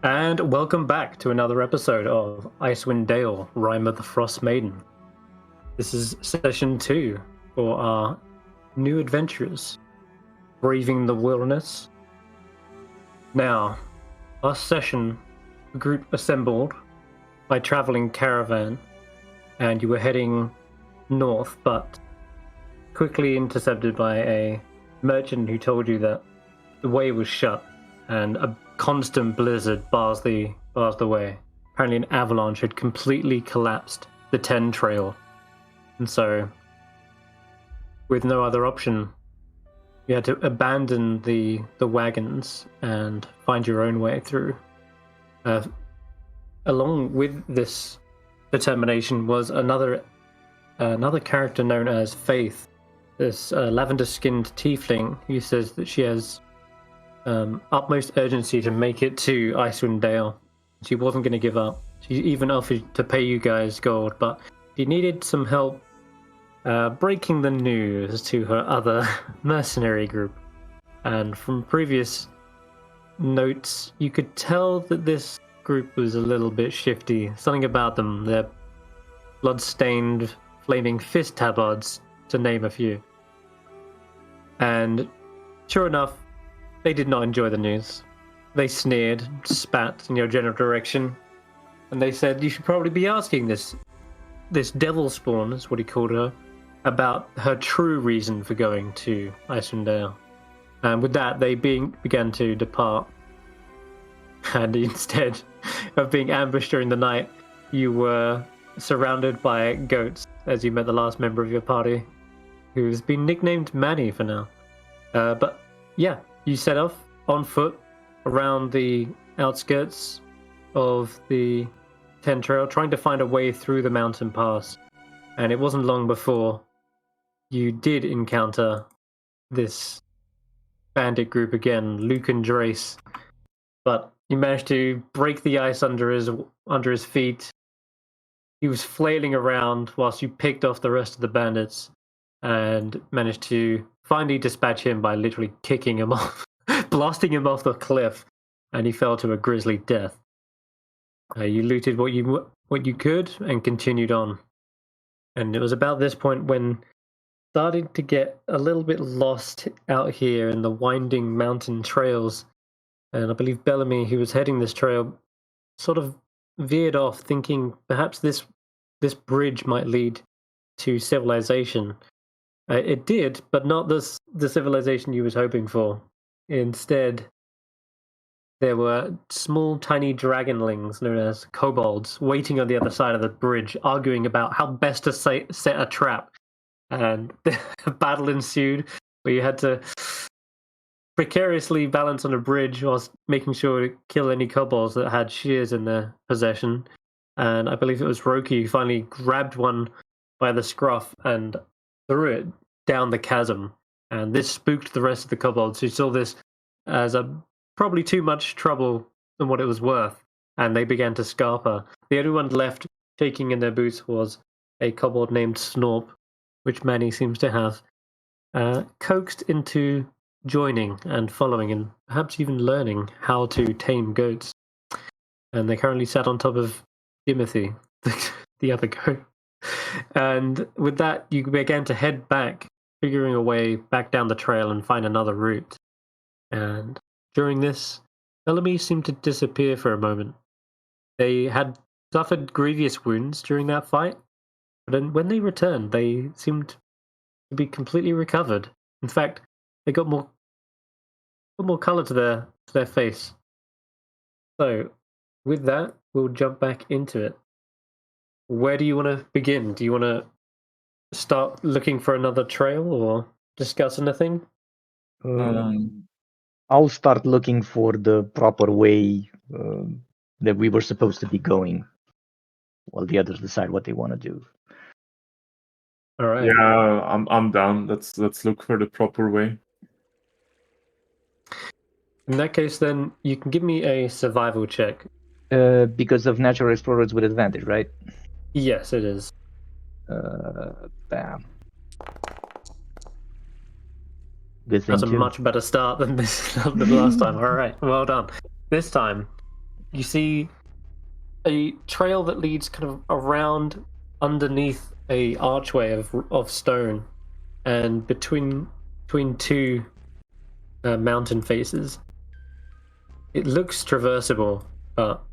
And welcome back to another episode of Icewindale, Rime of the Frostmaiden. This is session 2 for our new adventures, braving the wilderness. Now, last session, the group assembled by traveling caravan, and you were heading north, but quickly intercepted by a merchant who told you that the way was shut and a constant blizzard bars the way. Apparently an avalanche had completely collapsed the 10 trail. And so, with no other option, you had to abandon the wagons and find your own way through. Along with this determination was another character known as Faith, this lavender-skinned tiefling who says that she has utmost urgency to make it to Icewindale. She wasn't going to give up. She even offered to pay you guys gold, but she needed some help breaking the news to her other mercenary group. And from previous notes, you could tell that this group was a little bit shifty. Something about them, their blood-stained, flaming fist tabards, to name a few. And sure enough, they did not enjoy the news. They sneered, spat in your general direction, and they said you should probably be asking this devil spawn, is what he called her, about her true reason for going to Icewindale. And with that, they began to depart. And instead of being ambushed during the night, you were surrounded by goats as you met the last member of your party, who's been nicknamed Manny for now. But yeah, you set off on foot around the outskirts of the 10 trail, trying to find a way through the mountain pass. And it wasn't long before you did encounter this bandit group again, Luke and Drace. But you managed to break the ice under his feet. He was flailing around whilst you picked off the rest of the bandits and managed to finally dispatch him by literally kicking him off, blasting him off the cliff, and he fell to a grisly death. You looted what you could and continued on. And it was about this point when started to get a little bit lost out here in the winding mountain trails. And I believe Bellamy, who was heading this trail, sort of veered off, thinking perhaps this bridge might lead to civilization. It did, but not the civilization you was hoping for. Instead, there were small, tiny dragonlings known as kobolds waiting on the other side of the bridge, arguing about how best to set a trap. And a battle ensued where you had to precariously balance on a bridge whilst making sure to kill any kobolds that had shears in their possession. And I believe it was Roki who finally grabbed one by the scruff and threw it down the chasm. And this spooked the rest of the kobolds, who saw this as probably too much trouble than what it was worth. And they began to scarp her. The only one left shaking in their boots was a kobold named Snorp, which Manny seems to have coaxed into joining and following and perhaps even learning how to tame goats. And they currently sat on top of Timothy, the other goat. And with that, you began to head back, figuring a way back down the trail and find another route. And during this, Bellamy seemed to disappear for a moment. They had suffered grievous wounds during that fight, but then when they returned, they seemed to be completely recovered. In fact, they got more color to their face. So, with that, we'll jump back into it. Where do you want to begin? Do you want to start looking for another trail or discuss anything? I'll start looking for the proper way that we were supposed to be going, while the others decide what they want to do. All right. Yeah, I'm down. Let's look for the proper way. In that case, then you can give me a survival check. Because of natural explorers with advantage, right? Yes, it is. Bam. Good thing That's a too. much better start than the last time. All right, well done. This time, you see a trail that leads kind of around underneath a archway of stone, and between two mountain faces. It looks traversable, but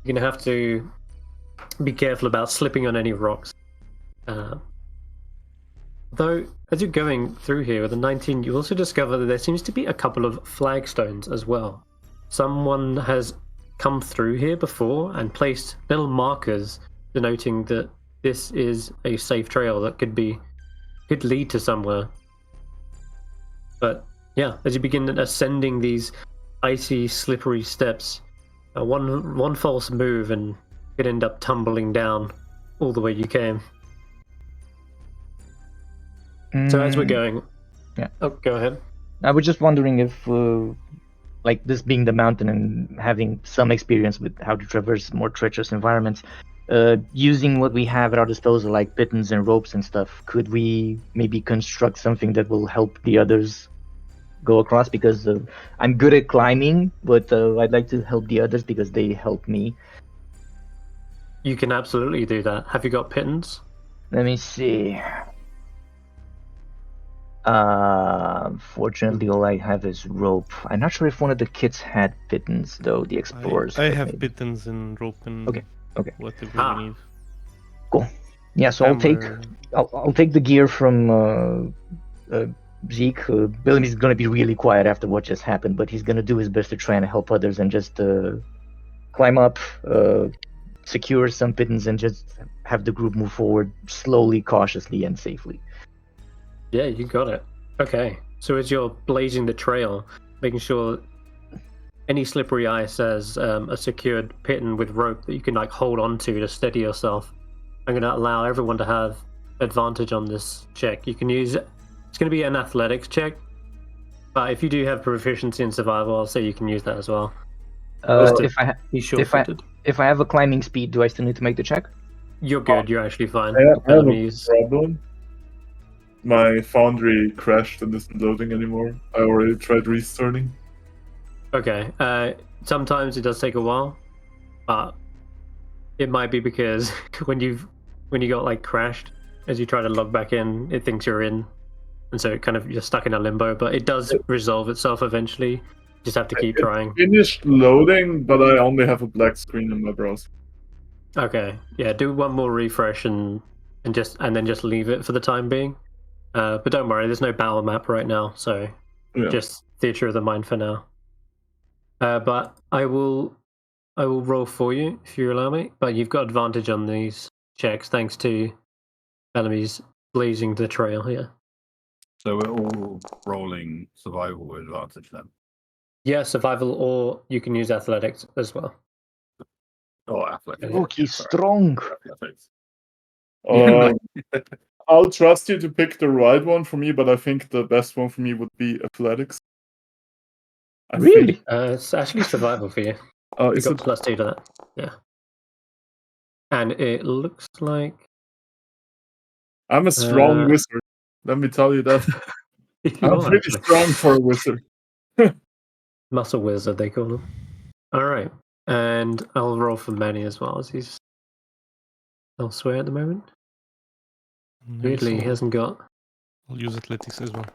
you're gonna have to be careful about slipping on any rocks. Though, as you're going through here with a 19, you also discover that there seems to be a couple of flagstones as well. Someone has come through here before and placed little markers denoting that this is a safe trail that could lead to somewhere. But yeah, as you begin ascending these icy, slippery steps, one false move and you could end up tumbling down all the way you came. So as we're going, go ahead. I was just wondering if, like this being the mountain and having some experience with how to traverse more treacherous environments, using what we have at our disposal, like pittons and ropes and stuff, could we maybe construct something that will help the others go across? Because I'm good at climbing, but I'd like to help the others because they help me. You can absolutely do that. Have you got pittons? Let me see. Fortunately, all I have is rope. I'm not sure if one of the kids had pittons, though. The explorers. I have pittons and rope and okay. whatever we need. Cool. Yeah, so I'll take the gear from Zeke. Bellamy's gonna be really quiet after what just happened, but he's gonna do his best to try and help others and just climb up, secure some pittons, and just have the group move forward slowly, cautiously, and safely. Yeah, you got it. Okay, so as you're blazing the trail, making sure any slippery ice has a secured pitton with rope that you can like hold on to steady yourself. I'm going to allow everyone to have advantage on this check. You can use it's going to be an athletics check, but if you do have proficiency in survival, I'll say you can use that as well. If I have a climbing speed, do I still need to make the check? You're good. You're actually fine. I have a problem. My foundry crashed and isn't loading anymore. I already tried restarting. Okay. Sometimes it does take a while, but it might be because when you got like crashed, as you try to log back in, it thinks you're in, and so you're stuck in a limbo. But it does resolve itself eventually. You just have to keep trying. Finished loading, but I only have a black screen in my browser. Okay. Yeah. Do one more refresh and then just leave it for the time being. But don't worry, there's no battle map right now, so just theater of the mind for now. But I will roll for you if you allow me. But you've got advantage on these checks thanks to Bellamy's blazing the trail here. So we're all rolling survival with advantage then? Yeah, survival, or you can use athletics as well. Oh, athletics. Roki's strong. Athletics. I'll trust you to pick the right one for me, but I think the best one for me would be athletics. Really? It's actually survival for you. You got +2 to that. Yeah. And it looks like I'm a strong wizard. Let me tell you that. I'm pretty strong for a wizard. Muscle wizard, they call him. All right, and I'll roll for Manny as well, as he's elsewhere at the moment. Weirdly, he hasn't got. I'll use athletics as well.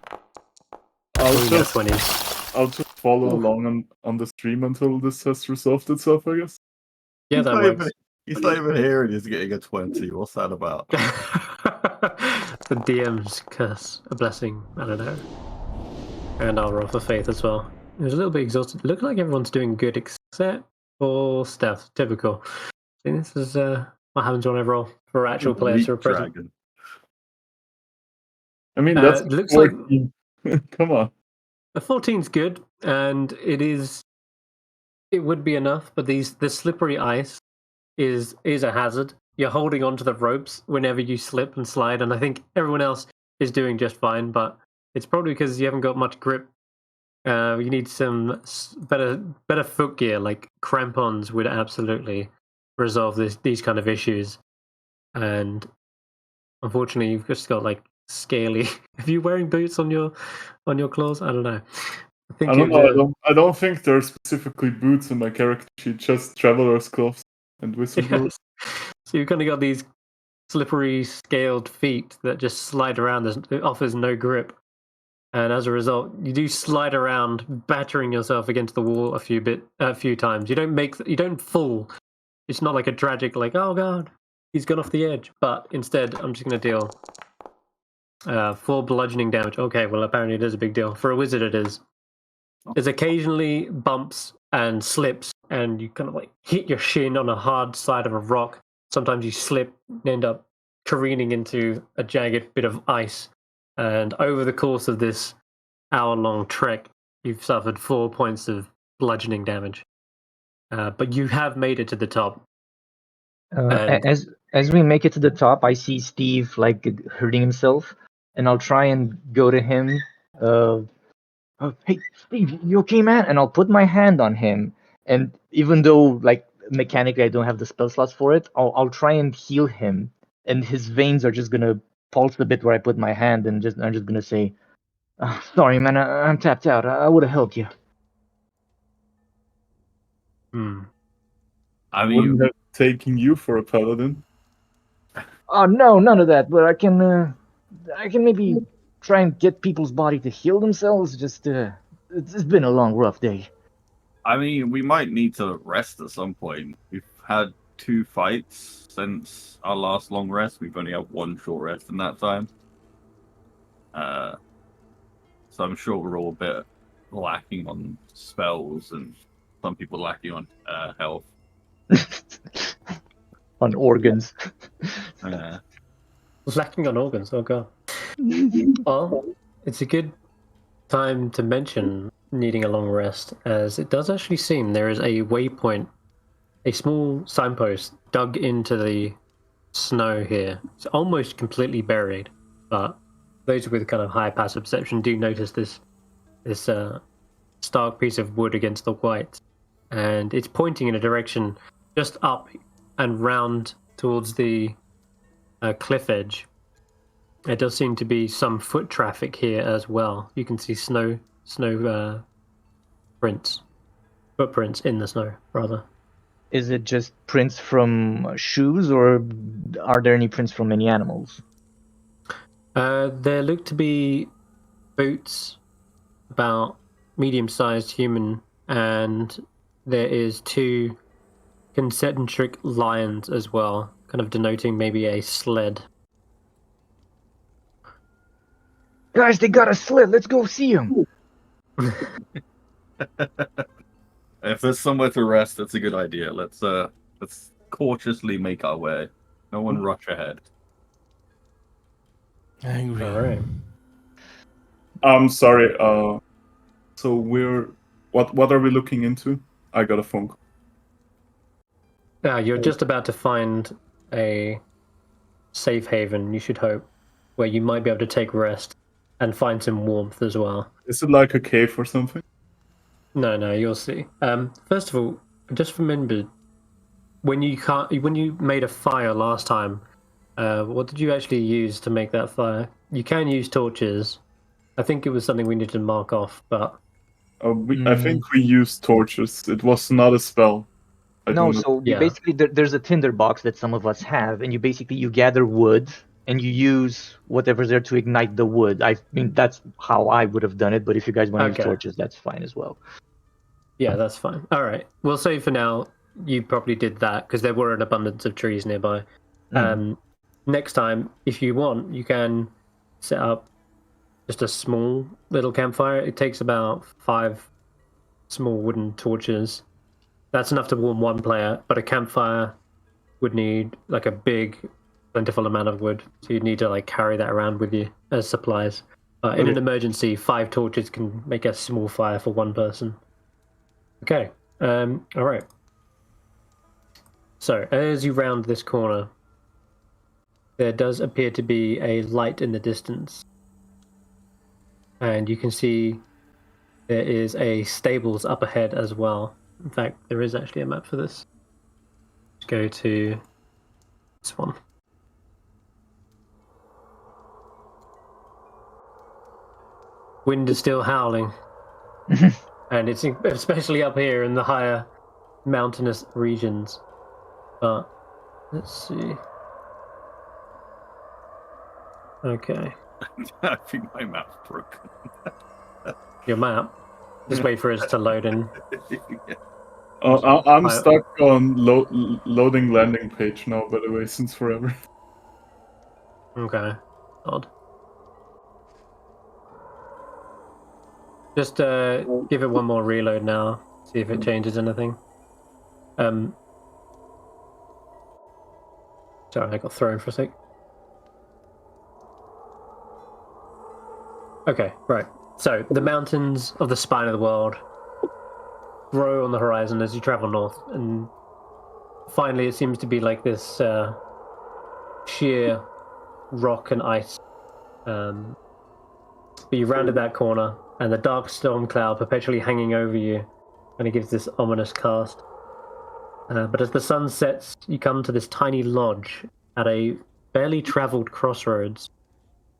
I'll just follow along on the stream until this has resolved itself, I guess. Yeah, that works. He's not even here and he's getting a 20. What's that about? The DM's curse, a blessing, I don't know. And I'll roll for faith as well. It was a little bit exhausted. It looked like everyone's doing good except for Stef. Typical. I think this is what happens when I roll for actual players who are present. Dragon. I mean, that's looks 14. Come on. A 14's good, and it would be enough, but the slippery ice is a hazard. You're holding onto the ropes whenever you slip and slide, and I think everyone else is doing just fine, but it's probably because you haven't got much grip. You need some better footgear, like crampons would absolutely resolve these kind of issues. And unfortunately, you've just got like scaly. Are you wearing boots on your claws? I don't know. I think I don't it know. was, I don't think there are specifically boots in my character sheet. Just traveler's gloves and whistleblower. yes. So you've kind of got these slippery, scaled feet that just slide around. It offers no grip, and as a result, you do slide around, battering yourself against the wall a few times. You don't fall. It's not like a tragic, like, oh god, he's gone off the edge. But instead, I'm just going to deal 4 bludgeoning damage. Okay, well, apparently it is a big deal. For a wizard, it is. There's occasionally bumps and slips, and you kind of like hit your shin on a hard side of a rock. Sometimes you slip and end up careening into a jagged bit of ice. And over the course of this hour-long trek, you've suffered 4 points of bludgeoning damage. But you have made it to the top. And As we make it to the top, I see Steve like hurting himself, and I'll try and go to him. Hey, Steve, you okay, man? And I'll put my hand on him, and even though like mechanically I don't have the spell slots for it, I'll try and heal him, and his veins are just gonna pulse a bit where I put my hand, and I'm just gonna say, "Sorry, man, I'm tapped out. I would have helped you." I mean, Wouldn't have taken you for a paladin. Oh no, none of that. But I can maybe try and get people's body to heal themselves. Just it's been a long, rough day. I mean, we might need to rest at some point. We've had 2 fights since our last long rest. We've only had 1 short rest in that time. So I'm sure we're all a bit lacking on spells, and some people lacking on health. On organs. lacking on organs, oh god. Well, it's a good time to mention needing a long rest, as it does actually seem there is a waypoint, a small signpost dug into the snow here. It's almost completely buried, but those with kind of high passive perception do notice this stark piece of wood against the white, and it's pointing in a direction just up and round towards the cliff edge. There does seem to be some foot traffic here as well. You can see snow footprints in the snow, rather. Is it just prints from shoes, or are there any prints from any animals? There look to be boots, about medium-sized human, and there is 2 concentric lions as well, kind of denoting maybe a sled. Guys, they got a sled. Let's go see them. If there's somewhere to rest, that's a good idea. Let's cautiously make our way. No one rush ahead. I agree. All right. I'm sorry. So what are we looking into? I got a phone call. You're just about to find a safe haven, you should hope, where you might be able to take rest and find some warmth as well. Is it like a cave or something? No, you'll see. First of all, just remember when you made a fire last time. What did you actually use to make that fire? You can use torches. I think it was something we needed to mark off, but I think we used torches. It was not a spell. No, so you Yeah. basically there's a tinder box that some of us have, and you gather wood and you use whatever's there to ignite the wood. I mean, that's how I would have done it, but if you guys want to use torches, that's fine as well. Yeah, that's fine. All right. We'll say for now you probably did that because there were an abundance of trees nearby. Next time, if you want, you can set up just a small little campfire. It takes about 5 small wooden torches. That's enough to warm 1 player, but a campfire would need like a big, plentiful amount of wood. So you'd need to like carry that around with you as supplies. In an emergency, 5 torches can make a small fire for 1 person. Okay. All right. So as you round this corner, there does appear to be a light in the distance. And you can see there is a stables up ahead as well. In fact, there is actually a map for this. Let's go to this one. Wind is still howling. And it's especially up here in the higher mountainous regions. But let's see. Okay. I think my map's broken. Your map. Just wait for it to load in. Oh, I'm stuck on loading landing page now, by the way, since forever. Okay. Odd. Just give it one more reload now. See if it changes anything. Sorry, I got thrown for a sec. Okay, right. So the mountains of the spine of the world grow on the horizon as you travel north, and finally it seems to be like this sheer rock and ice. But you rounded that corner, and the dark storm cloud perpetually hanging over you, and it gives this ominous cast. But as the sun sets, you come to this tiny lodge at a barely traveled crossroads.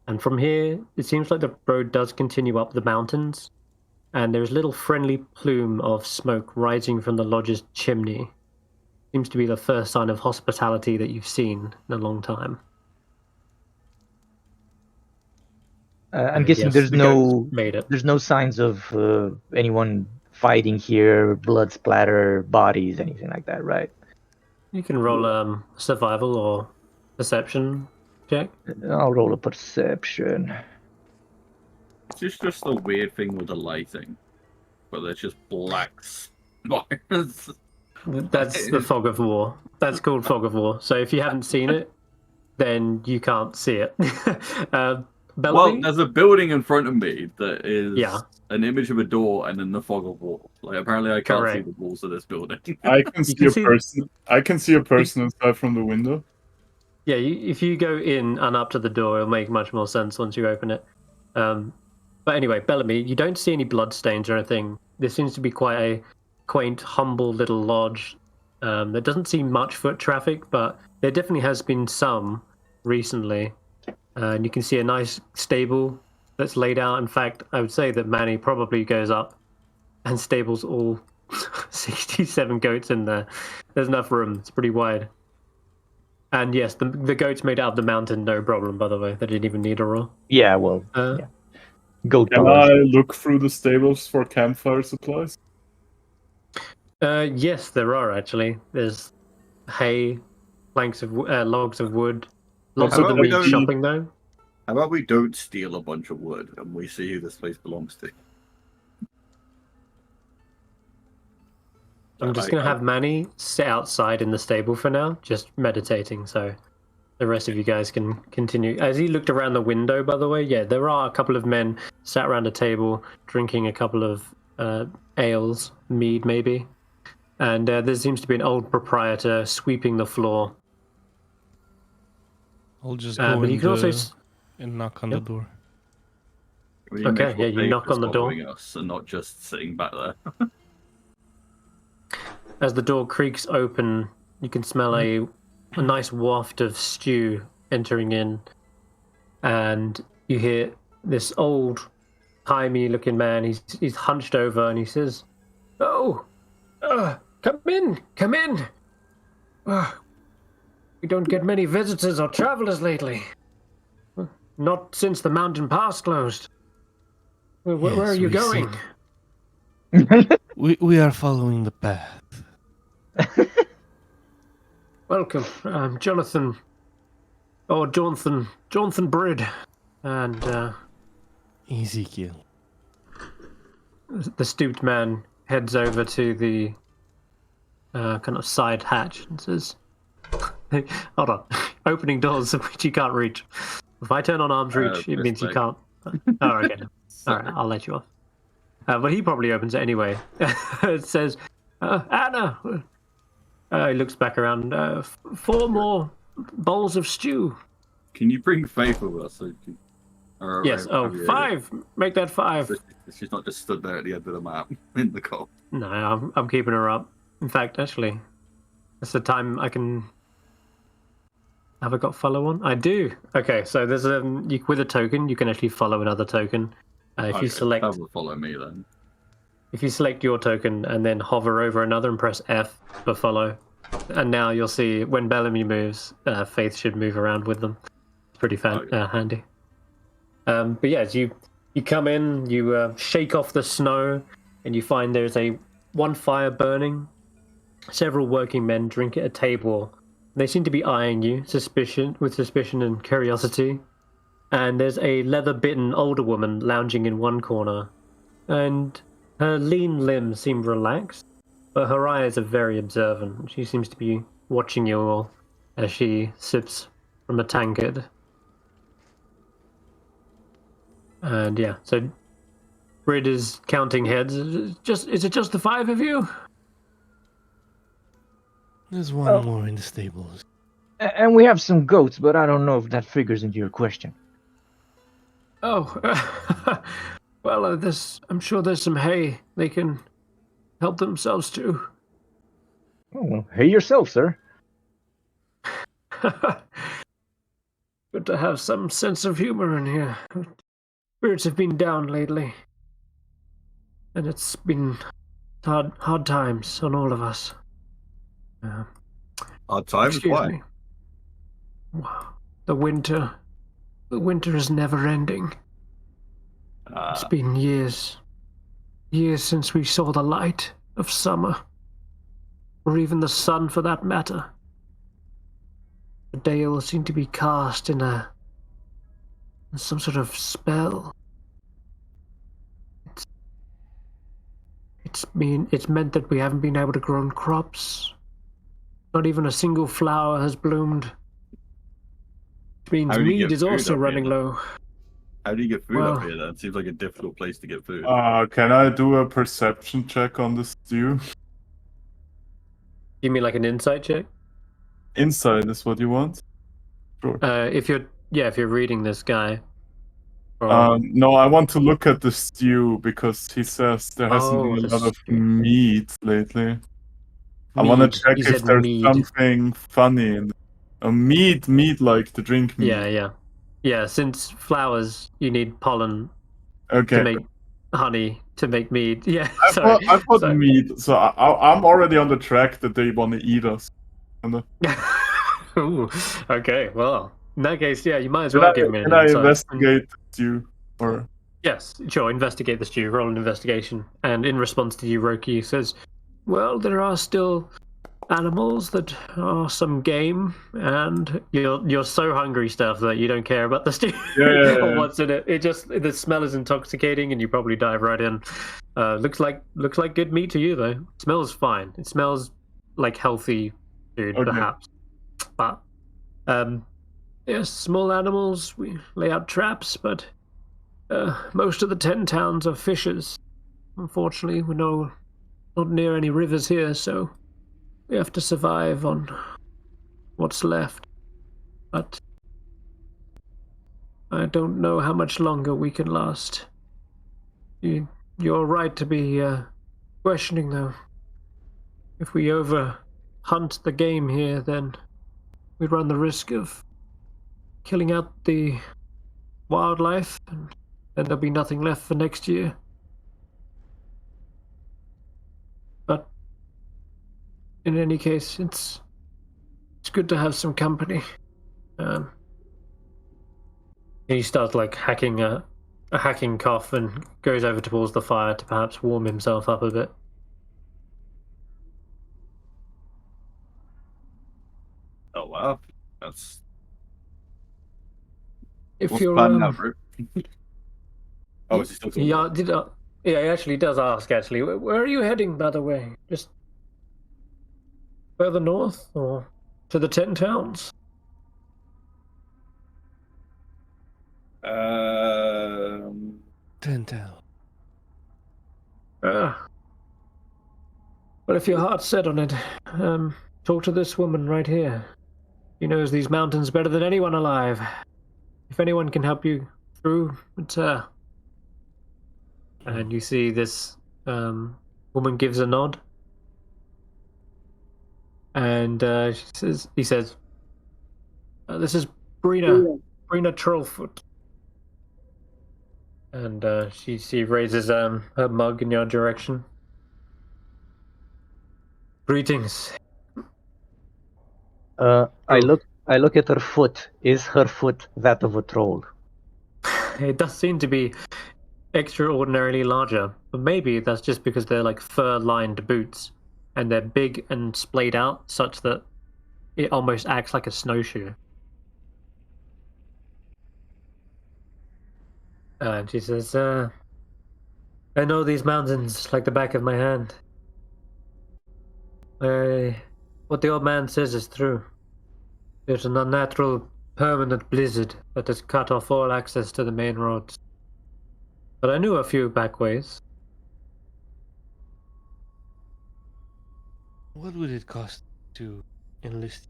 And from here, it seems like the road does continue up the mountains, and there's a little friendly plume of smoke rising from the lodge's chimney. Seems to be the first sign of hospitality that you've seen in a long time. I'm guessing yes, there's the goats made it. no signs of anyone fighting here, blood splatter, bodies, anything like that, right? You can roll survival or perception check. I'll roll a perception. It's just a weird thing with the lighting, but there's just black spires. That's the fog of war. That's called fog of war. So if you haven't seen it, then you can't see it. Bellamy? Well, there's a building in front of me that is Yeah. an image of a door and then the fog of war. Like apparently I can't see Correct. the walls of this building. I can see can a see- person. I can see a person inside from the window. Yeah, if you go in and up to the door, it'll make much more sense once you open it. But anyway, Bellamy, you don't see any bloodstains or anything. This seems to be quite a quaint, humble little lodge. There doesn't seem much foot traffic, but there definitely has been some recently. And you can see a nice stable that's laid out. In fact, I would say that Manny probably goes up and stables all 67 goats in there. There's enough room. It's pretty wide. And yes, the goats made out of the mountain, no problem, by the way. They didn't even need a roll. Yeah, well, yeah. Goat Can powers. I look through the stables for campfire supplies? Yes, there are actually. There's hay, planks of logs of wood. Lots How of the about we meat don't- shopping though. How about we don't steal a bunch of wood and we see who this place belongs to? I'm just gonna have Manny sit outside in the stable for now, just meditating. So the rest of you guys can continue. As he looked around the window, by the way, yeah, there are a couple of men sat around a table drinking a couple of ales, mead maybe, and there seems to be an old proprietor sweeping the floor. I'll just But go you can also and knock on the door. We need to make Okay, yeah, you Dave knock is on the door. following us and not just sitting back there. As the door creaks open, you can smell a nice waft of stew entering in, and you hear this old, timey looking man. He's hunched over and he says, "Oh, come in, come in. We don't get many visitors or travelers lately. Not since the mountain pass closed. Where Yes, are you we going?" We are following the path. Welcome, I'm Jonathan Brid, and Ezekial. the stooped man heads over to the kind of side hatch and says, "Hold on, opening doors which you can't reach. If I turn on arm's reach, it means you respect. can't." Oh, okay. All right, I'll let you off. But he probably opens it anyway. It says, "Anna." He looks back around. 4 more bowls of stew. Can you bring Faith with us? Yes. Oh, 5. Make that 5. She's not just stood there at the end of the map in the cold. No, I'm keeping her up. In fact, actually, that's the time I can. Have I got follow on? I do. Okay, so there's with a token, you can actually follow another token. If you select, That will follow me then. if you select your token and then hover over another and press F for follow, and now you'll see when Bellamy moves, Faith should move around with them. It's pretty handy. But yeah, as you come in, you shake off the snow, and you find there's one fire burning. Several working men drink at a table. They seem to be eyeing you, with suspicion and curiosity. And there's a leather-bitten older woman lounging in one corner, and her lean limbs seem relaxed, but her eyes are very observant. She seems to be watching you all as she sips from a tankard. And yeah, so Brid is counting heads. Is it just the 5 of you? There's one more in the stables. And we have some goats, but I don't know if that figures into your question. Oh, well, I'm sure there's some hay they can help themselves to. Oh, well, hey yourself, sir. Good to have some sense of humor in here. Spirits have been down lately, and it's been hard times on all of us. Hard times? Excuse Why? me. The winter is never ending. It's been years since we saw the light of summer, or even the sun for that matter. The Dale seemed to be cast in some sort of spell. It's meant that we haven't been able to grow crops. Not even a single flower has bloomed. Which means mead is also running low. How do you get food up here then? It seems like a difficult place to get food. Can I do a perception check on the stew? You mean like an insight check? Insight is what you want? Sure. If you're reading this guy. No, I want to look at the stew because he says there hasn't been a lot of meat lately. I want to check if there's something funny in meat like the drink meat. Yeah, since flowers, you need pollen to make honey to make mead. Yeah, I thought meat, so I'm already on the track that they want to eat us. Ooh, okay, well, in that case, yeah, you might as well give me an insight. Can I investigate the stew? Or... Yes, sure, investigate the stew, roll an investigation. And in response to you, Roki says, well, there are still animals that are some game, and you're so hungry, Stef, that you don't care about the stew or what's in it. The smell is intoxicating, and you probably dive right in. Looks like good meat to you though. It smells fine. It smells like healthy food, perhaps. But yes, small animals. We lay out traps, but most of the 10 towns are fishers. Unfortunately, we're not near any rivers here, so we have to survive on what's left. But I don't know how much longer we can last. You're right to be questioning, though. If we overhunt the game here, then we run the risk of killing out the wildlife, and then there'll be nothing left for next year. But in any case, it's good to have some company. He starts like hacking a hacking cough and goes over towards the fire to perhaps warm himself up a bit. Oh wow, that's. If What's you're planned now, bro? Oh, is he still talking? Yeah, he actually does ask. Actually, where are you heading, by the way? Just further north, or to the 10 towns? 10 towns. But if your heart's set on it, talk to this woman right here. She knows these mountains better than anyone alive. If anyone can help you through, it's her. And you see this woman gives a nod. And he says, this is Brina Trollfoot. And she raises her mug in your direction. Greetings. I look at her foot. Is her foot that of a troll? It does seem to be extraordinarily larger, but maybe that's just because they're like fur-lined boots, and they're big and splayed out such that it almost acts like a snowshoe. And she says, I know these mountains like the back of my hand. What the old man says is true. There's an unnatural, permanent blizzard that has cut off all access to the main roads. But I knew a few back ways. What would it cost to enlist?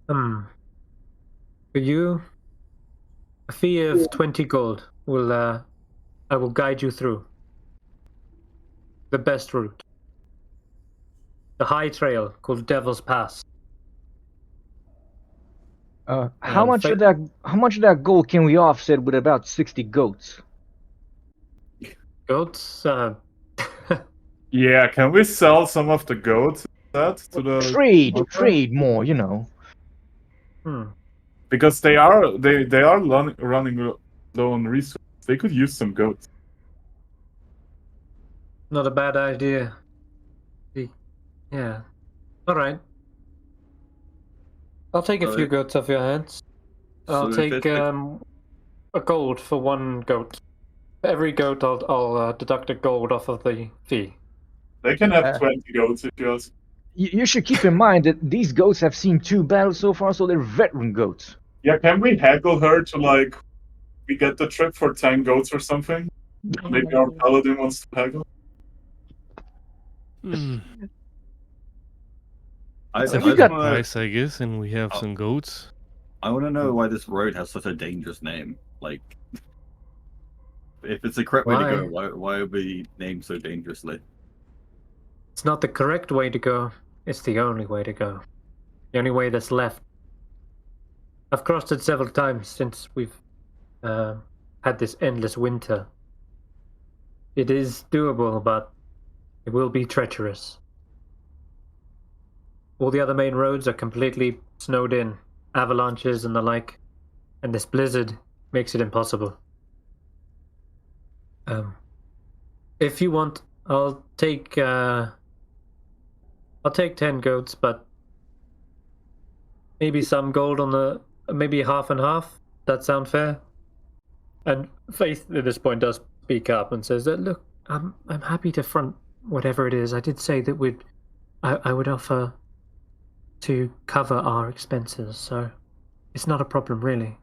For you, a fee of 20 gold will, I will guide you through. The best route. The high trail called Devil's Pass. How much of that gold can we offset with about 60 goats? Goats? Yeah, can we sell some of the goats to the trade more, you know? Because they are running low on resources. They could use some goats. Not a bad idea. Yeah. All right. I'll take a few goats off your hands. I'll take a gold for one goat. For every goat, I'll deduct a gold off of the fee. They can have 20 goats if you ask. You should keep in mind that these goats have seen 2 battles so far, so they're veteran goats. Yeah, can we haggle her to we get the trip for 10 goats or something? Maybe our paladin wants to haggle. It's a fair price, I guess, and we have some goats. I want to know why this road has such a dangerous name. Like, if it's the correct way to go, why would we name so dangerously? It's not the correct way to go. It's the only way to go. The only way that's left. I've crossed it several times since we've had this endless winter. It is doable, but it will be treacherous. All the other main roads are completely snowed in, avalanches and the like, and this blizzard makes it impossible. If you want, I'll take 10 goats, but maybe some gold on maybe half and half. That sound fair? And Faith at this point does speak up and says that, look, I'm happy to front whatever it is. I did say that I would offer to cover our expenses, so it's not a problem really.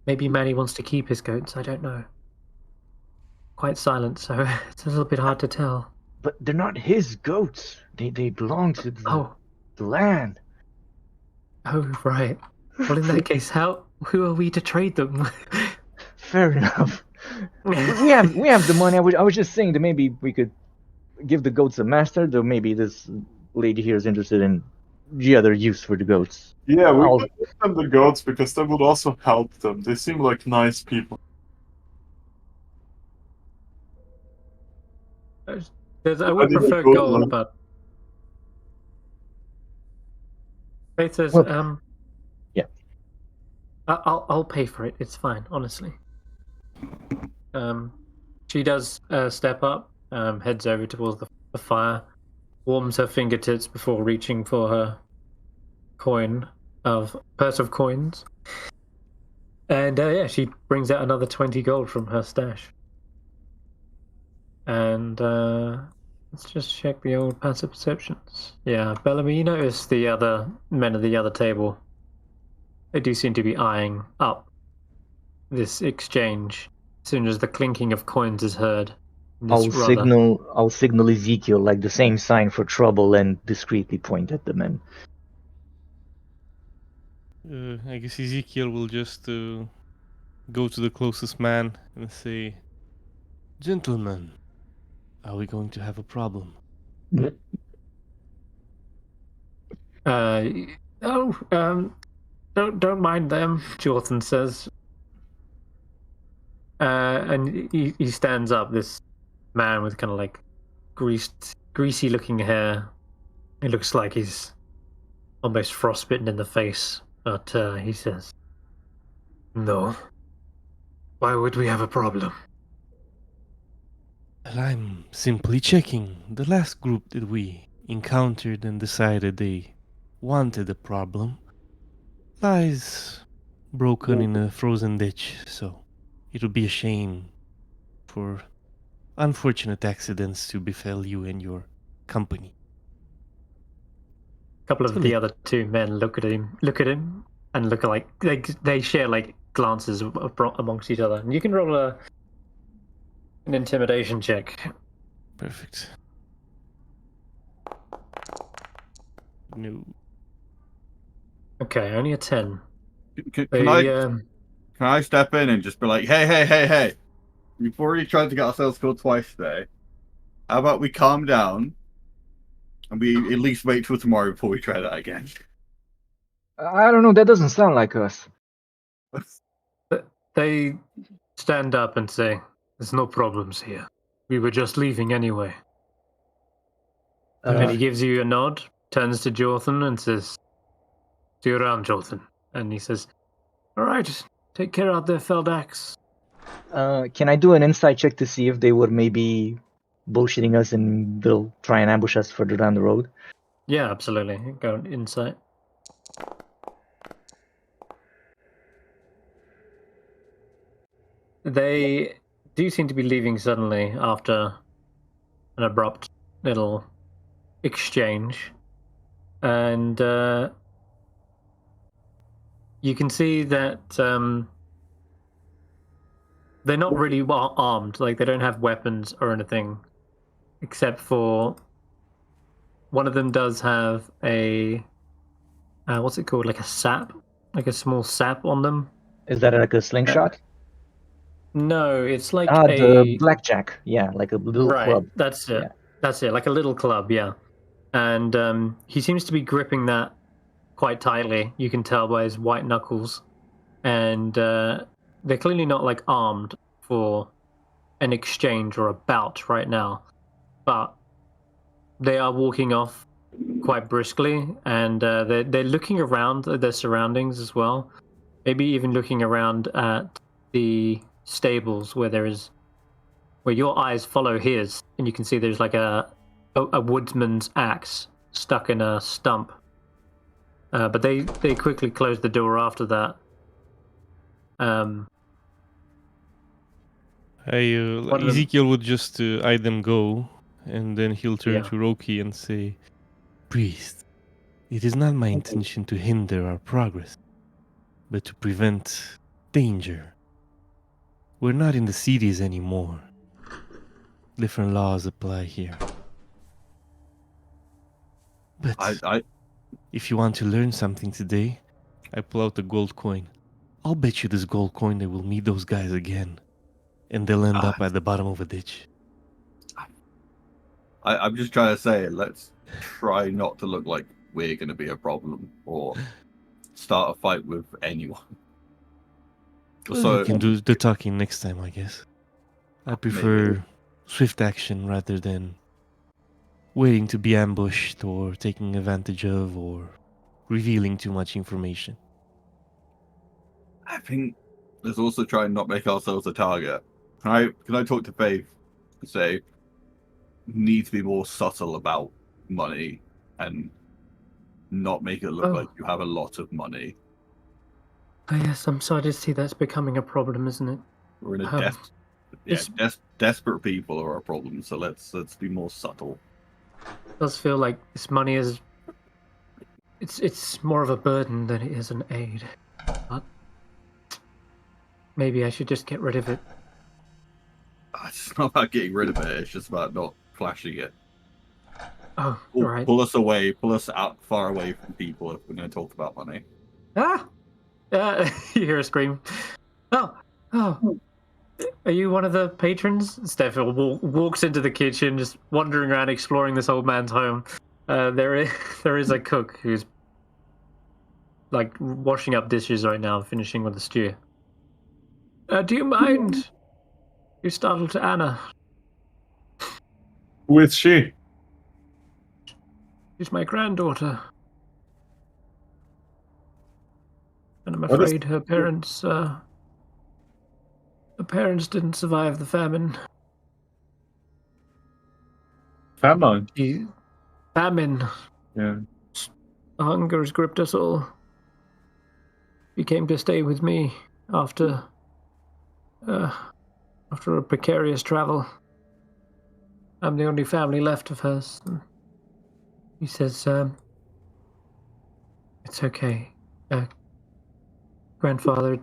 Maybe Manny wants to keep his goats, I don't know. Quite silent, so it's a little bit hard to tell. But they're not his goats. They belong to the land. Oh, right. Well, in that case, who are we to trade them? Fair enough. we have the money. I was just saying that maybe we could give the goats a master, though maybe this lady here is interested in the other use for the goats. Yeah, we could give them the goats because that would also help them. They seem like nice people. I would prefer gold, but Faith says, yeah, I'll pay for it. It's fine, honestly. She does step up, heads over towards the fire, warms her fingertips before reaching for her purse of coins, and she brings out another 20 gold from her stash. And let's just check the old passive perceptions. Yeah, Bellamy, you notice the other men at the other table. They do seem to be eyeing up this exchange as soon as the clinking of coins is heard. I'll signal Ezekial like the same sign for trouble and discreetly point at the men. I guess Ezekial will just go to the closest man and say, "Gentlemen, are we going to have a problem?" Don't mind them, Jordan says. And he stands up, this man with kind of like greasy looking hair. He looks like he's almost frostbitten in the face, but he says, "No. Why would we have a problem?" Well, I'm simply checking. The last group that we encountered and decided they wanted a problem lies broken in a frozen ditch, so it would be a shame for unfortunate accidents to befell you and your company. A couple of the other two men look at him, and look like they share like glances amongst each other. And you can roll an intimidation check. Perfect. No. Okay, only a 10. Can I step in and just be like, hey, we've already tried to get ourselves killed twice today. How about we calm down and we at least wait till tomorrow before we try that again? I don't know, that doesn't sound like us. They stand up and say, "There's no problems here. We were just leaving anyway." And he gives you a nod, turns to Jordan and says, "See you around, Jordan." And he says, "All right, take care out there, Feldax." Can I do an insight check to see if they were maybe bullshitting us and they'll try and ambush us further down the road? Yeah, absolutely. Go insight. They do seem to be leaving suddenly after an abrupt little exchange. And you can see that they're not really armed. Like, they don't have weapons or anything, except for one of them does have a what's it called? Like a sap, like a small sap on them. Is that like a slingshot? No, it's like the blackjack. Yeah, like a little club. That's it. Yeah. That's it, like a little club, yeah. And he seems to be gripping that quite tightly. You can tell by his white knuckles. And they're clearly not like armed for an exchange or a bout right now. But they are walking off quite briskly, and they're looking around at their surroundings as well. Maybe even looking around at the stables where your eyes follow his, and you can see there's like a woodsman's axe stuck in a stump. But they quickly close the door after that. Ezekial would just eye them go, and then he'll turn to Roki and say, "Priest, it is not my intention to hinder our progress, but to prevent danger. We're not in the cities anymore. Different laws apply here. But if you want to learn something today," I pull out a gold coin. "I'll bet you this gold coin they will meet those guys again, and they'll end up at the bottom of a ditch." I'm just trying to say, let's try not to look like we're going to be a problem or start a fight with anyone. Well, you can do the talking next time, I guess. I prefer swift action rather than waiting to be ambushed or taking advantage of or revealing too much information. I think let's also try and not make ourselves a target. Can I talk to Faith and say, need to be more subtle about money and not make it look like you have a lot of money? Oh, yes, I'm sorry to see that's becoming a problem, isn't it? We're in a desperate people are a problem, so let's be more subtle. It does feel like this money is it's more of a burden than it is an aid. But maybe I should just get rid of it. It's not about getting rid of it, it's just about not flashing it. Oh, right. Pull us away, pull us out far away from people if we're going to talk about money. You hear a scream. Oh, are you one of the patrons? Stefan walks into the kitchen, just wandering around exploring this old man's home. There is a cook who's like washing up dishes right now, finishing with the stew. Do you mind? You startled Anna. Who is she? She's my granddaughter. And I'm afraid her parents didn't survive the famine. Famine? Famine. Yeah. Hunger has gripped us all. She came to stay with me after a precarious travel. I'm the only family left of hers. He says, it's okay. Grandfather,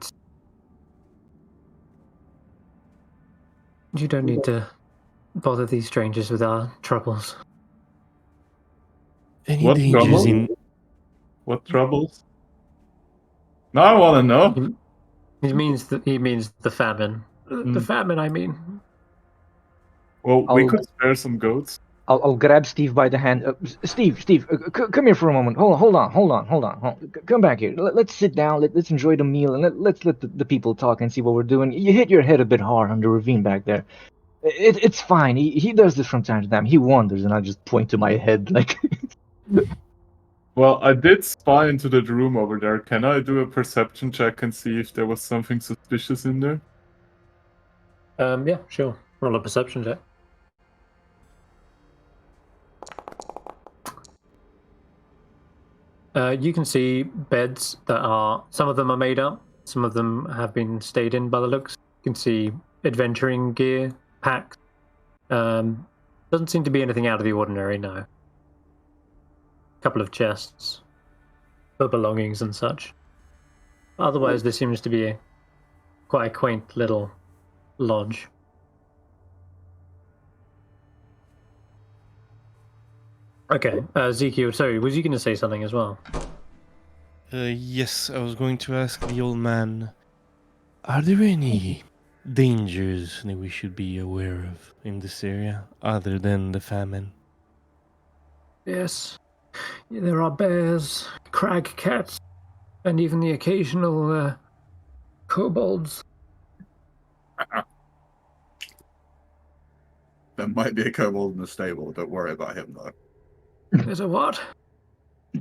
you don't need to bother these strangers with our troubles. Any dangers in... What troubles? Now I want to know. He means the famine. The famine, I mean. Well, we could spare some goats. I'll grab Steve by the hand. Steve, come here for a moment. Hold on. Come back here. Let's sit down. Let's enjoy the meal, and let's let the people talk and see what we're doing. You hit your head a bit hard on the ravine back there. It's fine. He does this from time to time. He wanders, and I just point to my head like. Well, I did spy into that room over there. Can I do a perception check and see if there was something suspicious in there? Yeah, sure. Roll a perception check. You can see beds that are... Some of them are made up. Some of them have been stayed in by the looks. You can see adventuring gear, packs. Doesn't seem to be anything out of the ordinary, no. Couple of chests for belongings and such. Otherwise, this seems to be quite a quaint little lodge. Okay, Ezekiel, sorry, was you going to say something as well? Yes, I was going to ask the old man, are there any dangers that we should be aware of in this area, other than the famine? Yes. There are bears, crag cats, and even the occasional kobolds. There might be a kobold in the stable. Don't worry about him, though. There's a what?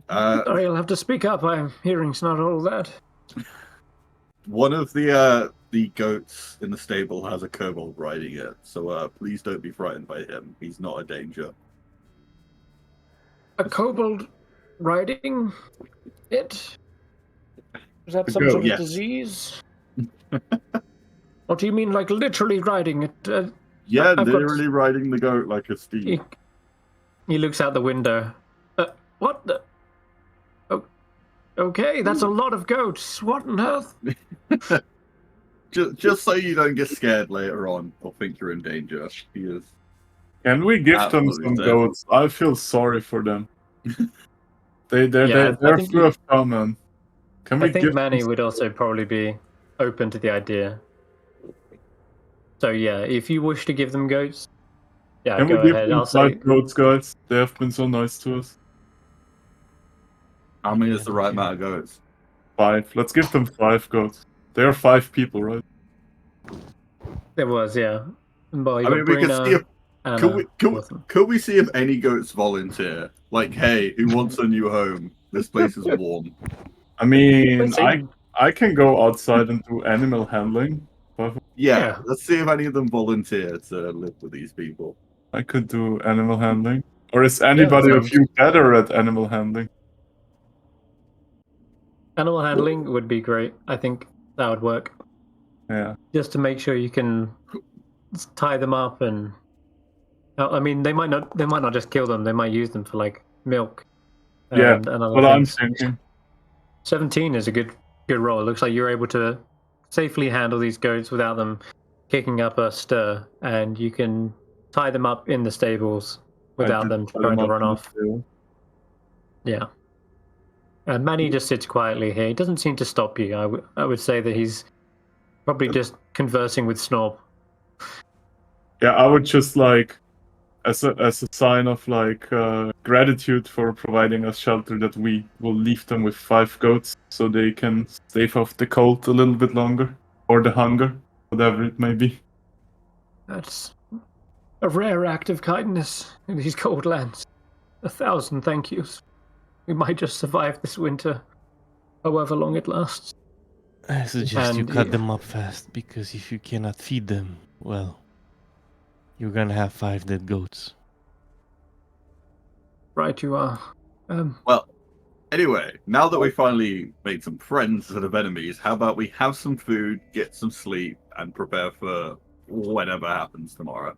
Sorry, I'll have to speak up. I'm hearing's not all that. One of the goats in the stable has a kobold riding it, so please don't be frightened by him. He's not a danger. A kobold riding it? Is that some sort of disease? What do you mean, like literally riding it? Yeah, literally riding the goat like a steed. He looks out the window. What the? Oh, okay, that's a lot of goats. What on earth? just so you don't get scared later on or think you're in danger. He is. Can we give them some goats? I feel sorry for them. They're full of common. I think Manny would also probably be open to the idea. So yeah, if you wish to give them goats, yeah, Can go we give ahead. them I'll 5 say goats, guys? They have been so nice to us. How many is the right amount of goats? 5. Let's give them 5 goats. There are 5 people, right? There was, yeah. Well, I mean, we can see if could we see if any goats volunteer? Like, hey, who wants a new home? This place is warm. I mean, I can go outside and do animal handling. Yeah, let's see if any of them volunteer to live with these people. I could do animal handling. Or is anybody of you better at animal handling? Animal handling would be great. I think that would work. Yeah. Just to make sure you can tie them up and... I mean, they might not just kill them. They might use them for, like, milk. And what I'm thinking. 17 is a good roll. It looks like you're able to safely handle these goats without them kicking up a stir, and you can tie them up in the stables without them trying to run off. Yeah. And Manny just sits quietly here. He doesn't seem to stop you. I would say that he's probably just conversing with Snorp. Yeah, I would just like as a sign of like gratitude for providing us shelter, that we will leave them with 5 goats so they can stave off the cold a little bit longer, or the hunger, whatever it may be. That's a rare act of kindness in these cold lands. 1,000 thank yous. We might just survive this winter, however long it lasts. I suggest you cut them up fast, because if you cannot feed them, well, you're gonna have 5 dead goats. Right, you are. Well, anyway, now that we finally made some friends instead of enemies, how about we have some food, get some sleep, and prepare for whatever happens tomorrow?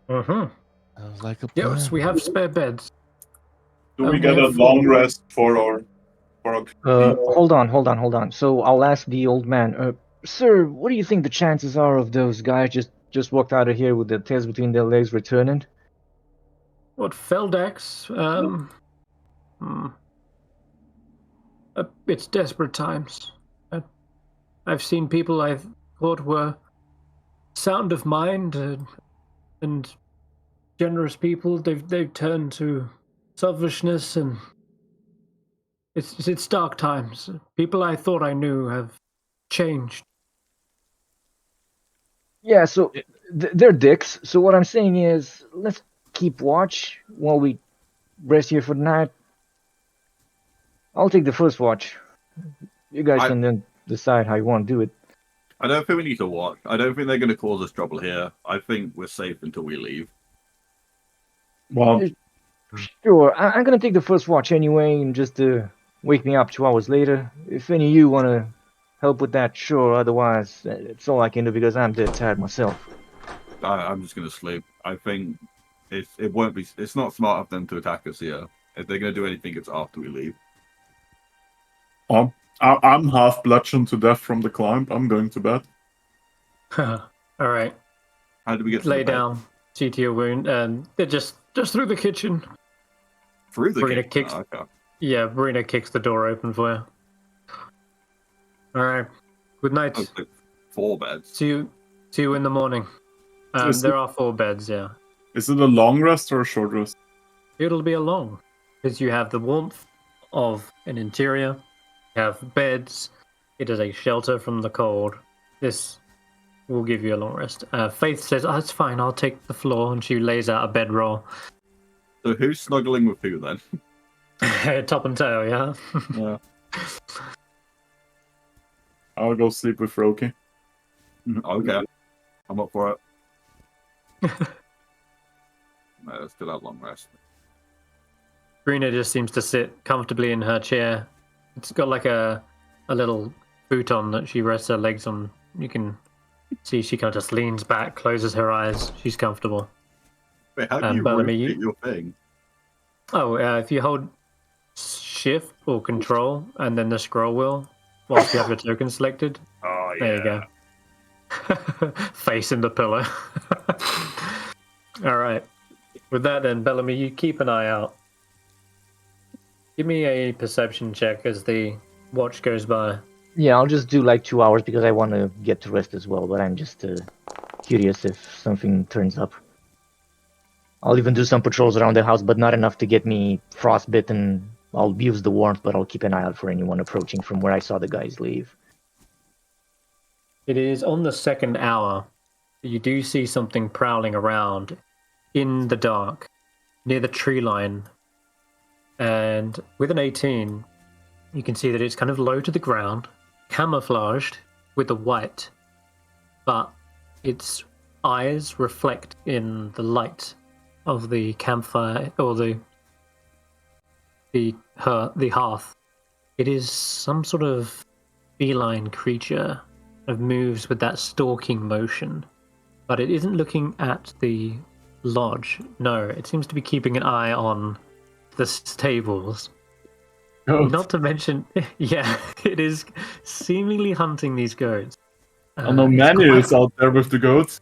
Sounds like a plan. Yes, we have spare beds. Do we get a long rest for our... Hold on. So I'll ask the old man. Sir, what do you think the chances are of those guys just walked out of here with their tails between their legs returning? What, Feldex? It's desperate times. I've seen people I thought were sound of mind and generous people. They've turned to selfishness, and it's dark times. People I thought I knew have changed. Yeah, so they're dicks. So what I'm saying is, let's keep watch while we rest here for the night. I'll take the first watch. You guys can then decide how you want to do it. I don't think we need to watch. I don't think they're going to cause us trouble here. I think we're safe until we leave. Well, sure. I'm going to take the first watch anyway, and just wake me up 2 hours later. If any of you want to help with that, sure. Otherwise, it's all I can do because I'm dead tired myself. I'm just going to sleep. I think it won't be. It's not smart of them to attack us here. If they're going to do anything, it's after we leave. I'm half bludgeoned to death from the climb. I'm going to bed. All right. How do we get to lay the bed? down? See to your wound, and they're just through the kitchen. Through the Marina kitchen? kicks. Oh, okay. Yeah, Marina kicks the door open for you. All right. Good night. Oh, so 4 beds. See you in the morning. There are 4 beds. Yeah. Is it a long rest or a short rest? It'll be a long, because you have the warmth of an interior. You have beds. It is a shelter from the cold. This will give you a long rest. Faith says, "Oh, it's fine. I'll take the floor," and she lays out a bedroll. So who's snuggling with who then? Top and tail, yeah. Yeah. I'll go sleep with Roki. Okay. I'm up for it. Let's do that long rest. Brina just seems to sit comfortably in her chair. It's got like a little futon that she rests her legs on. You can see she kind of just leans back, closes her eyes. She's comfortable. Wait, how do you Bellamy, rotate your thing? Oh, if you hold Shift or Control and then the scroll wheel whilst you have your token selected. Oh, yeah. There you go. Face in the pillow. All right. With that then, Bellamy, you keep an eye out. Give me a perception check as the watch goes by. Yeah, I'll just do like 2 hours because I want to get to rest as well, but I'm just curious if something turns up. I'll even do some patrols around the house, but not enough to get me frostbitten. I'll use the warmth, but I'll keep an eye out for anyone approaching from where I saw the guys leave. It is on the 2nd hour. You do see something prowling around in the dark near the tree line. And with an 18, you can see that it's kind of low to the ground, camouflaged with the white, but its eyes reflect in the light of the campfire or the hearth. It is some sort of feline creature that moves with that stalking motion, but it isn't looking at the lodge. No, it seems to be keeping an eye on the stables. Goats. Not to mention, yeah, it is seemingly hunting these goats. I know Manny is out there with the goats.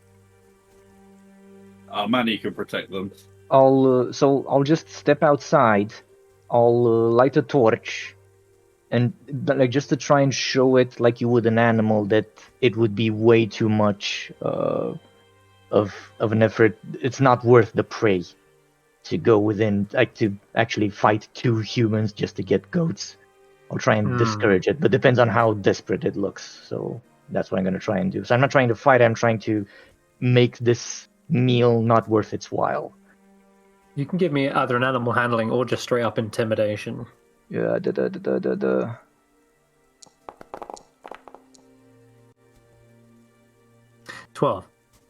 Manny can protect them. I'll just step outside. I'll light a torch, and like just to try and show it like you would an animal that it would be way too much of an effort. It's not worth the prey to go within, like to actually fight 2 humans just to get goats. I'll try and discourage it, but depends on how desperate it looks. So that's what I'm going to try and do. So I'm not trying to fight, I'm trying to make this meal not worth its while. You can give me either an animal handling or just straight up intimidation. Yeah, 12.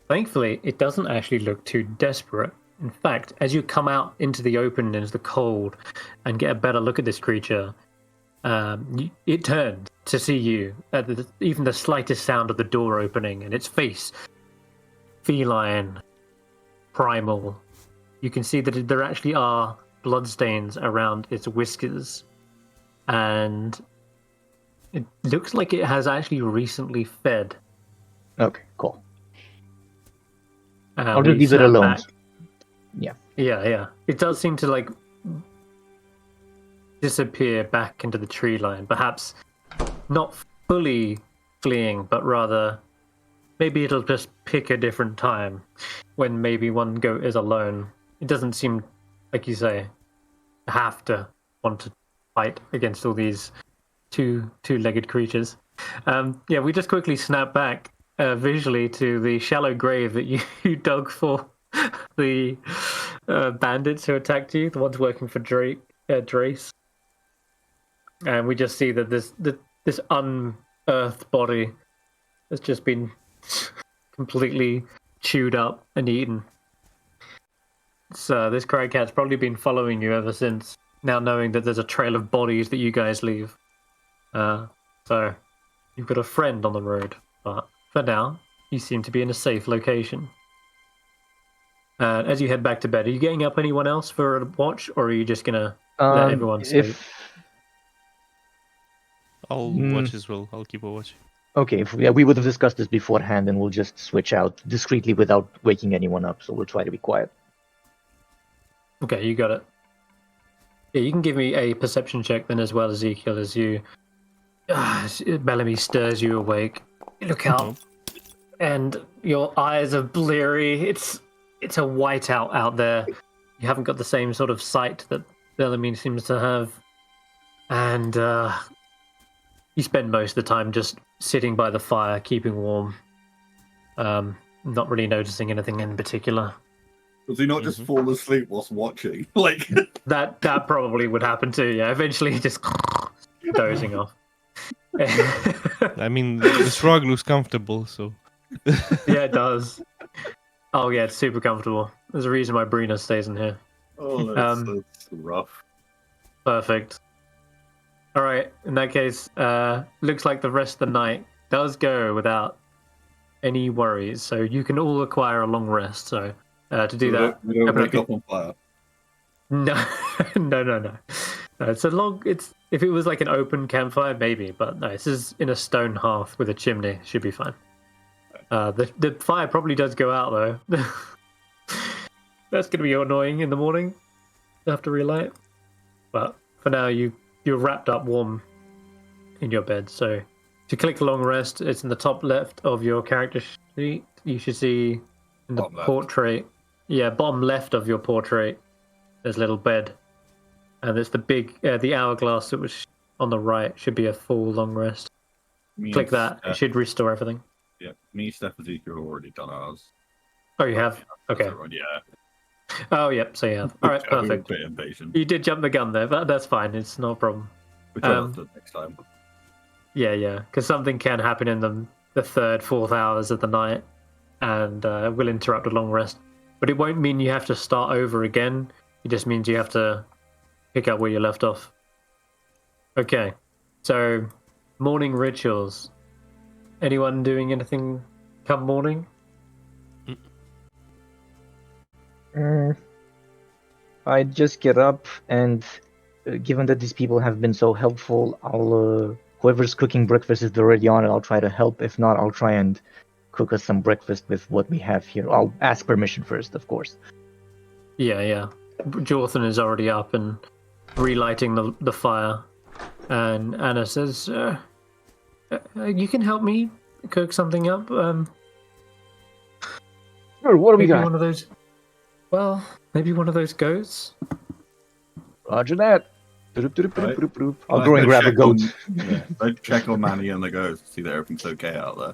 Thankfully, it doesn't actually look too desperate. In fact, as you come out into the open, into the cold, and get a better look at this creature, it turns to see you at even the slightest sound of the door opening, and its face, feline, primal. You can see that there actually are bloodstains around its whiskers, and it looks like it has actually recently fed. Okay, cool. I'll just leave it alone. Yeah. Yeah. It does seem to like disappear back into the tree line. Perhaps not fully fleeing, but rather maybe it'll just pick a different time when maybe one goat is alone. It doesn't seem, like you say, have to want to fight against all these two-legged creatures. Yeah, we just quickly snap back visually to the shallow grave that you dug for the bandits who attacked you, the ones working for Drace. And we just see that this unearthed body has just been completely chewed up and eaten. So this cragcat's probably been following you ever since, now knowing that there's a trail of bodies that you guys leave. So you've got a friend on the road, but for now, you seem to be in a safe location. As you head back to bed, are you getting up anyone else for a watch, or are you just gonna let everyone sleep? I'll watch as well. I'll keep a watch. Okay, we would have discussed this beforehand, and we'll just switch out discreetly without waking anyone up, so we'll try to be quiet. Okay, you got it. Yeah, you can give me a perception check then as well, Ezekiel, as you... Bellamy stirs you awake. You look out, and your eyes are bleary. It's a whiteout out there. You haven't got the same sort of sight that Bellamy seems to have. And you spend most of the time just sitting by the fire, keeping warm. Not really noticing anything in particular. Does he not just fall asleep whilst watching? Like that probably would happen too, yeah. Eventually just dozing off. I mean, the shrug looks comfortable, so... Yeah, it does. Oh yeah, it's super comfortable. There's a reason why Brina stays in here. Oh, that's rough. Perfect. Alright, in that case, looks like the rest of the night does go without any worries, so you can all acquire a long rest, so to do that... We don't wake up on fire. No, no. It's a long... If it was like an open campfire, maybe, but no, this is in a stone hearth with a chimney. Should be fine. The fire probably does go out, though. That's going to be annoying in the morning. You have to relight. But for now, you're wrapped up warm in your bed. So to click long rest, it's in the top left of your character sheet. You should see in the portrait. Yeah, bottom left of your portrait, there's a little bed. And it's the hourglass that was on the right should be a full long rest. Click that. It should restore everything. Yeah, me, Stef, and Ezekial have already done ours. Oh, you have? Okay. Yeah. Oh, yep, so you have. All right, perfect. A bit impatient. You did jump the gun there, but that's fine. It's no problem. We'll try to do it next time. Yeah, because something can happen in the third, fourth hours of the night, and will interrupt a long rest. But it won't mean you have to start over again. It just means you have to pick up where you left off. Okay, so morning rituals. Anyone doing anything come morning? I just get up, and given that these people have been so helpful, I'll whoever's cooking breakfast is already on it. I'll try to help. If not, I'll try and cook us some breakfast with what we have here. I'll ask permission first, of course. Yeah. Jonathan is already up and relighting the fire, and Anna says, "You can help me cook something up. Sure, what do we Maybe got? one of those. Well, maybe one of those goats. Roger that. Right. I'll go and grab a goat. Let's check on Manny and the ghost, see that everything's okay out there.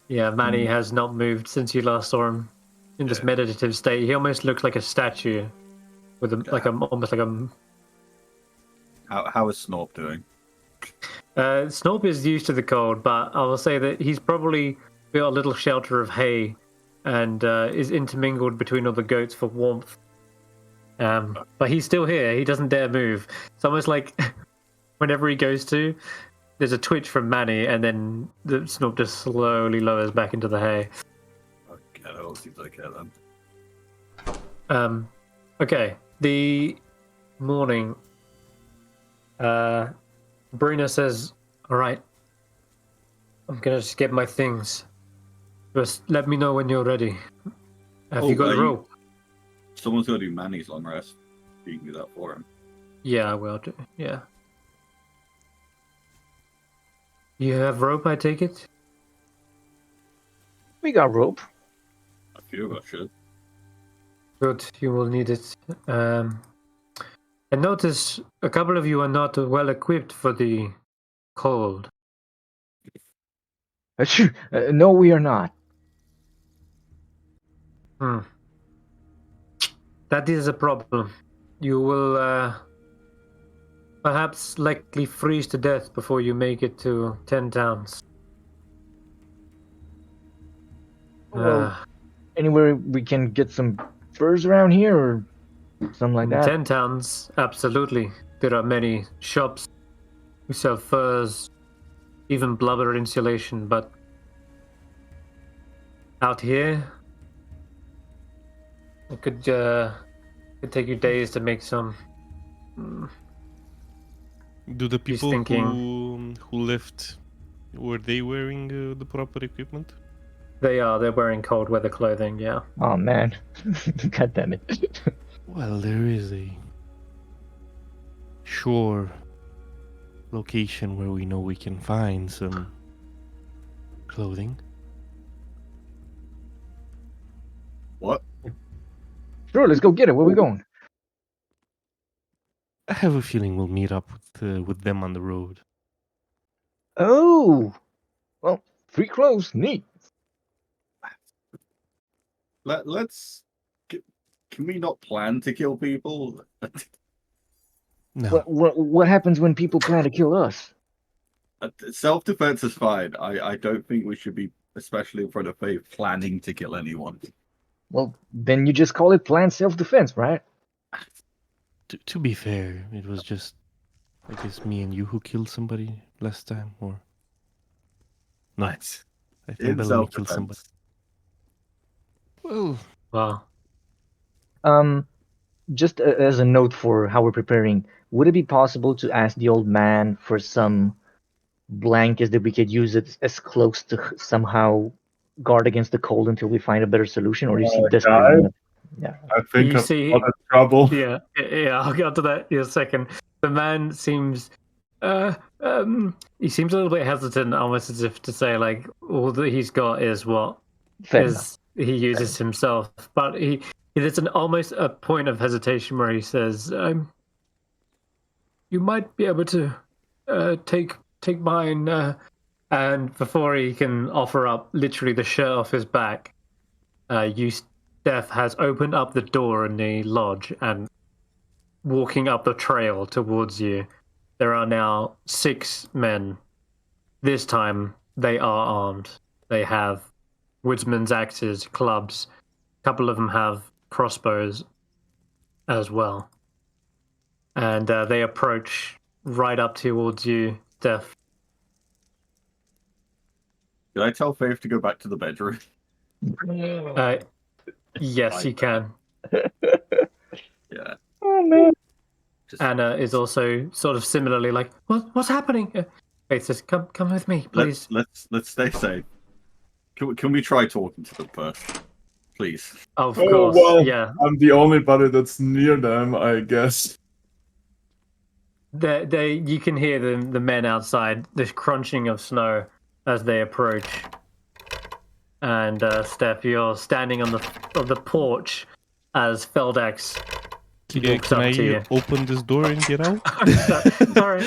Yeah, Manny has not moved since you last saw him in this meditative state. He almost looks like a statue, with almost like a. How is Snorp doing? Snorp is used to the cold, but I will say that he's probably built a little shelter of hay, and is intermingled between all the goats for warmth. But he's still here. He doesn't dare move. It's almost like whenever he goes to, there's a twitch from Manny, and then the Snorp just slowly lowers back into the hay. Okay, that all seems okay then. Okay. The morning. Brina says, "All right, I'm gonna just get my things. Just let me know when you're ready. Have you got the rope?" Someone's got to do Manny's long rest. You can do that for him. Yeah, I will do. Yeah. You have rope, I take it? We got rope. A few of us should. Good, you will need it. I notice a couple of you are not well equipped for the cold. No, we are not. That is a problem. You will perhaps likely freeze to death before you make it to 10 towns. Anywhere we can get some furs around here or something like that? 10 towns, absolutely. There are many shops who sell furs, even blubber insulation, but out here, it could take you days to make some. Do the people thinking. who left, were they wearing the proper equipment? They're wearing cold weather clothing, yeah. Oh man, god damn it. Well, there is a shore location where we know we can find some clothing. What? Sure, let's go get it. Where we going? I have a feeling we'll meet up with them on the road. Oh, well, free clothes, neat. Let's. Can we not plan to kill people? No. What happens when people plan to kill us? Self-defense is fine. I don't think we should be, especially in front of Faith, planning to kill anyone. Well, then you just call it planned self-defense, right? To be fair, it was just, I guess, me and you who killed somebody last time, or not? I think Bellamy killed somebody. Well, wow. Just as a note for how we're preparing, would it be possible to ask the old man for some blankets that we could use it as cloaks to somehow guard against the cold until we find a better solution, or do you see desperately? Yeah, I think I'm out of trouble. Yeah, I'll get to that in a second. The man seems, he seems a little bit hesitant, almost as if to say, like, all that he's got is what he uses himself. But there's almost a point of hesitation where he says, "You might be able to take mine." And before he can offer up literally the shirt off his back, Stef has opened up the door in the lodge and walking up the trail towards you. There are now 6 men. This time they are armed. They have woodsman's axes, clubs. A couple of them have crossbows as well. And they approach right up towards you, Stef. Did I tell Faith to go back to the bedroom? Yes, you can. Yeah. Oh man. Anna is also sort of similarly like, what's happening? Faith says, come with me, please. Let's stay safe. Can we try talking to them first, please? Of course, well, yeah. I'm the only body that's near them, I guess. You can hear the men outside, this crunching of snow as they approach. And Stef, you're standing on the porch as Feldax walks up to you. Open this door and get out? Sorry.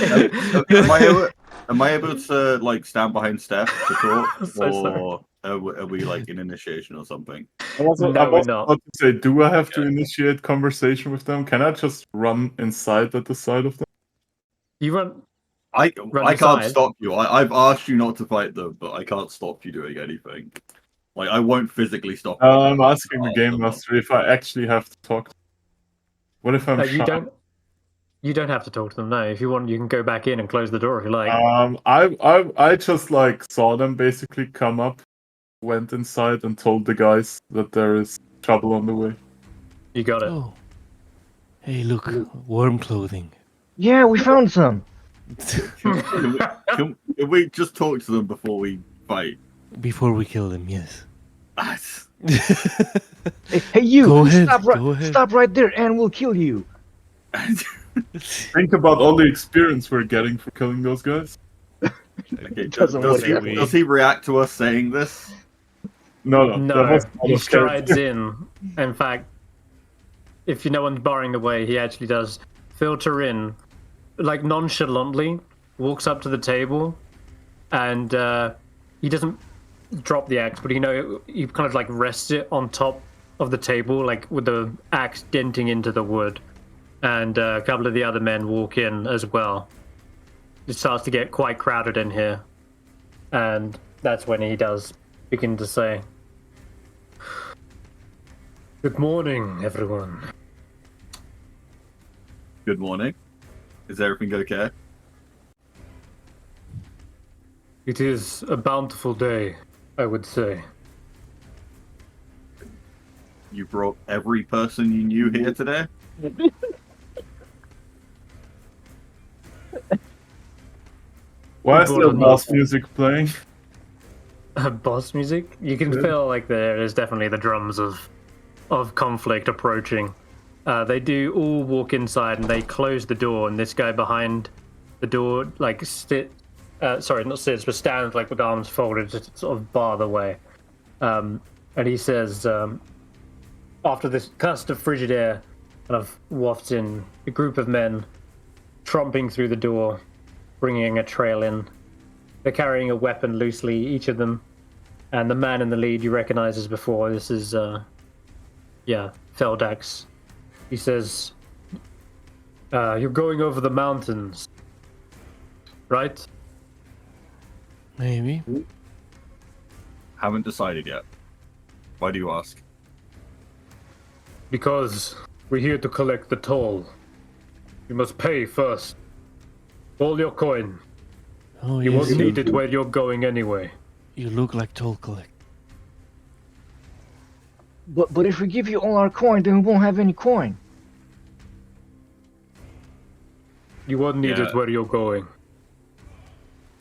Am I able to like stand behind Stef to talk, So are we like in initiation or something? I was No, we're about not. to say, do I have to initiate conversation with them? Can I just run inside at the side of them? You run. I Run can't inside. stop you. I've asked you not to fight them, but I can't stop you doing anything. Like I won't physically stop you. I'm asking the game master if I actually have to talk. What if I'm shy? You don't have to talk to them. No, if you want, you can go back in and close the door if you like. I just like saw them basically come up, went inside and told the guys that there is trouble on the way. You got it. Oh. Hey, look, warm clothing. Yeah, we found some. Can we just talk to them before we fight? Before we kill them, yes. Hey, you! Go ahead, Stop right there, and we'll kill you. Think about all the experience we're getting for killing those guys. Okay, does he react to us saying this? No. He strides in. In fact, if no one's barring the way, he actually does filter in, like nonchalantly, walks up to the table, and he doesn't drop the axe, but he kind of like rests it on top of the table, like with the axe denting into the wood. And a couple of the other men walk in as well. It starts to get quite crowded in here. And that's when he does begin to say, "Good morning, everyone." Good morning. Is everything okay? It is a bountiful day, I would say. You brought every person you knew here today? Why is there boss music playing? Boss music? You can feel like there is definitely the drums of conflict approaching. They do all walk inside and they close the door, and this guy behind the door like stands like with arms folded to sort of bar the way. And he says, after this gust of frigid air kind of wafts in, a group of men tromping through the door, bringing a trail in. They're carrying a weapon loosely, each of them. And the man in the lead you recognize as before. This is, Feldax. He says, "You're going over the mountains, right?" Maybe. Haven't decided yet. Why do you ask? "Because we're here to collect the toll. You must pay first. All your coin. Oh, You yes, won't need it where you're going anyway." You look like toll collect. But if we give you all our coin, then we won't have any coin. You won't need it where you're going.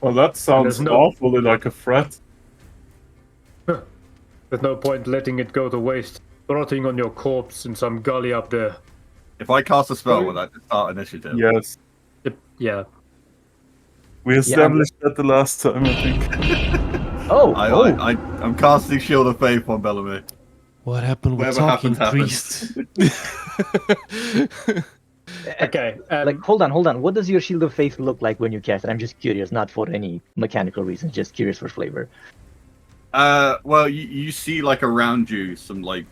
Well, that sounds awfully like a threat. There's no point letting it go to waste, rotting on your corpse in some gully up there. If I cast a spell, will that start initiative? Yes. Yeah. We established that the last time, I think. I'm casting Shield of Faith on Bellamy. What happened with Whatever talking priest? Okay. Hold on. What does your Shield of Faith look like when you cast it? I'm just curious, not for any mechanical reason, just curious for flavor. Well, you see like around you some like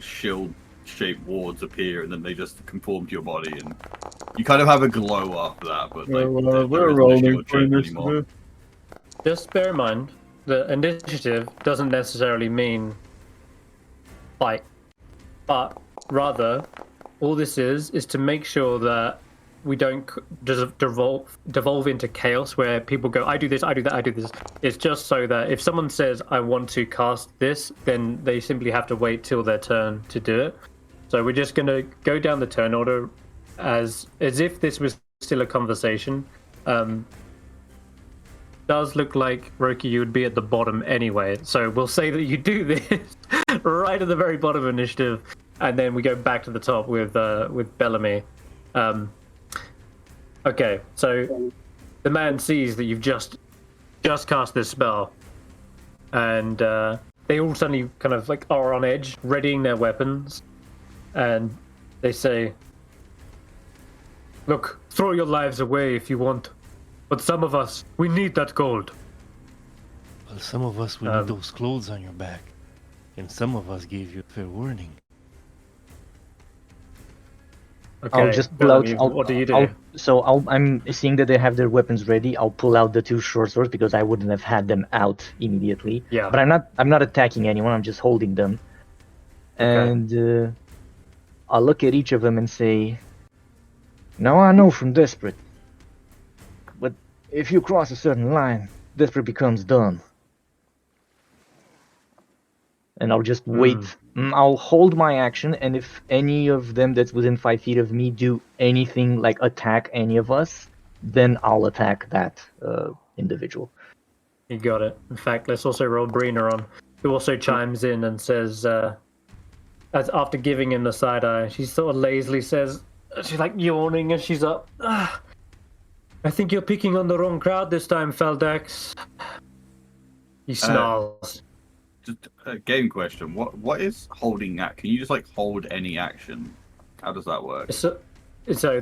shield-shaped wards appear, and then they just conform to your body, and you kind of have a glow after that. But like, we're rolling for initiative. Just bear in mind, the initiative doesn't necessarily mean fight, but rather, all this is to make sure that we don't devolve into chaos where people go, "I do this, I do that, I do this." It's just so that if someone says, "I want to cast this," then they simply have to wait till their turn to do it. So we're just going to go down the turn order as if this was still a conversation. Does look like, Roki, you would be at the bottom anyway. So we'll say that you do this right at the very bottom of initiative, and then we go back to the top with Bellamy. Okay, so the man sees that you've just cast this spell, and they all suddenly kind of like are on edge, readying their weapons, and they say, "Look, throw your lives away if you want, but some of us, we need that gold." Well, some of us will need those clothes on your back, and some of us gave you a fair warning. Okay, I'll just pull out. what do you do? I'm seeing that they have their weapons ready. I'll pull out the 2 short swords because I wouldn't have had them out immediately. Yeah. But I'm not attacking anyone. I'm just holding them. Okay. And I'll look at each of them and say, "Now I know from desperate, but if you cross a certain line, desperate becomes done." And I'll just wait. I'll hold my action, and if any of them that's within 5 feet of me do anything like attack any of us, then I'll attack that individual. You got it. In fact, let's also roll Brina on, who also chimes in and says, as after giving him the side eye, she sort of lazily says, she's like yawning as she's up. "I think you're picking on the wrong crowd this time, Feldex." He snarls. Just a game question. What is holding act? Can you just like hold any action? How does that work? So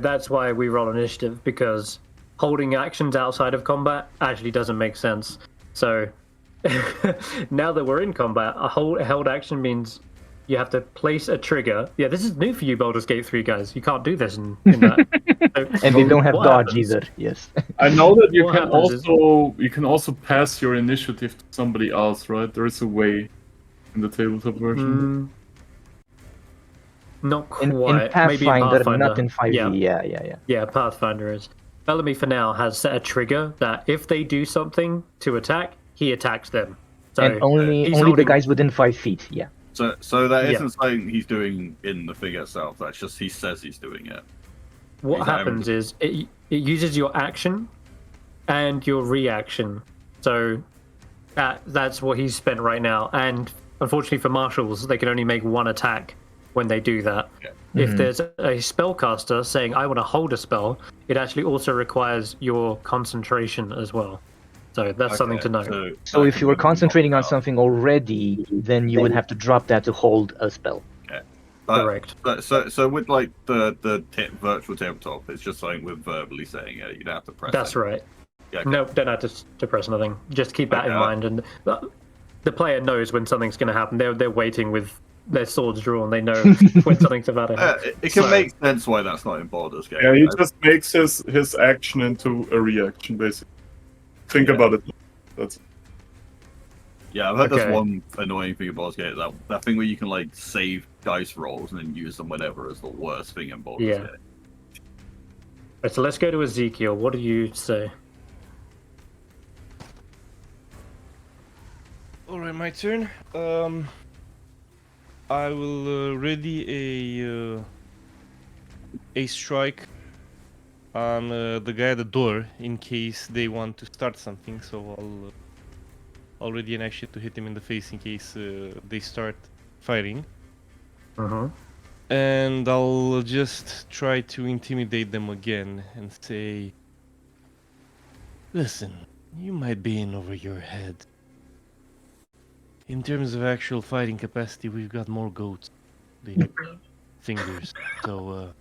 that's why we roll initiative, because holding actions outside of combat actually doesn't make sense. So now that we're in combat, a held action means you have to place a trigger. Yeah, this is new for you, Baldur's Gate 3 guys. You can't do this in that. And they don't have dodge happens? either. Yes. I know that you What can happens you can also pass your initiative to somebody else, right? There is a way in the tabletop version. Not quite. In Maybe Pathfinder, in Pathfinder. not in 5e. Yeah. Yeah, Pathfinder is. Bellamy for now has set a trigger that if they do something to attack, he attacks them. So And only the guys within 5 feet. Yeah. So that isn't something he's doing in the figure itself. That's just he says he's doing it. What happens is it uses your action and your reaction. So that's what he's spent right now. And unfortunately for marshals, they can only make 1 attack when they do that. Okay. If there's a spellcaster saying, "I want to hold a spell," it actually also requires your concentration as well. So that's something to note. So if you were concentrating on something already, then you would have to drop that to hold a spell. Okay. Correct. So with like the virtual tabletop, it's just something with verbally saying it. You don't have to press. That's anything. right. Yeah, okay. Nope, don't have to press nothing. Just keep that in mind, and the player knows when something's going to happen. They're waiting with their swords drawn. They know when something's about to happen. It can make sense why that's not in Baldur's Gate. Yeah, he just makes his action into a reaction, basically. Think about it. Yeah, I've heard that's one annoying thing about Baldur's Gate. That thing where you can like save dice rolls and then use them whenever is the worst thing in Baldur's Gate. Right, so let's go to Ezekiel. What do you say? Alright, my turn. I will ready a strike on the guy at the door in case they want to start something. So I'll ready an action to hit him in the face in case they start fighting. And I'll just try to intimidate them again and say, "Listen, you might be in over your head. In terms of actual fighting capacity, we've got more goats than fingers. So,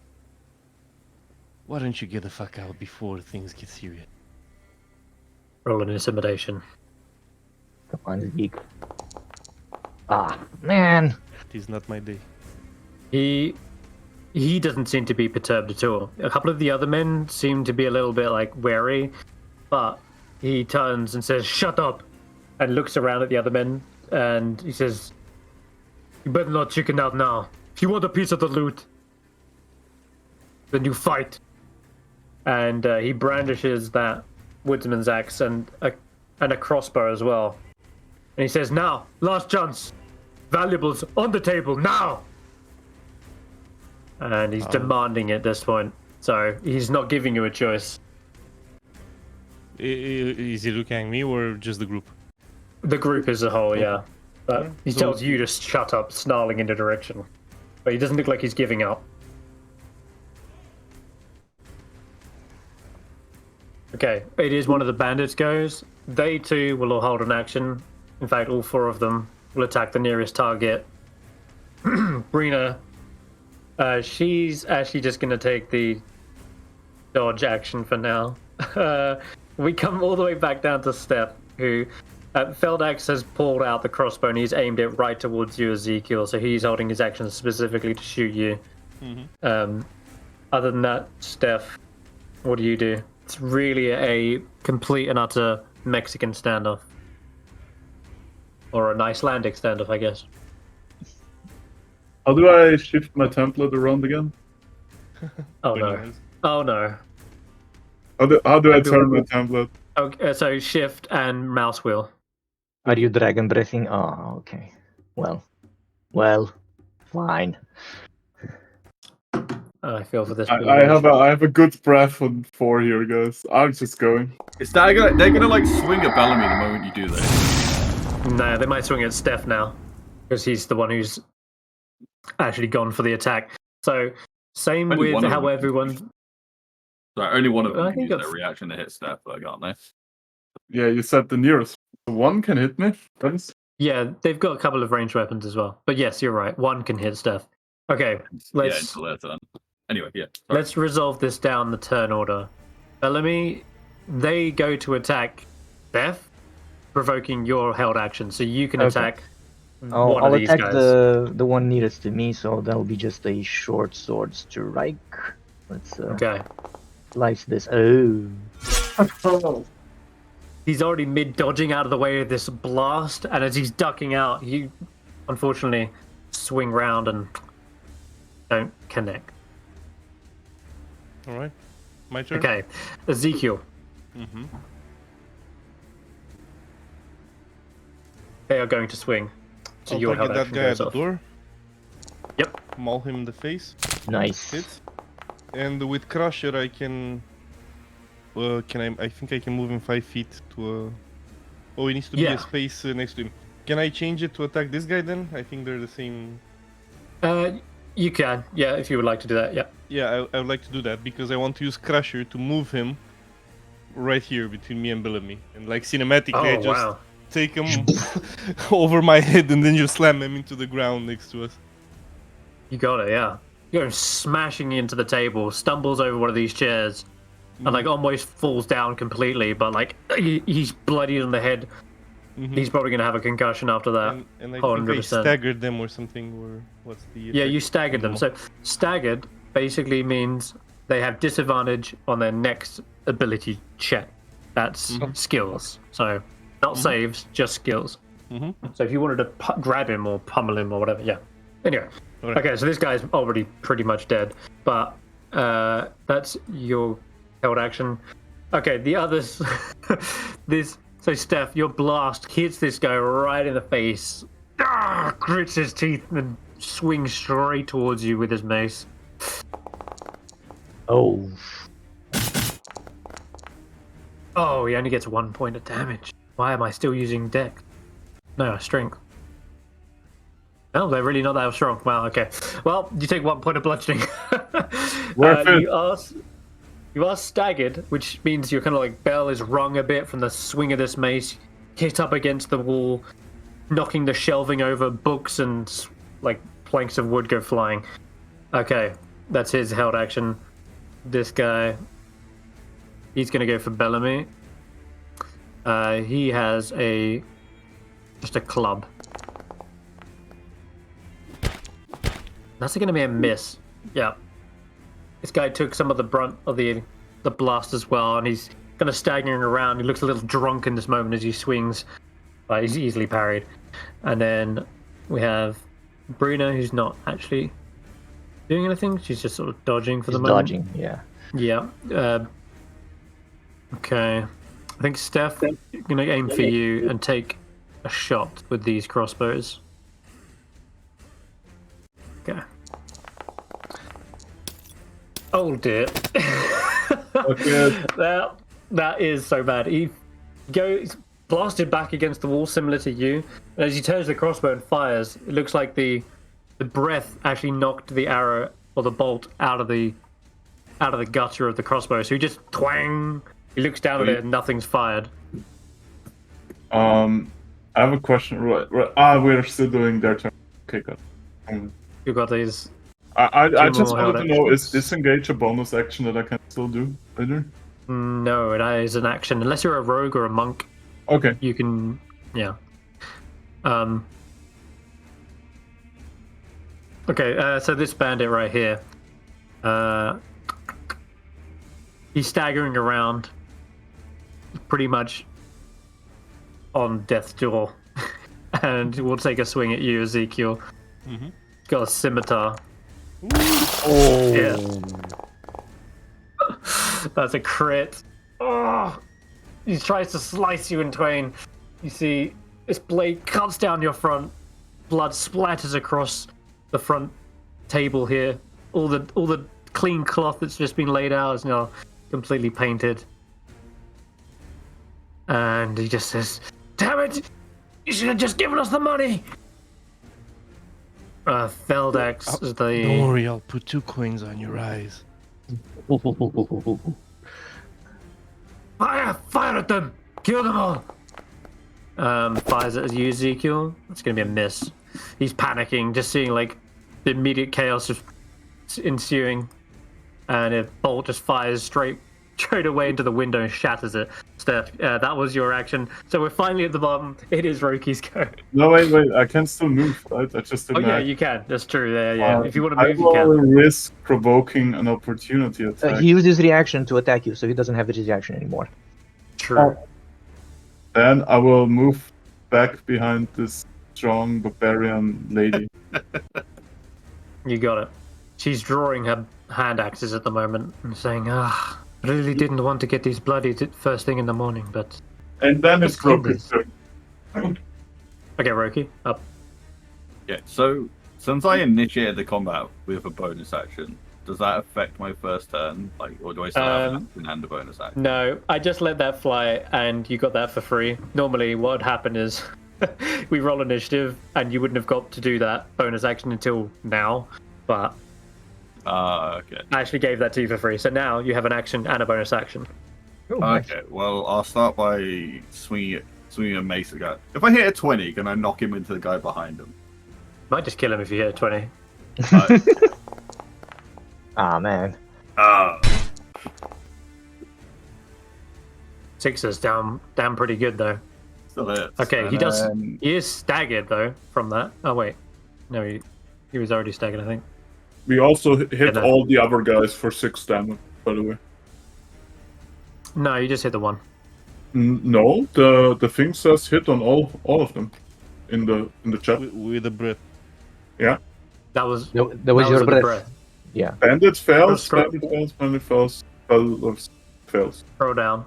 why don't you get the fuck out before things get serious?" Roll an intimidation. Come on, geek. Ah, man. It is not my day. He doesn't seem to be perturbed at all. A couple of the other men seem to be a little bit like wary, but he turns and says, "Shut up," and looks around at the other men, and he says, "You better not chicken out now. If you want a piece of the loot, then you fight." And he brandishes that woodsman's axe and a crossbow as well. And he says, "Now, last chance. Valuables on the table, now!" And he's demanding it at this point. So he's not giving you a choice. Is he looking at me or just the group? The group as a whole, yeah. But he tells you to shut up, snarling in a direction. But he doesn't look like he's giving up. Okay, it is one of the bandits goes. They too will all hold an action. In fact, all 4 of them will attack the nearest target. Brina, she's actually just going to take the dodge action for now. We come all the way back down to Stef, who Feldax has pulled out the crossbow and he's aimed it right towards you, Ezekiel, so he's holding his action specifically to shoot you. Other than that, Stef, what do you do? It's really a complete and utter Mexican standoff. Or an Icelandic standoff, I guess. How do I shift my template around again? Oh no. Oh no. How do I turn my template? Okay, so shift and mouse wheel. Are you dragon breathing? Oh, okay. Well, fine. I feel for this. I have a good breath on 4 here, guys. I'm just going. Is that they're gonna like swing at Bellamy the moment you do this? No, they might swing at Stef now, because he's the one who's actually gone for the attack. So same Only with one of how them. everyone. Sorry, only one of them I can think use that's- their reaction to hit Stef, though, can't they? Yeah, you said the nearest. One can hit me. That is... Yeah, they've got a couple of ranged weapons as well. But yes, you're right. One can hit Stef. Okay, let's until their turn. Anyway, yeah. Sorry. let's resolve this down the turn order. Bellamy, they go to attack Stef, provoking your held action, so you can Okay. attack one I'll of these attack guys. the one nearest to me, so that'll be just a short sword strike. Let's Okay. slice this. Oh. He's already mid-dodging out of the way of this blast, and as he's ducking out, you unfortunately swing round and don't connect. All right, my turn. Okay, Ezekiel. They are going to swing. So I'll your target held that action guy at goes the off. door. Yep. Maul him in the face. Nice. Hit. And with Crusher, I can. I think I can move him 5 feet to a. Oh, he needs to be Yeah. a space next to him. Can I change it to attack this guy then? I think they're the same. You can, yeah, if you would like to do that, yeah. Yeah, I would like to do that because I want to use Crusher to move him right here between me and Bellamy. And like cinematically, I Oh, just wow. take him over my head and then just slam him into the ground next to us. You got it, yeah. You go smashing into the table, stumbles over one of these chairs, and like almost falls down completely, but like he's bloodied on the head. He's probably going to have a concussion after that. And I think I 100%. staggered them or something, or what's the... Yeah, you staggered them. So staggered basically means they have disadvantage on their next ability check. That's skills. So not saves, just skills. So if you wanted to grab him or pummel him or whatever, yeah. Anyway, okay, so this guy's already pretty much dead, but that's your held action. Okay, the others, So Stef, your blast hits this guy right in the face, grits his teeth and swings straight towards you with his mace. Oh. Oh, he only gets 1 point of damage. Why am I still using dex? No, strength. Oh, they're really not that strong. Wow, okay. Well, you take 1 point of bludgeoning. You are staggered, which means your kind of like bell is rung a bit from the swing of this mace. Hit up against the wall, knocking the shelving over, books and like planks of wood go flying. Okay, that's his held action. This guy, he's gonna go for Bellamy. He has just a club. That's gonna be a miss. Yeah. This guy took some of the brunt of the blast as well, and he's kind of staggering around. He looks a little drunk in this moment as he swings. He's easily parried. And then we have Brina, who's not actually doing anything. She's just sort of dodging for the moment. Dodging, yeah. Yeah. Okay. I think Steph, I'm going to aim for you and take a shot with these crossbows. Okay. Oh dear. Okay. That is so bad. He goes blasted back against the wall, similar to you. And as he turns the crossbow and fires, it looks like the breath actually knocked the arrow or the bolt out of the gutter of the crossbow. So he just twang. He looks down at it and nothing's fired. I I have a question. We're still doing their turn. Okay, good. You got these. I just wanted to know, is disengage a bonus action that I can still do later? No, it is an action. Unless you're a rogue or a monk. Okay. You can, yeah. Okay, so this bandit right here. He's staggering around. Pretty much on death's door. And we'll take a swing at you, Ezekiel. Mm-hmm. Got a scimitar. Oh. Yeah. That's a crit. Oh! He tries to slice you in twain. You see, this blade cuts down your front. Blood splatters across the front table here. All the clean cloth that's just been laid out is now completely painted. And he just says, "Damn it! You should have just given us the money!" Feldex is the... Don't worry, I'll put 2 coins on your eyes. Fire at them! Kill them all! Fires at you, Ezekiel. That's gonna be a miss. He's panicking, just seeing like the immediate chaos just ensuing, and a bolt just fires straight away into the window and shatters it. Stef, that was your action. So we're finally at the bottom. It is Roki's go. No, wait. I can still move, right? I just didn't. Oh yeah, you can. That's true. Yeah. If you want to move, I will you can. risk provoking an opportunity attack. He used his reaction to attack you, so he doesn't have his reaction anymore. True. Then I will move back behind this strong barbarian lady. You got it. She's drawing her hand axes at the moment and saying, I really didn't want to get these bloodied first thing in the morning, but... And then it's Roki's turn. Okay, Roki, up. Yeah, so since I initiated the combat with a bonus action, does that affect my first turn? Like, or do I still have an action and a bonus action? No, I just let that fly and you got that for free. Normally what would happen is we roll initiative and you wouldn't have got to do that bonus action until now, but... okay. I actually gave that to you for free, so now you have an action and a bonus action. Oh, nice. Okay, well, I'll start by swinging a mace at the guy. If I hit a 20, can I knock him into the guy behind him? Might just kill him if you hit a 20. Man. 6 is down pretty good though. Still hits. Okay, And he is staggered though from that. Oh wait, no, he was already staggered, I think. We also hit Yeah, no. all the other guys for 6 damage, by the way. No, you just hit the one. No, the thing says hit on all of them in the chat. With a breath. Yeah. That was That was that your with the breath. Yeah. Bandit fails, Scroll- bandit fails, spell fails. Throw down.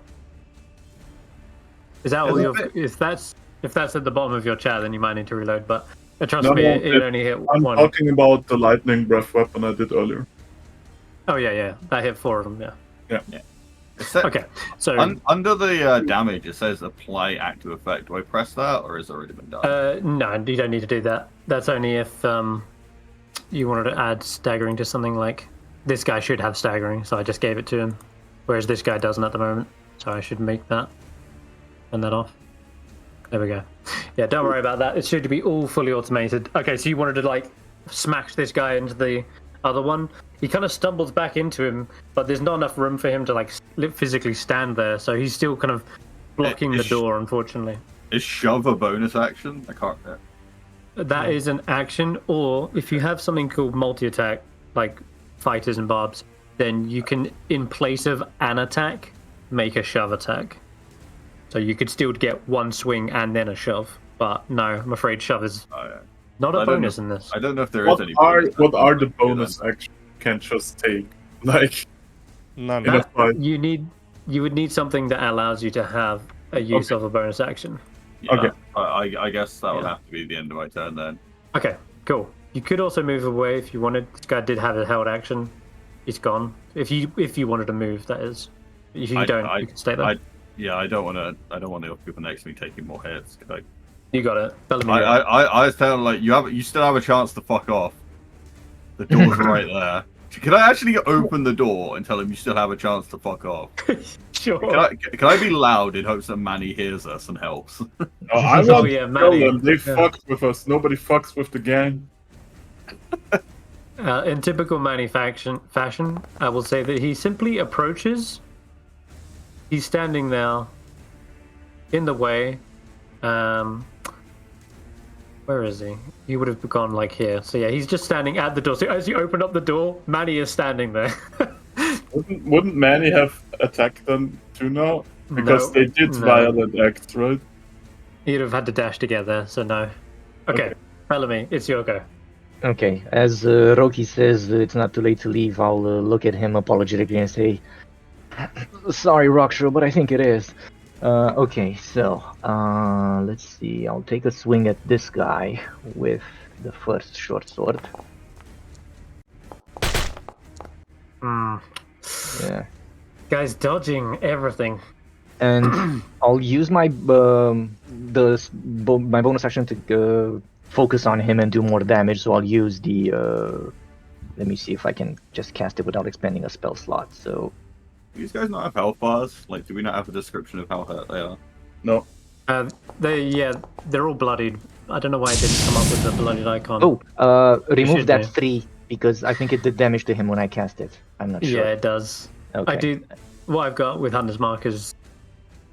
Is that all your? If that's at the bottom of your chat, then you might need to reload. But trust me, it only hit I'm one. talking about the lightning breath weapon I did earlier. Oh yeah, that hit 4 of them. Yeah. Okay, so under the damage, it says apply active effect. Do I press that, or has it already been done? no, you don't need to do that. That's only if you wanted to add staggering to something like this guy should have staggering, so I just gave it to him, whereas this guy doesn't at the moment. So I should make that. Turn that off. There we go. Yeah, don't worry about that. It should be all fully automated. Okay, so you wanted to like smash this guy into the other one. He kind of stumbles back into him, but there's not enough room for him to like physically stand there, so he's still kind of blocking the door, unfortunately. Is shove a bonus action? I can't. That is an action, or if you have something called multi-attack, like fighters and barbs, then you can, in place of an attack, make a shove attack. So you could still get one swing and then a shove, but no, I'm afraid shove is not a bonus in this. I don't know if there is any. What are the bonus actions you can just take? Like, None. in a fight? You would need something that allows you to have a use of a bonus action. Yeah, Okay. I guess that would have to be the end of my turn then. Okay, cool. You could also move away if you wanted. This guy did have a held action. It's gone. If you wanted to move, that is. If you don't, you can stay there. I don't want the people next to me taking more hits. You got it. Bellamy, I was telling like you still have a chance to fuck off. The door's right there. Can I actually open the door and tell him you still have a chance to fuck off? Sure. Can I be loud in hopes that Manny hears us and helps? I want yeah, to kill Manny. them. They Yeah. fucked with us. Nobody fucks with the gang. In typical Manny fashion, I will say that he simply approaches. He's standing there in the way. Where is he? He would have gone like here. So yeah, he's just standing at the door. So as you open up the door, Manny is standing there. Wouldn't Manny have attacked them too now? Because No, they did no. violent acts, right? He'd have had to dash together, so no. Okay, Bellamy, it's your go. Okay, as Roki says, it's not too late to leave. I'll look at him apologetically and say, "Sorry, Rockshaw, but I think it is." Okay, so let's see. I'll take a swing at this guy with the first short sword. Yeah. Guy's dodging everything. And I'll use my my bonus action to focus on him and do more damage. So I'll use the. Let me see if I can just cast it without expending a spell slot. So. Do these guys not have health bars? Like, do we not have a description of how hurt they are? No. They're all bloodied. I don't know why I didn't come up with the bloodied icon. Oh, remove should that do. 3 because I think it did damage to him when I cast it. I'm not sure. Yeah, it does. Okay. I do. What I've got with Hunter's Mark is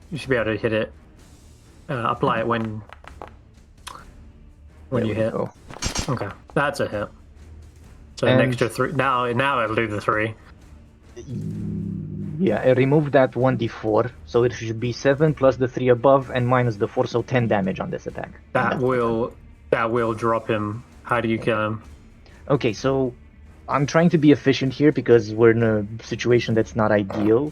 you should be able to hit it. Apply it when There you we hit. go. Okay, that's a hit. So an And- extra 3. Now it'll do the 3. Yeah, I removed that 1d4, so it should be 7 plus the 3 above and minus the 4, so 10 damage on this attack. That will drop him. How do you kill him? Okay, so I'm trying to be efficient here because we're in a situation that's not ideal.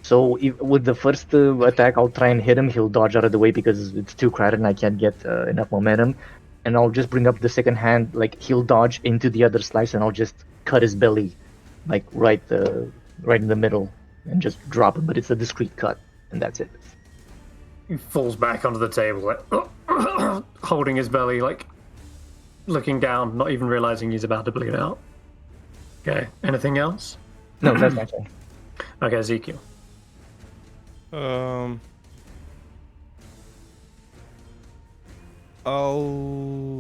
So with the first attack, I'll try and hit him. He'll dodge out of the way because it's too crowded and I can't get enough momentum. And I'll just bring up the second hand, like he'll dodge into the other slice, and I'll just cut his belly, like right in the middle, and just drop him. But it's a discreet cut, and that's it. He falls back onto the table, like, holding his belly, like looking down, not even realizing he's about to bleed out. Okay. Anything else? No, that's my turn. Okay, Ezekiel.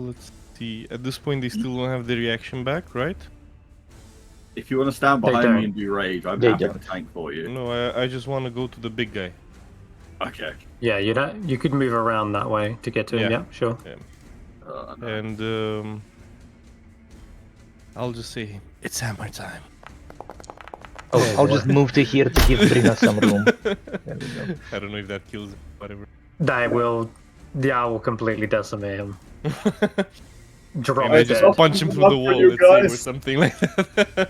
Let's see. At this point, they still don't have the reaction back, right? If you want to stand They behind don't. me and do rage, I'm They happy to don't. tank for you. No, I just want to go to the big guy. Okay. Yeah, you could move around that way to get to him. Yeah. Yeah, sure. No. And I'll just say, it's hammer time. Oh, I'll just move to here to give Brina some room. There we go. I don't know if that kills him, whatever. That will completely decimate him. Drop Maybe I it just dead. punch him through Not the for wall, you let's say, or guys. something like that.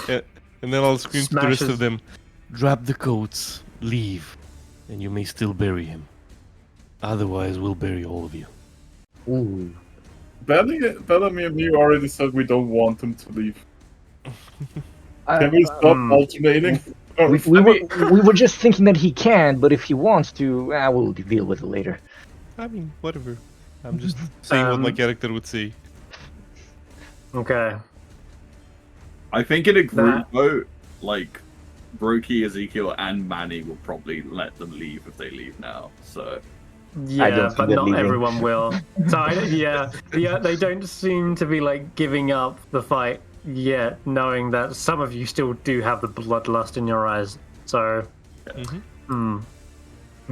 Yeah, and then I'll scream to the rest Smashes. of them, drop the coats, leave, and you may still bury him. Otherwise, we'll bury all of you. Ooh. Bellamy and me already said we don't want him to leave. I- Can we stop alternating? we were just thinking that he can, but if he wants to, we'll deal with it later. I mean, whatever. I'm just saying what my character would say. Okay. I think in a group vote, like Roki, Ezekiel, and Manny will probably let them leave if they leave now. So Yeah, don't see but them not leaving. everyone will. So yeah, they don't seem to be like giving up the fight yet, knowing that some of you still do have the bloodlust in your eyes. So, in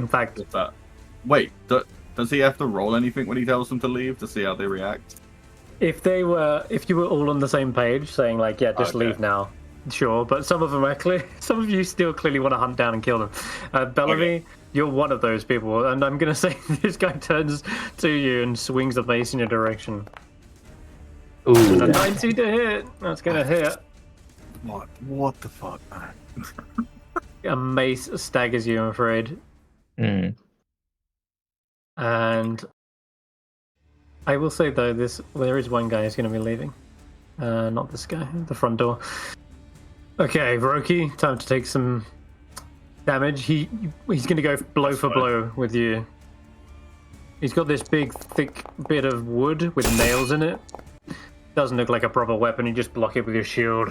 fact, what's that? Wait, does he have to roll anything when he tells them to leave to see how they react? if you were all on the same page, saying like, yeah, just Okay. leave now, sure. But some of them are clear. Some of you still clearly want to hunt down and kill them. Bellamy, you're one of those people, and I'm gonna say this guy turns to you and swings the mace in your direction. Ooh. A 90 to hit. That's gonna hit. What the fuck, man? A mace staggers you, I'm afraid. Mm. And I will say though, there is one guy who's going to be leaving. Not this guy, the front door. Okay, Roki, time to take some damage. He's going to go blow for blow with you. He's got this big, thick bit of wood with nails in it. Doesn't look like a proper weapon. You just block it with your shield.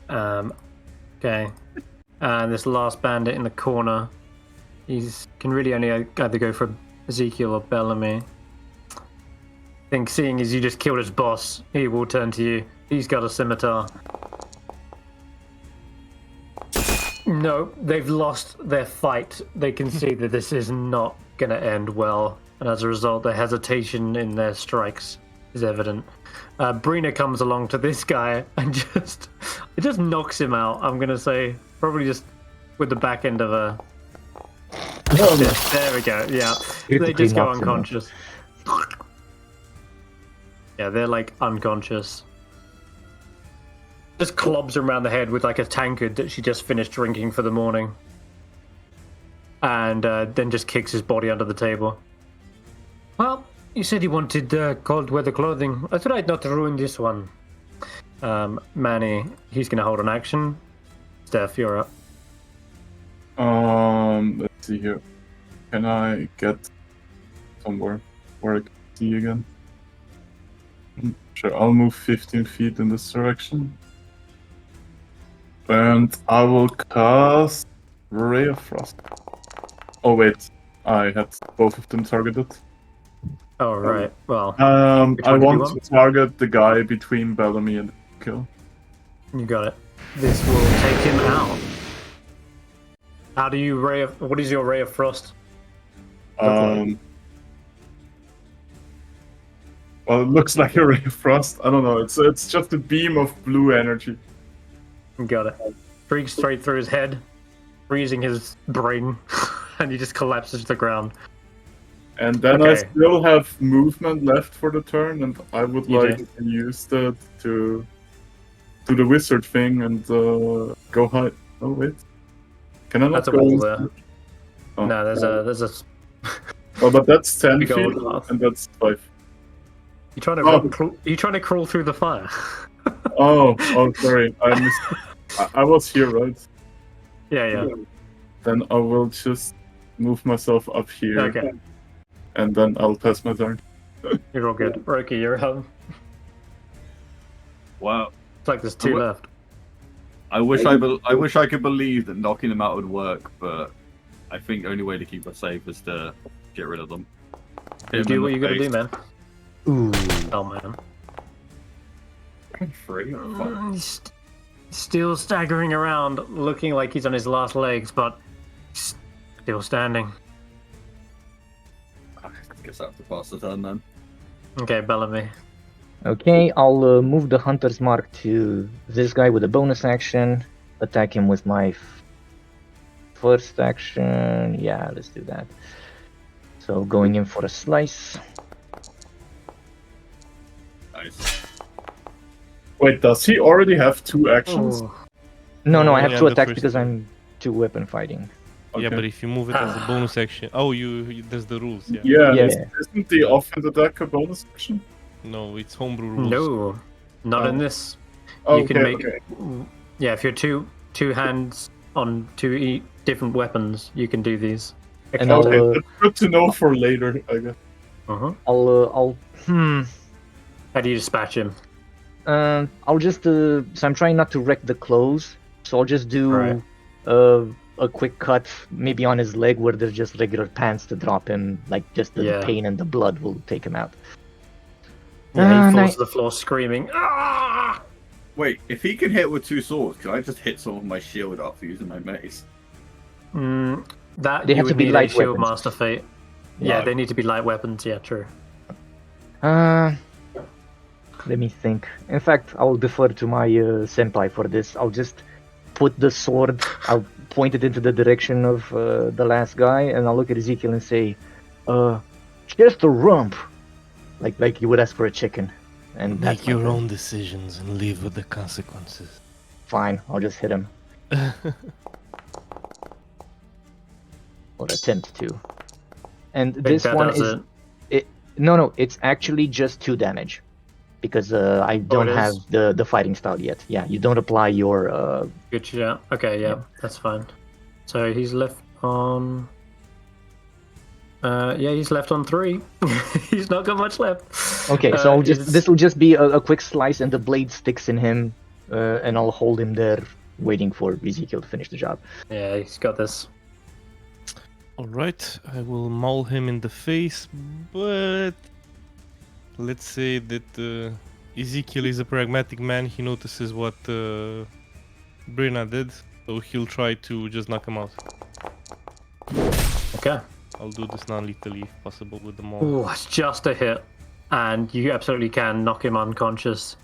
Okay. And this last bandit in the corner, can really only either go for Ezekial or Bellamy. I think seeing as you just killed his boss, he will turn to you. He's got a scimitar. No, they've lost their fight. They can see that this is not going to end well. And as a result, the hesitation in their strikes is evident. Brina comes along to this guy and it just knocks him out. I'm going to say probably just with the back end of a... There we go, yeah. They just go unconscious. Yeah, they're like unconscious. Just clobs him around the head with like a tankard that she just finished drinking for the morning. And then just kicks his body under the table. Well, you said you wanted cold weather clothing. I tried not to ruin this one. Manny, he's going to hold an action. Stef, you're up. Let's see here. Can I get somewhere where I can see again? Sure, I'll move 15 feet in this direction. And I will cast Ray of Frost. Oh wait, I had both of them targeted. Oh right, well. I want to target the guy between Bellamy and Kill. You got it. This will take him out. How do you what is your Ray of Frost? Well, it looks like a Ray of Frost. I don't know. It's just a beam of blue energy. You got it. Streaks straight through his head, freezing his brain, and he just collapses to the ground. And then I still have movement left for the turn, and I would like to use that to do the wizard thing and go high. Oh wait, can I not That's go? A wall there. Oh. No, there's a. Oh, but that's 10 feet, path. and that's 5. You trying to you trying to crawl through the fire? Oh, sorry, I missed. I was here, right? Yeah. Then I will just move myself up here. Okay. And then I'll pass my turn. You're all good. Roki, you're home. Wow. It's like there's 2 left. I wish I could believe that knocking them out would work, but I think the only way to keep us safe is to get rid of them. You do what you gotta do, man. Ooh. Oh man. Free. He's still staggering around, looking like he's on his last legs, but still standing. I guess I have to pass the turn then. Okay, Bellamy. Okay, I'll move the Hunter's Mark to this guy with a bonus action. Attack him with my first action. Yeah, let's do that. So going in for a slice. Nice. Wait, does he already have 2 actions? Oh. No, I have Yeah, 2 the attacks first because one. I'm 2 weapon fighting. Okay. Yeah, but if you move it as a bonus action... Oh, there's the rules, yeah. Yeah, Yeah. Isn't the offhand attack a bonus action? No, it's homebrew rules. No, not in this. Oh, You can make okay. Yeah, if you're two hands on 2 different weapons, you can do these. And I'll, Okay, that's good to know for later, I guess. I'll How do you dispatch him? I'll just so I'm trying not to wreck the clothes, so I'll just do a quick cut, maybe on his leg where there's just regular pants to drop him, like just the pain and the blood will take him out. Yeah, he falls to the floor screaming. Ah! Wait, if he can hit with 2 swords, can I just hit some of my shield after using my mace? That They you have to would be need light a shield weapons. master fate. Yeah, they need to be light weapons. Yeah, true. Let me think. In fact, I'll defer to my senpai for this. I'll just put the sword, I'll point it into the direction of the last guy, and I'll look at Ezekial and say, just a rump. Like you would ask for a chicken. And Make your own decisions and live with the consequences. Fine, I'll just hit him. Or attempt to. And this one is... No, it's actually just 2 damage. Because I don't have the fighting style yet. Yeah, you don't apply your... Good shot. Okay, yeah, that's fine. So he's left on... Yeah, he's left on 3. He's not got much left. Okay, so this will just be a quick slice, and the blade sticks in him, and I'll hold him there, waiting for Ezekiel to finish the job. Yeah, he's got this. Alright, I will maul him in the face, but let's say that Ezekiel is a pragmatic man. He notices what Brina did, so he'll try to just knock him out. Okay. I'll do this non-lethally if possible with the maul. Oh, it's just a hit. And you absolutely can knock him unconscious.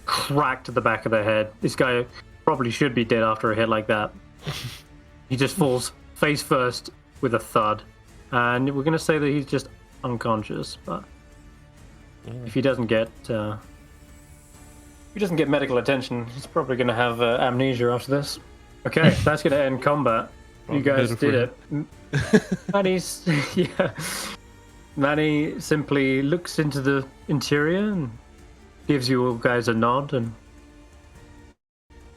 Crack to the back of the head. This guy probably should be dead after a hit like that. He just falls face first with a thud. And we're going to say that he's just unconscious, but if he doesn't get medical attention, he's probably going to have amnesia after this. Okay, that's going to end combat. You guys did it. Manny's, yeah. Manny simply looks into the interior and gives you all guys a nod, and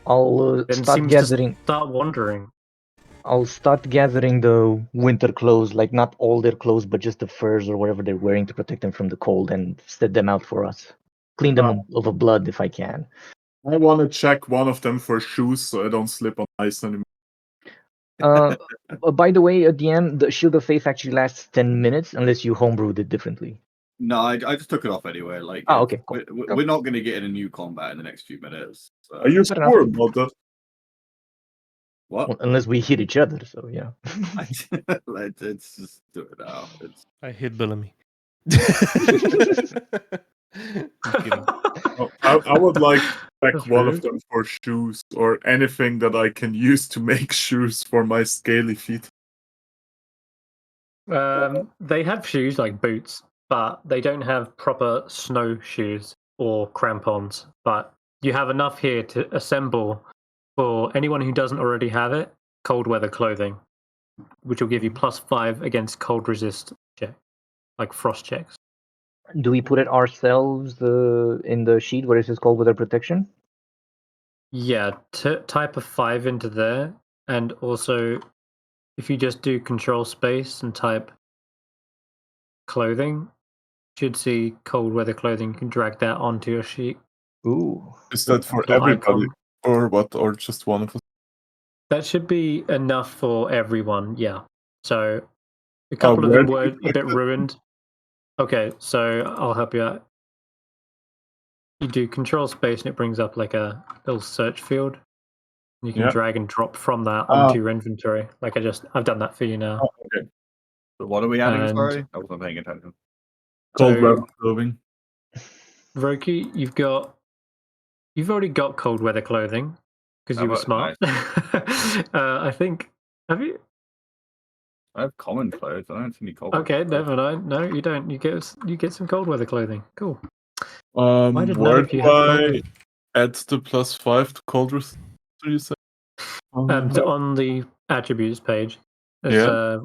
I'll then start seems gathering. to start wandering. I'll start gathering the winter clothes, like not all their clothes, but just the furs or whatever they're wearing to protect them from the cold, and set them out for us. Clean them of blood if I can. I want to check one of them for shoes so I don't slip on ice anymore. By the way, DM, the Shield of Faith actually lasts 10 minutes unless you homebrewed it differently. No, I just took it off anyway. Like, okay, cool. We're not going to get in a new combat in the next few minutes. So. Are you sure about that? What? Well, unless we hit each other, so yeah. Let's just do it now. I hit Bellamy. I would like to check one of them for shoes or anything that I can use to make shoes for my scaly feet. They have shoes like boots, but they don't have proper snow shoes or crampons. But you have enough here to assemble for anyone who doesn't already have it, cold weather clothing, which will give you +5 against cold resist check, like frost checks. Do we put it ourselves in the sheet where it says cold weather protection? Yeah, type a 5 into there, and also if you just do control space and type clothing, you should see cold weather clothing. You can drag that onto your sheet. Ooh. Is that for everybody or what, or just one of us? That should be enough for everyone, yeah. So a couple of them were a bit ruined. Okay, so I'll help you out. You do control space and it brings up like a little search field. You can drag and drop from that onto your inventory. Like I've done that for you now. Okay. So what are we adding? Sorry, I wasn't paying attention. Cold weather clothing. Roki, you've already got cold weather clothing because you were smart. Nice. I think. Have you? I have common clothes. I don't see any cold. Okay, never mind. No, you don't. You get some cold weather clothing. Cool. Where do I add the +5 to cold resist? You say? On the attributes page, there's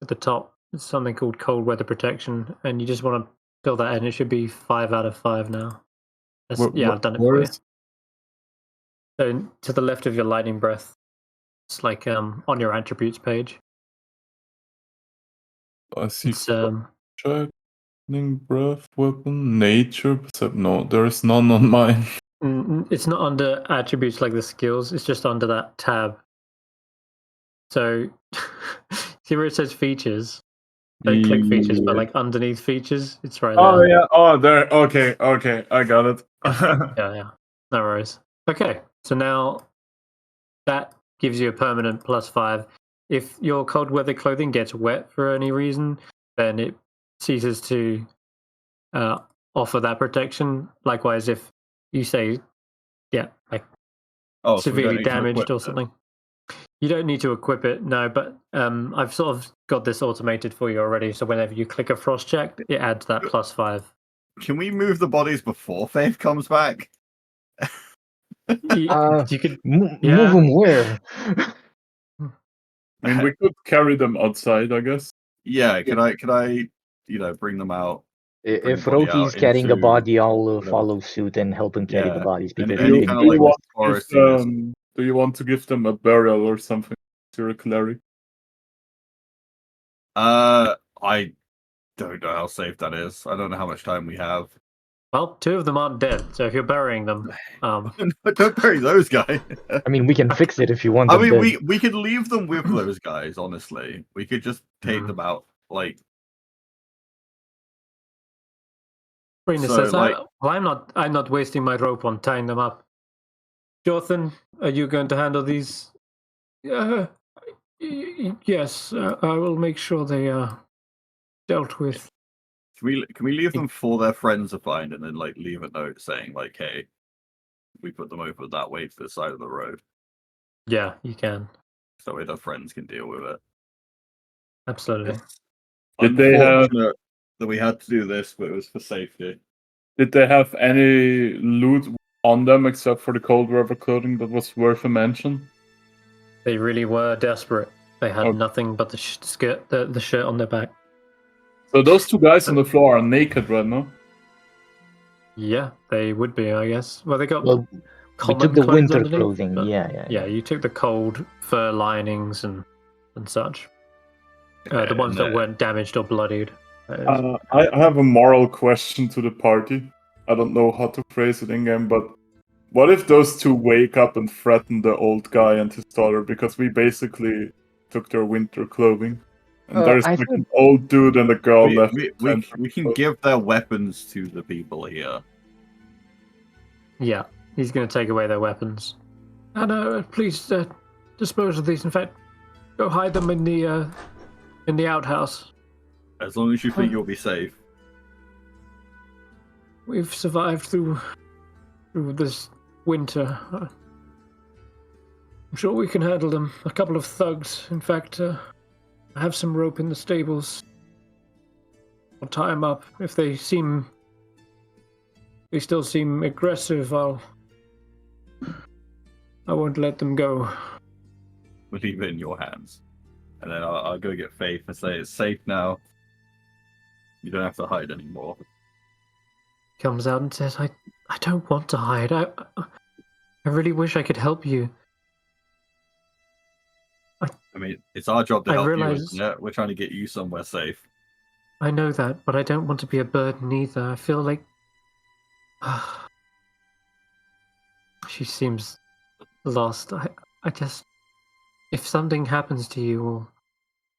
at the top, it's something called cold weather protection, and you just want to fill that in. It should be 5 out of 5 now. I've done it for you. So to the left of your lightning breath, it's like on your attributes page. I see. It's, lightning breath, weapon, nature. No, there is none on mine. It's not under attributes like the skills. It's just under that tab. So see where it says features. Don't click features, but like underneath features, it's right there. Oh yeah. Oh, there. Okay. I got it. yeah. No worries. Okay. So now that gives you a permanent +5. If your cold weather clothing gets wet for any reason, then it ceases to offer that protection. Likewise, if you say, severely damaged or something, you don't need to equip it. No, but I've sort of got this automated for you already. So whenever you click a frost check, it adds that +5. Can we move the bodies before Faith comes back? You could move them where? I mean, we could carry them outside, I guess. Yeah, could I bring them out? If Roki's carrying the body, I'll follow suit and help him carry the bodies. Because do you want to give them a burial or something? You're a cleric. I don't know how safe that is. I don't know how much time we have. Well, 2 of them aren't dead, so if you're burying them, don't bury those guys. I mean, we can fix it if you want. I mean, we could leave them with those guys. Honestly, we could just take them out. Like, Rina so, says, like, I'm not wasting my rope on tying them up. Jonathan, are you going to handle these? Yes, I will make sure they are dealt with. Can we leave them for their friends to find, and then like leave a note saying like, "Hey, we put them over that way to the side of the road." Yeah, you can. So their friends can deal with it. Absolutely. Did they have that we had to do this, but it was for safety. Did they have any loot on them except for the cold weather clothing that was worth a mention? They really were desperate. They had nothing but the skirt, the shirt on their back. So those 2 guys on the floor are naked right now? Yeah, they would be, I guess. Well, they got we took the winter clothing. Yeah. You took the cold fur linings and such. The ones that weren't damaged or bloodied. I have a moral question to the party. I don't know how to phrase it in game, but what if those 2 wake up and threaten the old guy and his daughter because we basically took their winter clothing? And there's like an old dude and a girl left. We can give their weapons to the people here. Yeah, he's going to take away their weapons. And please dispose of these. In fact, go hide them in the outhouse. As long as you think you'll be safe. We've survived through this winter. I'm sure we can handle them. A couple of thugs, in fact. I have some rope in the stables. I'll tie them up. If they still seem aggressive, I won't let them go. We'll leave it in your hands. And then I'll go get Faith and say it's safe now. You don't have to hide anymore. Comes out and says, I don't want to hide. I really wish I could help you. I mean, it's our job to help you, isn't it? We're trying to get you somewhere safe. I know that, but I don't want to be a burden either. I feel like... She seems lost. I just... If something happens to you,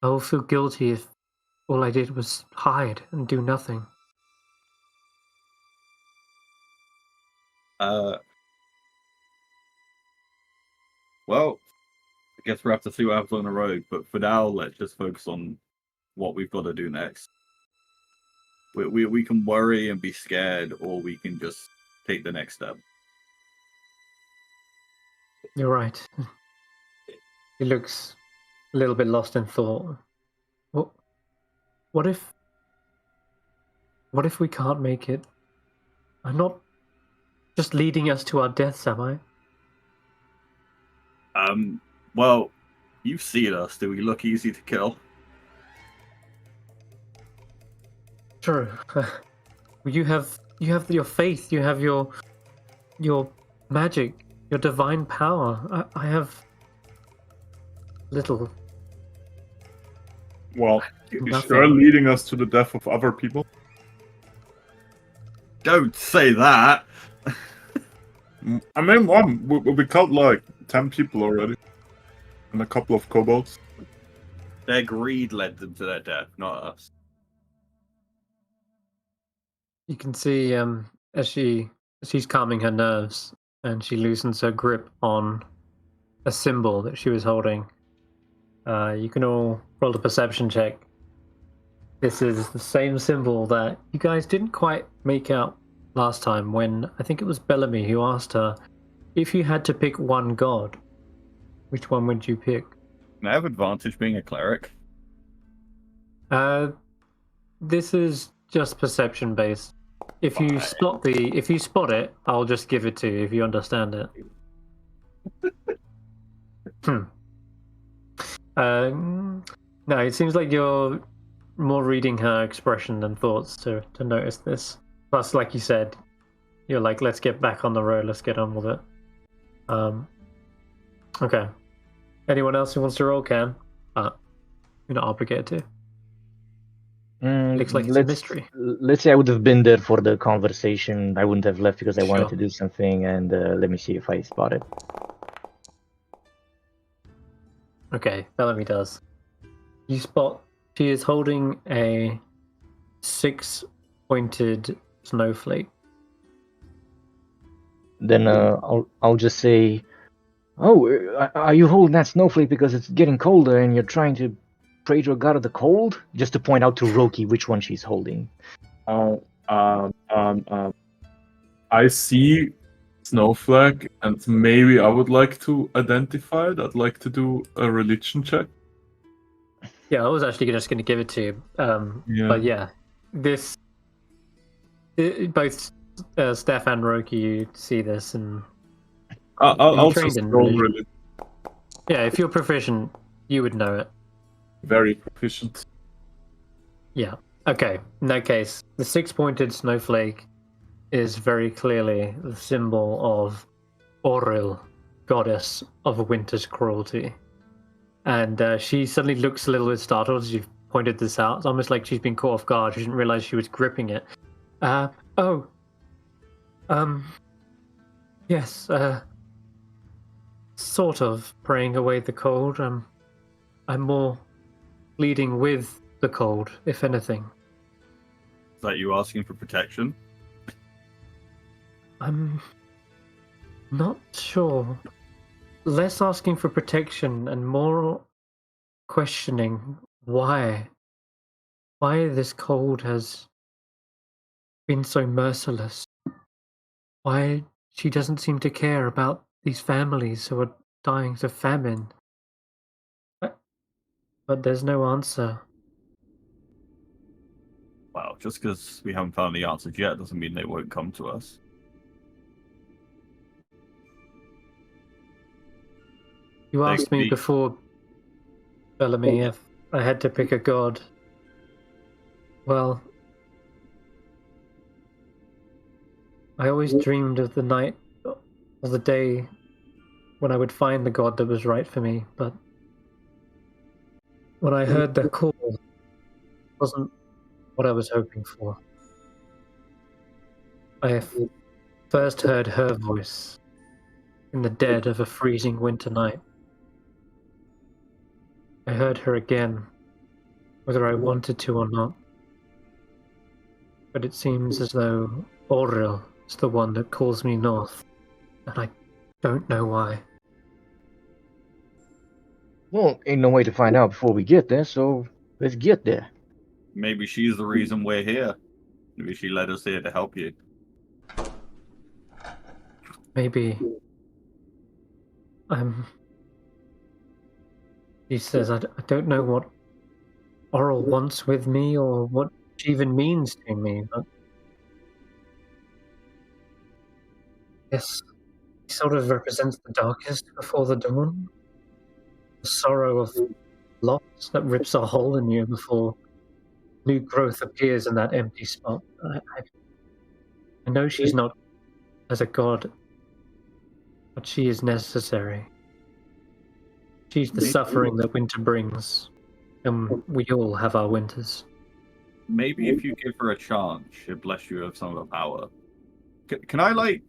I will feel guilty if all I did was hide and do nothing. Well, I guess we'll have to see what happens on the road, but for now, let's just focus on what we've got to do next. We can worry and be scared, or we can just take the next step. You're right. He looks a little bit lost in thought. What if we can't make it? I'm not just leading us to our deaths, am I? Well, you've seen us. Do we look easy to kill? True. You have your faith. You have your magic, your divine power. I have little. Well, you're leading us to the death of other people. Don't say that. I mean, we killed like 10 people already, and a couple of kobolds. Their greed led them to their death, not us. You can see as she's calming her nerves, and she loosens her grip on a symbol that she was holding. You can all roll a perception check. This is the same symbol that you guys didn't quite make out last time when I think it was Bellamy who asked her, if you had to pick one god, which one would you pick? Can I have advantage being a cleric? This is just perception based. If you spot it, I'll just give it to you if you understand it. No, it seems like you're more reading her expression than thoughts to notice this. Plus, like you said, you're like, let's get back on the road, let's get on with it. Okay. Anyone else who wants to roll can? You're not obligated to. Looks like it's a mystery. Let's say I would have been there for the conversation. I wouldn't have left because I wanted to do something. And let me see if I spot it. Okay, Bellamy does. You spot she is holding a 6-pointed snowflake. Then I'll just say, "Oh, are you holding that snowflake because it's getting colder and you're trying to pray to a god of the cold?" Just to point out to Roki which one she's holding. I see snowflake, and maybe I would like to identify it. I'd like to do a religion check. Yeah, I was actually just going to give it to you. But yeah, both Stef and Roki, you see this, and I'll just roll religion. Yeah, if you're proficient, you would know it. Very proficient. Yeah. Okay. In that case, the 6-pointed snowflake is very clearly the symbol of Oril, goddess of winter's cruelty. And she suddenly looks a little bit startled as you've pointed this out. It's almost like she's been caught off guard. She didn't realize she was gripping it. Yes, sort of praying away the cold. I'm more pleading with the cold, if anything. Is that you asking for protection? I'm not sure. Less asking for protection and more questioning why this cold has been so merciless. Why she doesn't seem to care about these families who are dying of famine. But there's no answer. Well, just because we haven't found the answers yet doesn't mean they won't come to us. You asked me before, Bellamy, if I had to pick a god. Well, I always dreamed of the night, of the day when I would find the god that was right for me, but when I heard the call, it wasn't what I was hoping for. I first heard her voice in the dead of a freezing winter night. I heard her again, whether I wanted to or not. But it seems as though Oril is the one that calls me north, and I don't know why. Well, ain't no way to find out before we get there, so let's get there. Maybe she's the reason we're here. Maybe she led us here to help you. Maybe. She says, I don't know what Oril wants with me or what she even means to me, but yes, he sort of represents the darkest before the dawn. The sorrow of loss that rips a hole in you before new growth appears in that empty spot. I know she's not as a god, but she is necessary. She's the suffering that winter brings, and we all have our winters. Maybe if you give her a chance, she'll bless you with some of her power. Can I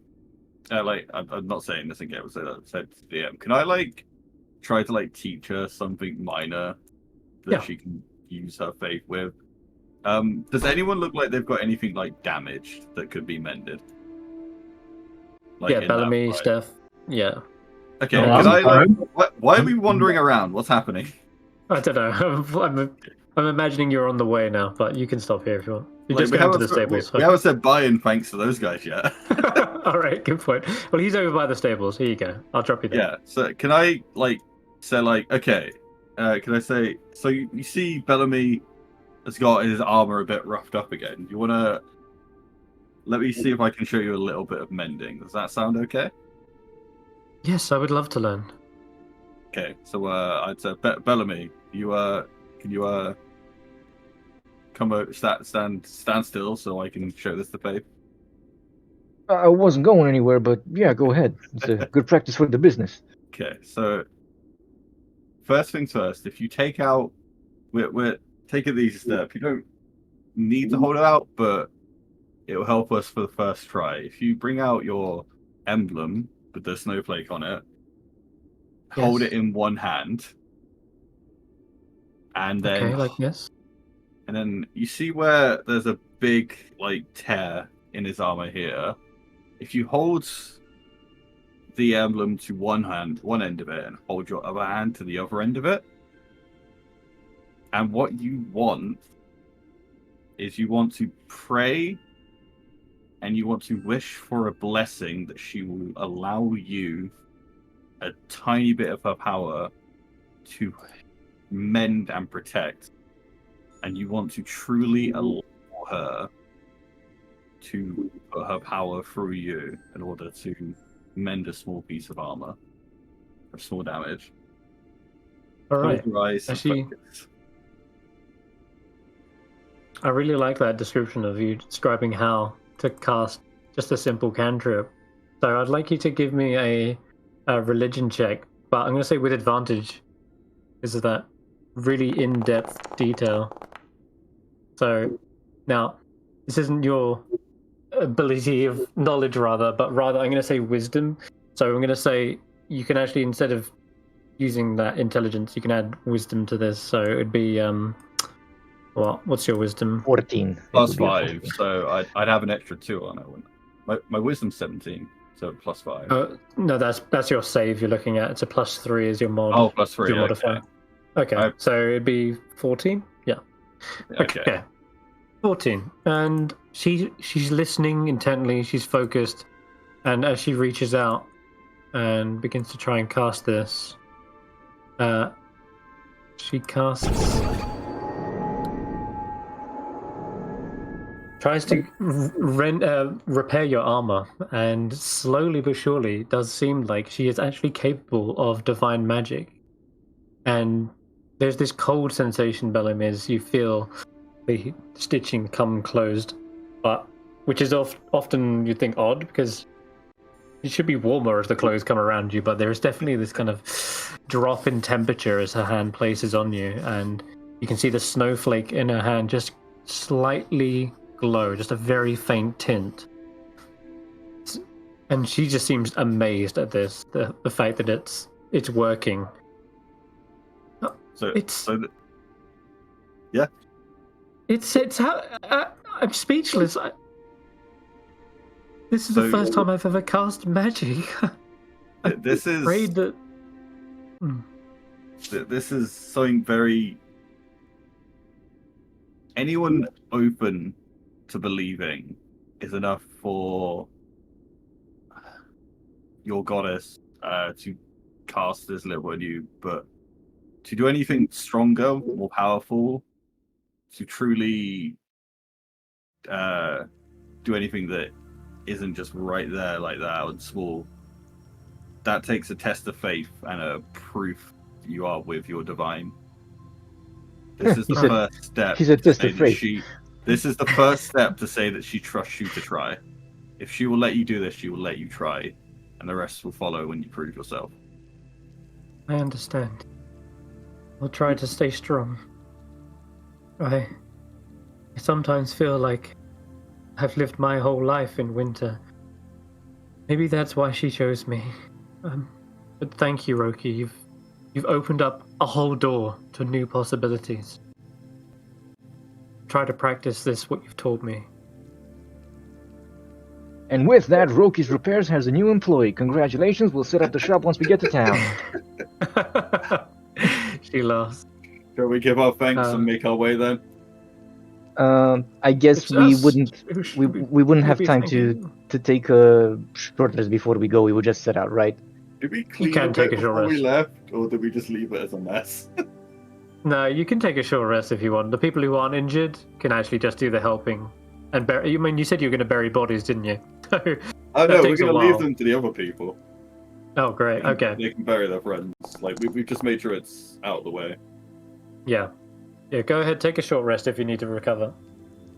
I'm not saying this again, so that said to DM. Can I try to teach her something minor that she can use her faith with? Does anyone look like they've got anything damaged that could be mended? Bellamy, Stef. Yeah. Okay, why are we wandering around? What's happening? I don't know. I'm imagining you're on the way now, but you can stop here if you want. You're just going to the stables. We haven't said bye and thanks to those guys yet. All right, good point. Well, he's over by the stables. Here you go. I'll drop you there. Yeah. So can I say okay? Can I say so? You see, Bellamy has got his armor a bit roughed up again. You wanna let me see if I can show you a little bit of mending? Does that sound okay? Yes, I would love to learn. Okay, so I'd say Bellamy, can you come over, stand still so I can show this to Faith? I wasn't going anywhere, but yeah, go ahead. It's a good practice for the business. Okay, so first things first. If you take out, we're taking these steps. You don't need to hold it out, but it will help us for the first try. If you bring out your emblem with the snowflake on it, hold it in one hand, and then like this. And then you see where there's a big tear in his armor here. If you hold the emblem to one end of it, and hold your other hand to the other end of it, and what you want is you want to pray and you want to wish for a blessing that she will allow you a tiny bit of her power to mend and protect. And you want to truly allow her to put her power through you in order to mend a small piece of armor, or small damage. All right. Actually, I really like that description of you describing how to cast just a simple cantrip. So I'd like you to give me a religion check, but I'm going to say with advantage because of that really in-depth detail. So now, this isn't your ability of knowledge, but rather I'm going to say wisdom. So I'm going to say you can actually, instead of using that intelligence, you can add wisdom to this. So it'd be what's your wisdom? 14 +5. So I'd have an extra 2 on it. My wisdom's 17, so +5. No, that's your save you're looking at. It's a +3 as your mod. Oh, +3. Your modifier. Okay, so it'd be 14. Yeah. Okay. 14. And she's listening intently. She's focused, and as she reaches out and begins to try and cast this, she tries to repair your armor, and slowly but surely it does seem like she is actually capable of divine magic. And there's this cold sensation, Bellamy, as you feel the stitching come closed, but which is often you think odd because it should be warmer as the clothes come around you, but there is definitely this kind of drop in temperature as her hand places on you, and you can see the snowflake in her hand just slightly glow, just a very faint tint. And she just seems amazed at this, the fact that it's working. Yeah. It's how I'm speechless. This is the first time I've ever cast magic. This is afraid that. This is something very. Anyone open to believing is enough for your goddess to cast this little on you, but to do anything stronger, more powerful, to truly do anything that isn't just right there like that and small, that takes a test of faith and a proof that you are with your divine. This is the first step. He's a test of faith. This is the first step to say that she trusts you to try. If she will let you do this, she will let you try, and the rest will follow when you prove yourself. I understand. I'll try to stay strong. I sometimes feel like I've lived my whole life in winter. Maybe that's why she chose me. But thank you, Roki. You've opened up a whole door to new possibilities. Try to practice what you've taught me. And with that, Roki's Repairs has a new employee. Congratulations, we'll set up the shop once we get to town. She laughs. Shall we give our thanks and make our way then? I guess we wouldn't have time to take a short rest before we go. We would just set out, right? Did we clean a bit before we left, or did we just leave it as a mess? No, you can take a short rest if you want. The people who aren't injured can actually just do the helping. And you said you were going to bury bodies, didn't you? Oh no, we're going to leave them to the other people. Oh, great. Okay. They can bury their friends. We've just made sure it's out of the way. Yeah. Yeah, go ahead, take a short rest if you need to recover.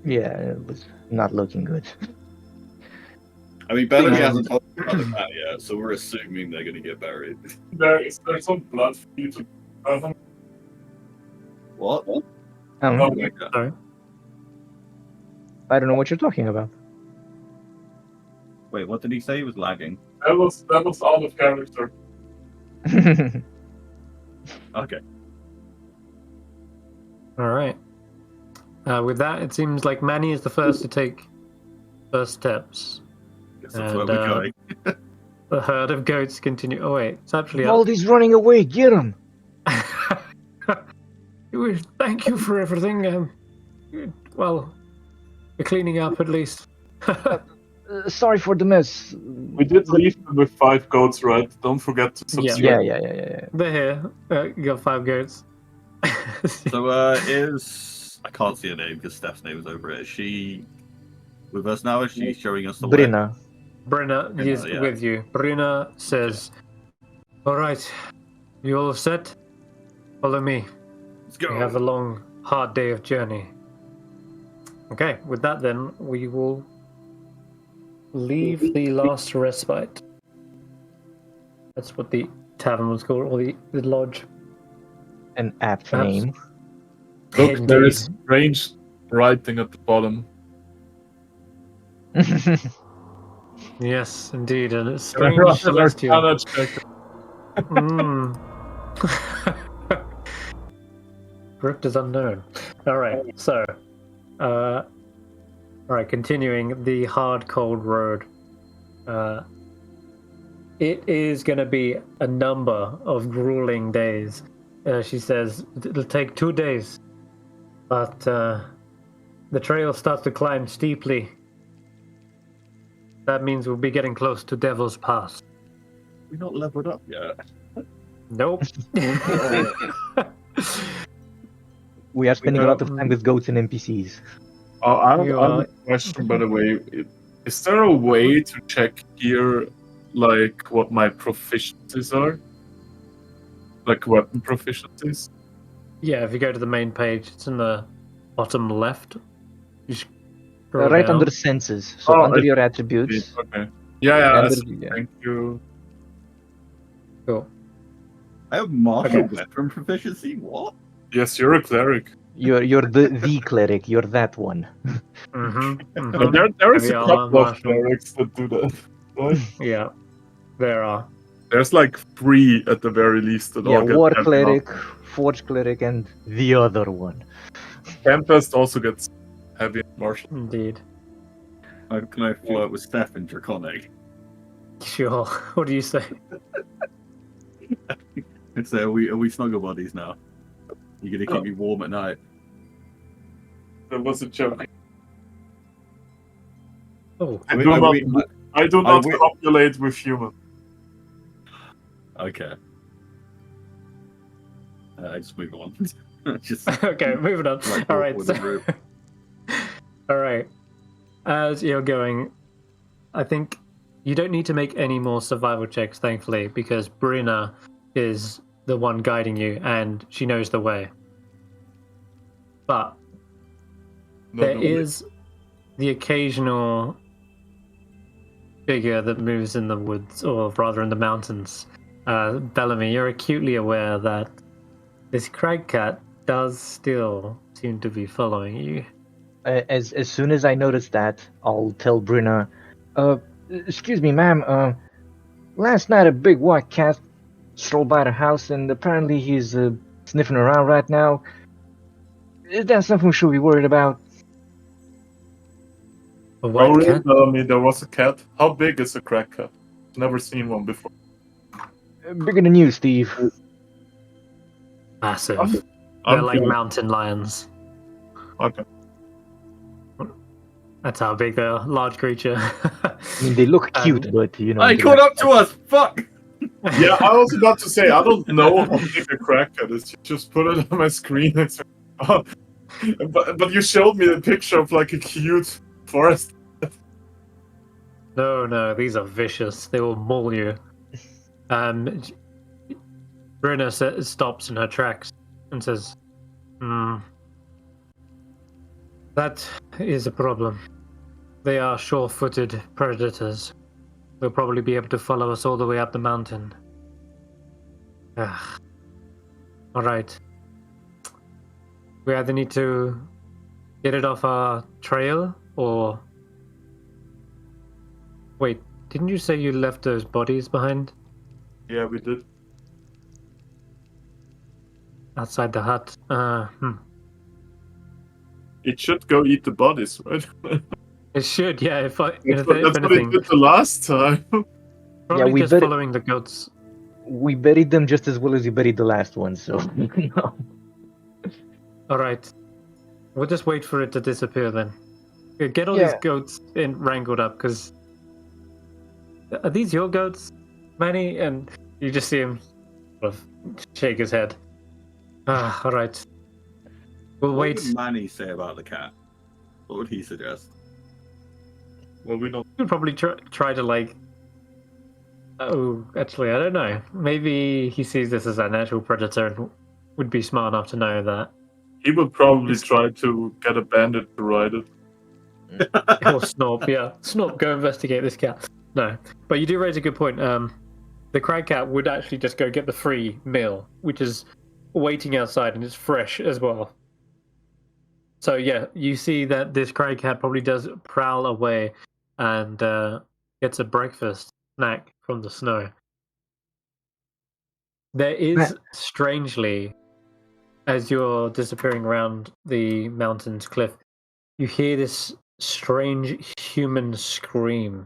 Yeah, it was not looking good. I mean, Bellamy hasn't told us about that yet, so we're assuming they're going to get buried. There's some blood for you to cover. What? Sorry. I don't know what you're talking about. Wait, what did he say? He was lagging. That was out of character. Okay. All right. With that, it seems like Manny is the first to take first steps. Guess that's where we're going. The herd of goats continue. Oh wait, it's actually up. Baldy's running away. Get him. Thank you for everything. Well, the cleaning up at least. Sorry for the mess. We did leave them with 5 goats, right? Don't forget to subscribe. Yeah. They're here. You got 5 goats. So, I can't see her name because Stef's name is over it. Is she with us now? Is she showing us the way? Brenna is with you. Brenna says, "Alright, you all set? Follow me. Let's go. We have a long, hard day of journey." Okay, with that then, we will leave the last respite. That's what the tavern was called, or the lodge. An apt name. Look, Indeed. there is strange writing at the bottom. Yes, indeed, and it's strange celestial. Crypt is unknown. Alright, so alright, continuing the hard cold road. It is gonna be a number of grueling days. She says it'll take 2 days, but the trail starts to climb steeply. That means we'll be getting close to Devil's Pass. We're not leveled up yet. Nope. We are spending a lot of time with goats and NPCs. I have a question, by the way. Is there a way to check here, like, what my proficiencies are? Like, weapon proficiencies? Yeah, if you go to the main page, it's in the bottom left. You Right down. under senses, so under your attributes. Okay. Yeah. Yeah. Thank you. Cool. I have martial weapon proficiency. What? Yes, you're a cleric. You're the cleric. You're that one. There is a couple of clerics that do that. Right? Yeah, there are. There's like 3 at the very least that all get War heavy cleric, martial. forge cleric, and the other one. Tempest also gets heavy martial. Indeed. Can I flirt with Stef in Draconic? Sure. What do you say? It's are we snuggle buddies now? You're gonna keep me warm at night. That was a joke. Oh, I do not copulate with humans. Okay. I just move on. Okay, moving on. Like, all right. So, all right. As you're going, I think you don't need to make any more survival checks, thankfully, because Brina is the one guiding you, and she knows the way. But there is the occasional figure that moves in the woods, or rather in the mountains. Bellamy, you're acutely aware that this crag cat does still seem to be following you. As soon as I notice that, I'll tell Brina, excuse me, ma'am, last night a big white cat strolled by the house, and apparently he's sniffing around right now. Is that something we should be worried about? A white cat? There was a cat. How big is a crag cat? Never seen one before. Bigger than you, Steve. Massive. They're like mountain lions. Okay. That's how big they are. Large creature. I mean, they look cute, but you know. Hey, caught up to us! Fuck! Yeah, I was about to say, I don't know how big a crag cat is. You just put it on my screen. But you showed me a picture of like a cute forest. No, these are vicious. They will maul you. Brina stops in her tracks and says, that is a problem. They are sure-footed predators. They'll probably be able to follow us all the way up the mountain. Alright. We either need to get it off our trail, or... Wait, didn't you say you left those bodies behind? Yeah, we did. Outside the hut? It should go eat the bodies, right? It should, yeah. If That's anything, what it did the last time. probably we just bet following the goats. We buried them just as well as you buried the last one, so... Alright. We'll just wait for it to disappear then. Get all these goats wrangled up, because... Are these your goats, Manny? And you just see him sort of shake his head. Alright. We'll wait. What would Manny say about the cat? What would he suggest? Well, we don't... We'll probably try to, like... Oh, actually, I don't know. Maybe he sees this as a natural predator and would be smart enough to know that. He would probably try to get a bandit to ride it. Or Snorp, yeah. Snorp, go investigate this cat. No. But you do raise a good point. The crag cat would actually just go get the free meal, which is waiting outside and it's fresh as well. So yeah, you see that this crag cat probably does prowl away and gets a breakfast snack from the snow. There is, strangely, as you're disappearing around the mountain's cliff, you hear this strange human scream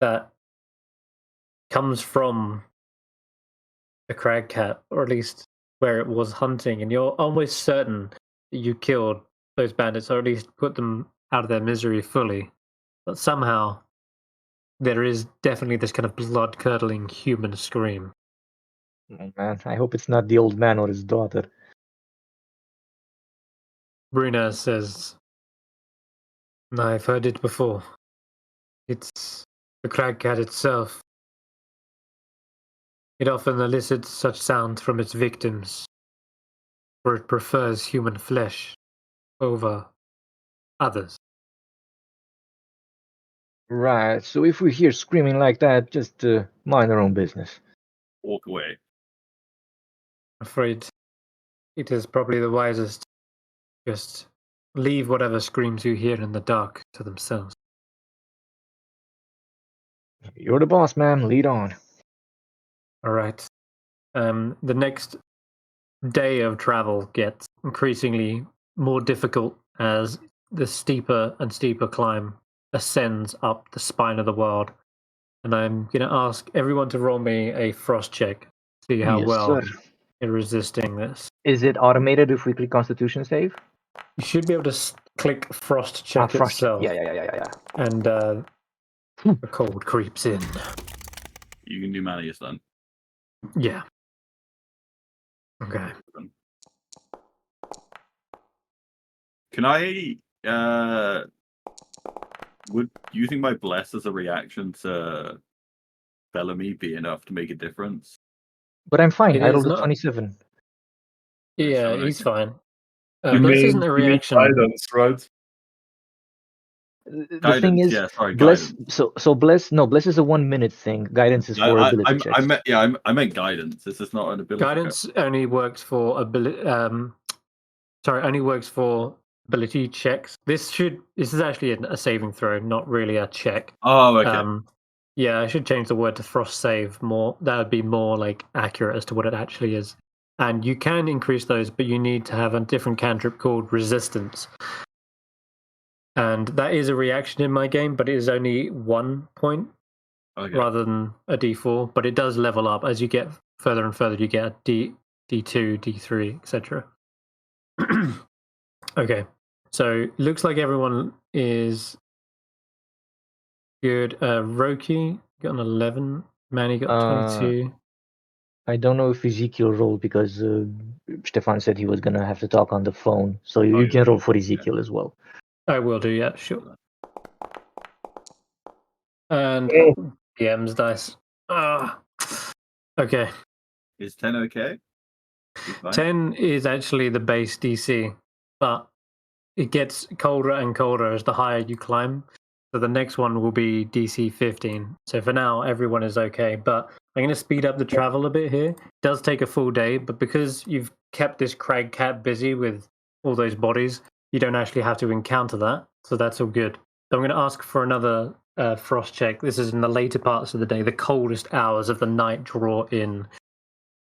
that comes from the crag cat, or at least where it was hunting, and you're almost certain that you killed those bandits, or at least put them out of their misery fully. But somehow, there is definitely this kind of blood-curdling human scream. Oh, man, I hope it's not the old man or his daughter. Bruna says, "No, I've heard it before. It's the crag cat itself. It often elicits such sounds from its victims, for it prefers human flesh over others." Right, so if we hear screaming like that, just mind our own business. Walk away. I'm afraid it is probably the wisest. Just leave whatever screams you hear in the dark to themselves. You're the boss, ma'am. Lead on. All right. The next day of travel gets increasingly more difficult as the steeper and steeper climb ascends up the spine of the world. And I'm going to ask everyone to roll me a frost check, see how well you're resisting this. Is it automated if we click Constitution save? You should be able to click frost check itself. Yeah. And the cold creeps in. You can do Manny's then. Yeah. Okay. Can I would you think my bless as a reaction to Bellamy be enough to make a difference? But I'm fine. I rolled a 27. Yeah, he's fine. You bless mean, isn't a reaction. Guidance, right? The Guidance, thing is, yeah, sorry, bless. guidance. So bless. No, bless is a 1 minute thing. Guidance is for ability checks. I meant guidance. This is not an ability. Guidance only works for ability. Only works for ability checks. This is actually a saving throw, not really a check. Oh, okay. Yeah, I should change the word to frost save more. That would be more like accurate as to what it actually is. And you can increase those, but you need to have a different cantrip called resistance. And that is a reaction in my game, but it is only 1 point rather than a D4. But it does level up as you get further and further. You get a D2, D3, etc. Okay, so looks like everyone is good. Roki got an 11. Manny got 22. I don't know if Ezekiel rolled because Stefan said he was going to have to talk on the phone. So you can roll for Ezekiel as well. I will do, yeah, sure. And DM's dice. Okay. Is 10 okay? 10 is actually the base DC, but it gets colder and colder as the higher you climb. So the next one will be DC 15. So for now, everyone is okay. But I'm going to speed up the travel a bit here. It does take a full day, but because you've kept this crag cat busy with all those bodies, you don't actually have to encounter that. so that's all good. So I'm going to ask for another frost check. This is in the later parts of the day. The coldest hours of the night draw in.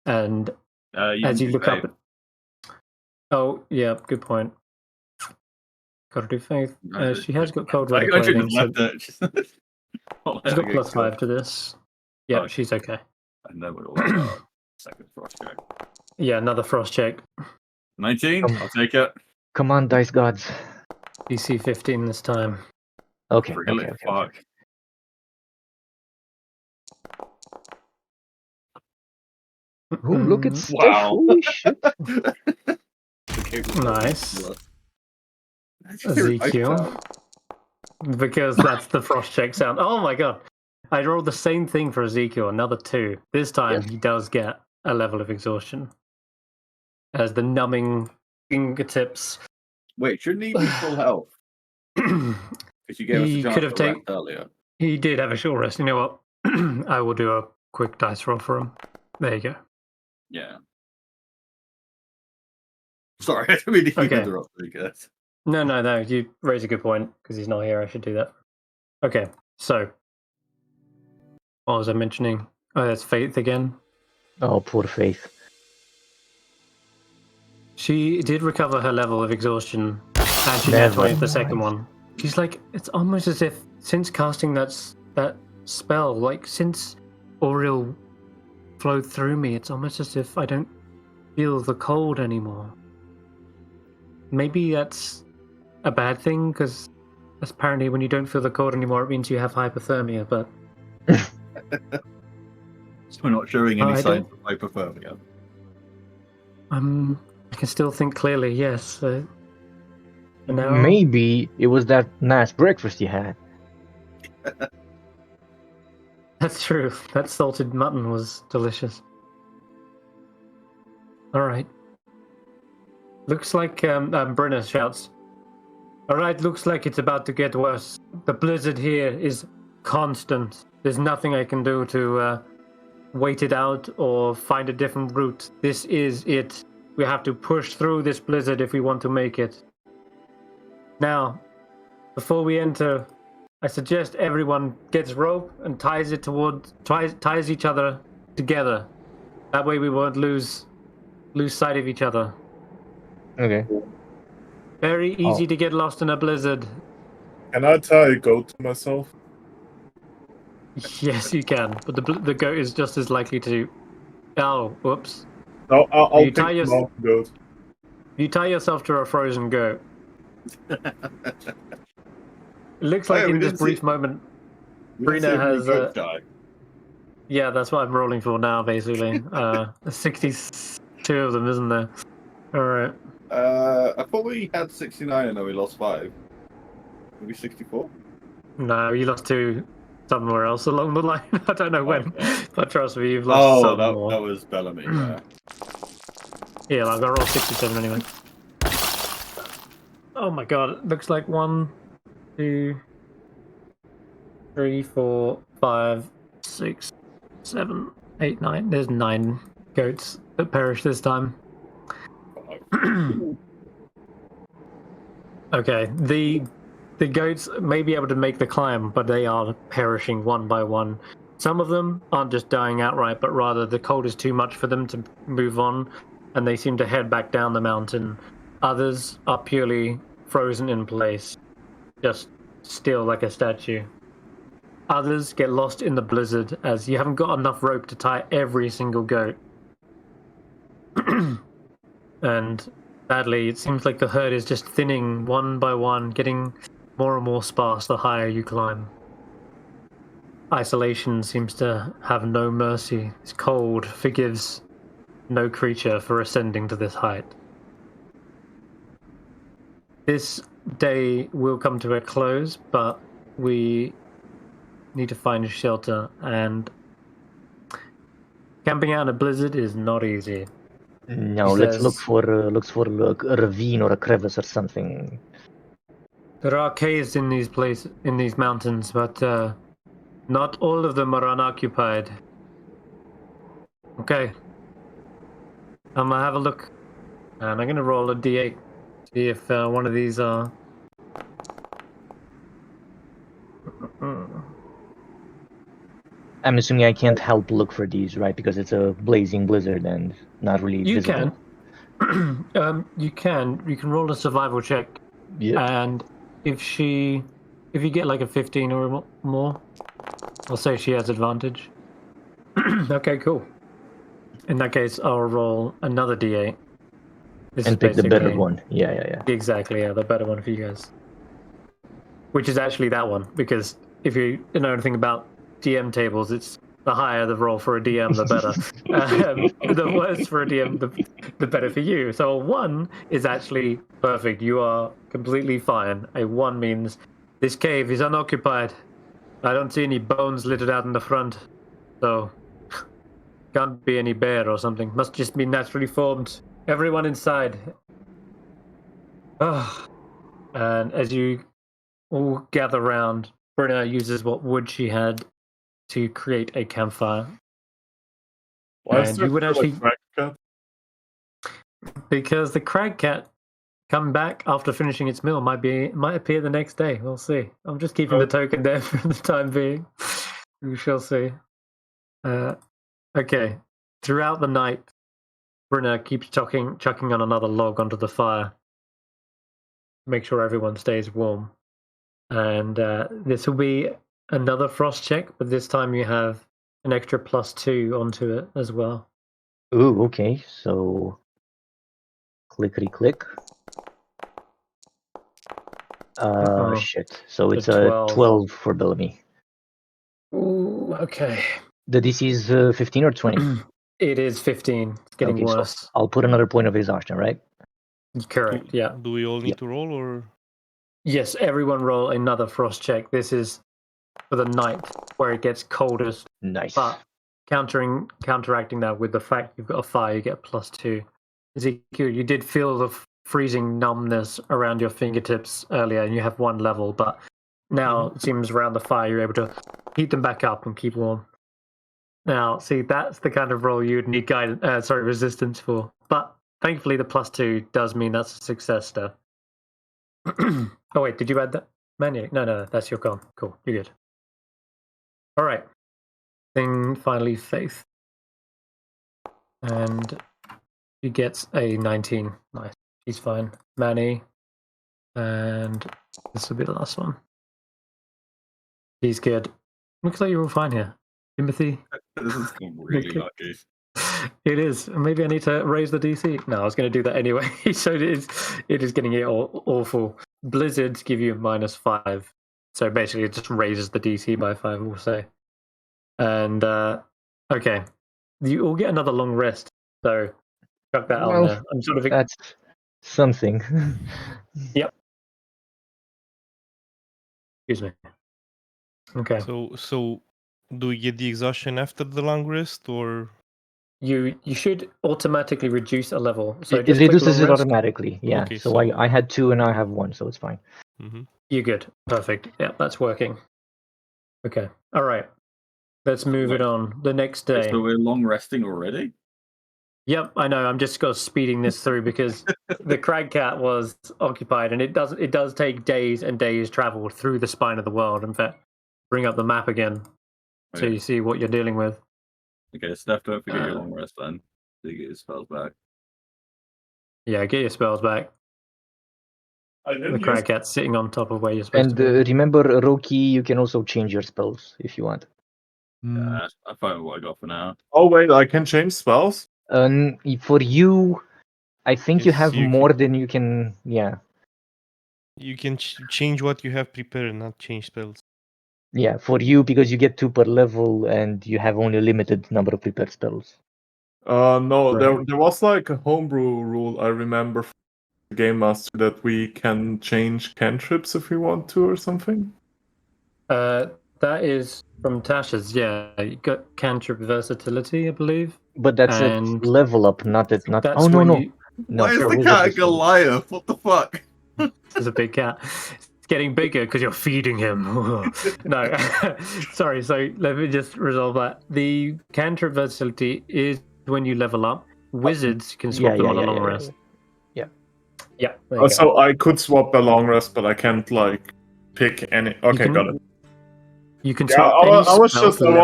And as you look up... Oh, yeah, good point. Got to do faith. She has got cold weather clothing. She's got +5 to this. Yeah, she's okay. And then we'll second frost check. Yeah, another frost check. 19, I'll take it. Come on, dice gods. DC 15 this time. Okay. Fuck. Oh, look at Stef. Wow. Holy shit. Nice. Ezekiel. Because that's the frost check sound. Oh my god. I rolled the same thing for Ezekiel, another 2. This time he does get a level of exhaustion. As the numbing fingertips. Wait, shouldn't he be full health? Because you gave us a chance to rest earlier. He did have a short rest. You know what? I will do a quick dice roll for him. There you go. Yeah. Sorry, I didn't mean to interrupt you guys. No. You raise a good point because he's not here. I should do that. Okay, so what was I mentioning? Oh, that's Faith again. Oh, poor Faith. She did recover her level of exhaustion, and she had 20 the second one. She's like, it's almost as if since casting that spell, like since Auriel flowed through me, it's almost as if I don't feel the cold anymore. Maybe that's a bad thing, because apparently when you don't feel the cold anymore, it means you have hypothermia, but... So we're not showing any signs of hypothermia. I can still think clearly, yes. Now... Maybe it was that nice breakfast you had. That's true. That salted mutton was delicious. Alright. Looks like Brenner shouts. Alright, looks like it's about to get worse. The blizzard here is constant. There's nothing I can do to wait it out or find a different route. This is it. We have to push through this blizzard if we want to make it. Now, before we enter, I suggest everyone gets rope and ties each other together. That way we won't lose sight of each other. Okay. Very easy to get lost in a blizzard. Can I tie a goat to myself? Yes, you can, but the goat is just as likely to... Oh, whoops. No, I'll pick the goat. You tie yourself to a frozen goat. It looks like in this brief moment, Brina has... Yeah, that's what I'm rolling for now, basically. 62 of them, isn't there? Alright. I thought we had 69 and then we lost 5. Maybe 64? No, you lost 2 somewhere else along the line. I don't know when, but trust me, you've lost some more. That was Bellamy, yeah. Yeah, like I rolled 67 anyway. Oh my god, it looks like 1, 2, 3, 4, 5, 6, 7, 8, 9. There's 9 goats that perish this time. Okay, the goats may be able to make the climb, but they are perishing one by one. Some of them aren't just dying outright, but rather the cold is too much for them to move on, and they seem to head back down the mountain. Others are purely frozen in place, just still like a statue. Others get lost in the blizzard, as you haven't got enough rope to tie every single goat. And sadly, it seems like the herd is just thinning one by one, getting more and more sparse the higher you climb. Isolation seems to have no mercy. This cold forgives no creature for ascending to this height. This day will come to a close, but we need to find a shelter, and camping out in a blizzard is not easy. No, let's look for a ravine or a crevice or something. There are caves in these mountains, but not all of them are unoccupied. Okay. I'm gonna have a look, and I'm gonna roll a d8, see if one of these are I'm assuming I can't help look for these, right? Because it's a blazing blizzard and not really visible. You can. You can roll a survival check. Yep. And if you get like a 15 or more, I'll say she has advantage. Okay, cool. In that case, I'll roll another d8. This and pick the better one. Yeah. Exactly, yeah, the better one for you guys. Which is actually that one, because if you know anything about DM tables, it's the higher the roll for a DM, the better. The worse for a DM, the better for you. So a 1 is actually perfect. You are completely fine. A 1 means this cave is unoccupied. I don't see any bones littered out in the front. So can't be any bear or something. Must just be naturally formed. Everyone inside. And as you all gather round, Brynna uses what wood she had to create a campfire. Why is And there you would still a actually, crag cat? because the crag cat coming back after finishing its meal might appear the next day. We'll see. I'm just keeping the token there for the time being. We shall see. Okay. Throughout the night, Brynna keeps chucking on another log onto the fire. Make sure everyone stays warm. And this will be another frost check, but this time you have an extra +2 onto it as well. Ooh, okay. So clickety click. Shit. So it's a 12 for Bellamy. Ooh, okay. The DC is 15 or 20? It is 15. It's getting worse. So I'll put another point of exhaustion, right? Correct, yeah. Do we all need to roll, or? Yes, everyone roll another frost check. This is for the night where it gets coldest. Nice. But counteracting that with the fact you've got a fire, you get +2. Ezekiel, you did feel the freezing numbness around your fingertips earlier, and you have 1 level, but now it seems around the fire you're able to heat them back up and keep warm. Now, see, that's the kind of roll you'd need resistance for. But thankfully, the +2 does mean that's a success, Stef. Oh wait, did you add that? Manny? No, that's your con. Cool, you're good. All right. Then finally, Faith. And she gets a 19. Nice. She's fine. Manny. And this will be the last one. He's good. Looks like you're all fine here. Timothy. This is really lucky. It is. Maybe I need to raise the DC. No, I was going to do that anyway. So it is getting it awful. Blizzards give you -5. So basically it just raises the DC by 5, we'll say. And okay. You all get another long rest. So chuck that on there. I'm sort of that's something. Yep. Excuse me. Okay. So do we get the exhaustion after the long rest, or you should automatically reduce a level? So it reduces it automatically. Yeah. Okay, so I had 2 and now I have 1, so it's fine. Mm-hmm. You're good. Perfect. Yeah, that's working. Okay. All right. Let's move it on. The next day. So we're long resting already? Yep, I know. I'm just speeding this through because the crag cat was occupied, and it does take days and days travel through the spine of the world. In fact, bring up the map again so you see what you're dealing with. Okay, Steph, don't forget your long rest then. So you get your spells back. Yeah, get your spells back. The crag cat's sitting on top of where you're supposed and to be. Remember, Roki, you can also change your spells if you want. Yeah, I find what I got for now. Oh wait, I can change spells? For you, I think you have more than you can. Yeah. You can change what you have prepared, not change spells. Yeah, for you, because you get 2 per level and you have only a limited number of prepared spells. No, right. There was like a homebrew rule I remember from the Game Master that we can change cantrips if we want to or something. That is from Tasha's, yeah. You got cantrip versatility, I believe. But that's a level up, not that. Not. Oh no. Why is the cat a Goliath? What the fuck? There's a big cat. It's getting bigger because you're feeding him. No, sorry. So let me just resolve that. The cantrip versatility is when you level up. Wizards can swap them on a long rest. Yeah. So I could swap a long rest, but I can't like pick any. Okay, got it. You can swap any spell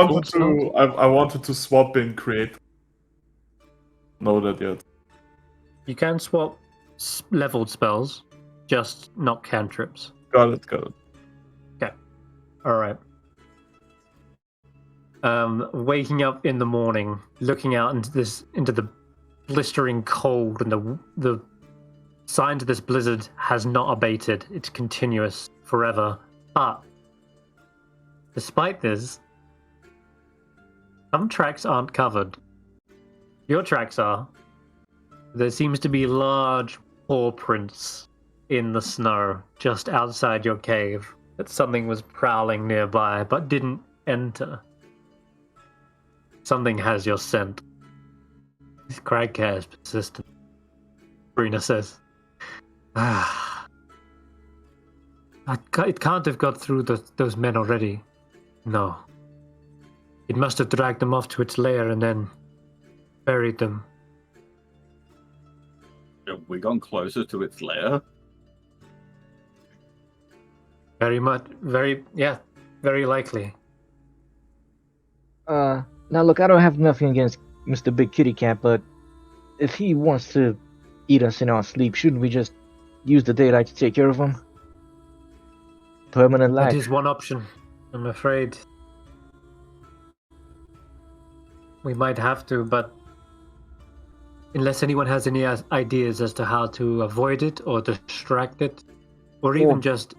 I wanted to swap in create. Know that yet. You can swap leveled spells, just not cantrips. Got it. Okay. Alright. Waking up in the morning, looking out into the blistering cold, and the signs of this blizzard has not abated. It's continuous forever. But despite this, some tracks aren't covered. Your tracks are. There seems to be large paw prints in the snow just outside your cave. That something was prowling nearby but didn't enter. Something has your scent. This crag care is persistent. Brina says. It can't have got through those men already. No. It must have dragged them off to its lair and then buried them. Have we gone closer to its lair? Very likely. Now look, I don't have nothing against Mr. Big Kitty Cat, but if he wants to eat us in our sleep, shouldn't we just use the daylight to take care of him? Permanent lack. That is one option, I'm afraid. We might have to, but unless anyone has any ideas as to how to avoid it or distract it, or even just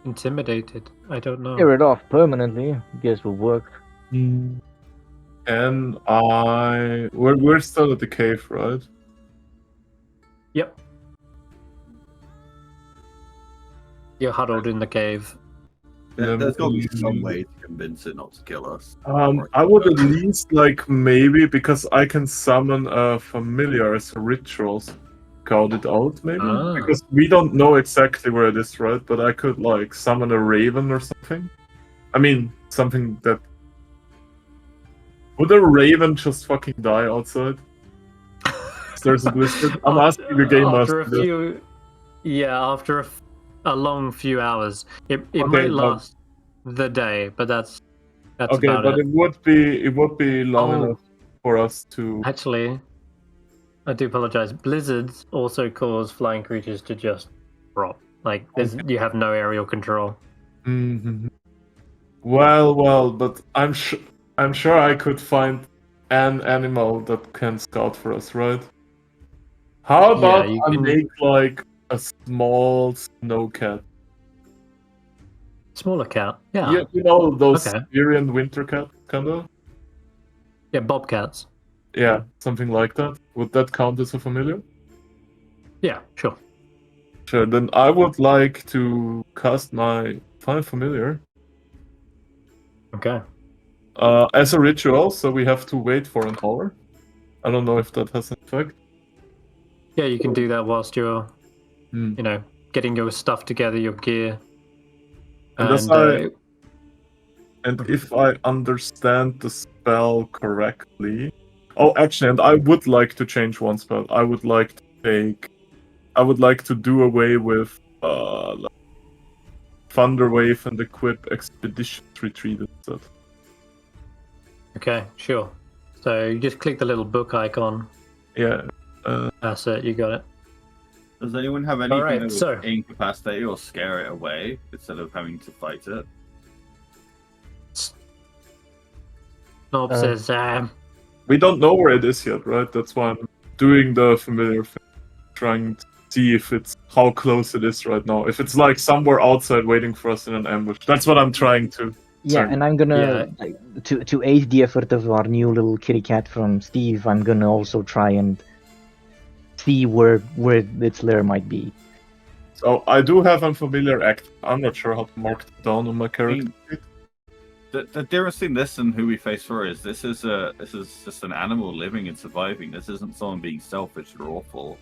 intimidate it, I don't know. Tear it off permanently, I guess will work. And we're still at the cave, right? Yep. You're huddled in the cave. There's got to be some way to convince it not to kill us. I would at least maybe, because I can summon a familiar as a ritual, scout it out maybe, because we don't know exactly where it is, right? But I could summon a raven or something. I mean, something that would a raven just fucking die outside? There's a blizzard. I'm asking the game master. After a long few hours, it might last the day, but that's okay. About but it would be long enough for us to. Actually, I do apologize. Blizzards also cause flying creatures to just drop. You have no aerial control. Mm-hmm. Well, but I'm sure I could find an animal that can scout for us, right? How about make a small snow cat? Smaller cat? Yeah. You know those Siberian winter cat, kinda? Yeah, bobcats. Yeah, something like that. Would that count as a familiar? Yeah, sure. Sure, then I would like to cast my Find Familiar. Okay. As a ritual, so we have to wait for an hour. I don't know if that has an effect. Yeah, you can do that whilst you're, getting your stuff together, your gear. And if I understand the spell correctly... Oh, actually, and I would like to change one spell. I would like to do away with Thunderwave and equip Expeditions Retreat instead. Okay, sure. So you just click the little book icon. Yeah. That's it, you got it. Does anyone have anything that would incapacitate or scare it away instead of having to fight it? Snorp says, we don't know where it is yet, right? That's why I'm doing the familiar thing, trying to see if how close it is right now. If it's somewhere outside waiting for us in an ambush. That's what I'm trying to. Yeah, and I'm gonna to aid the effort of our new little kitty cat from Steve. I'm gonna also try and see where its lair might be. So I do have Unfamiliar Act. I'm not sure how to mark it down on my character. The difference in this and who we face for is this is just an animal living and surviving. This isn't someone being selfish or awful.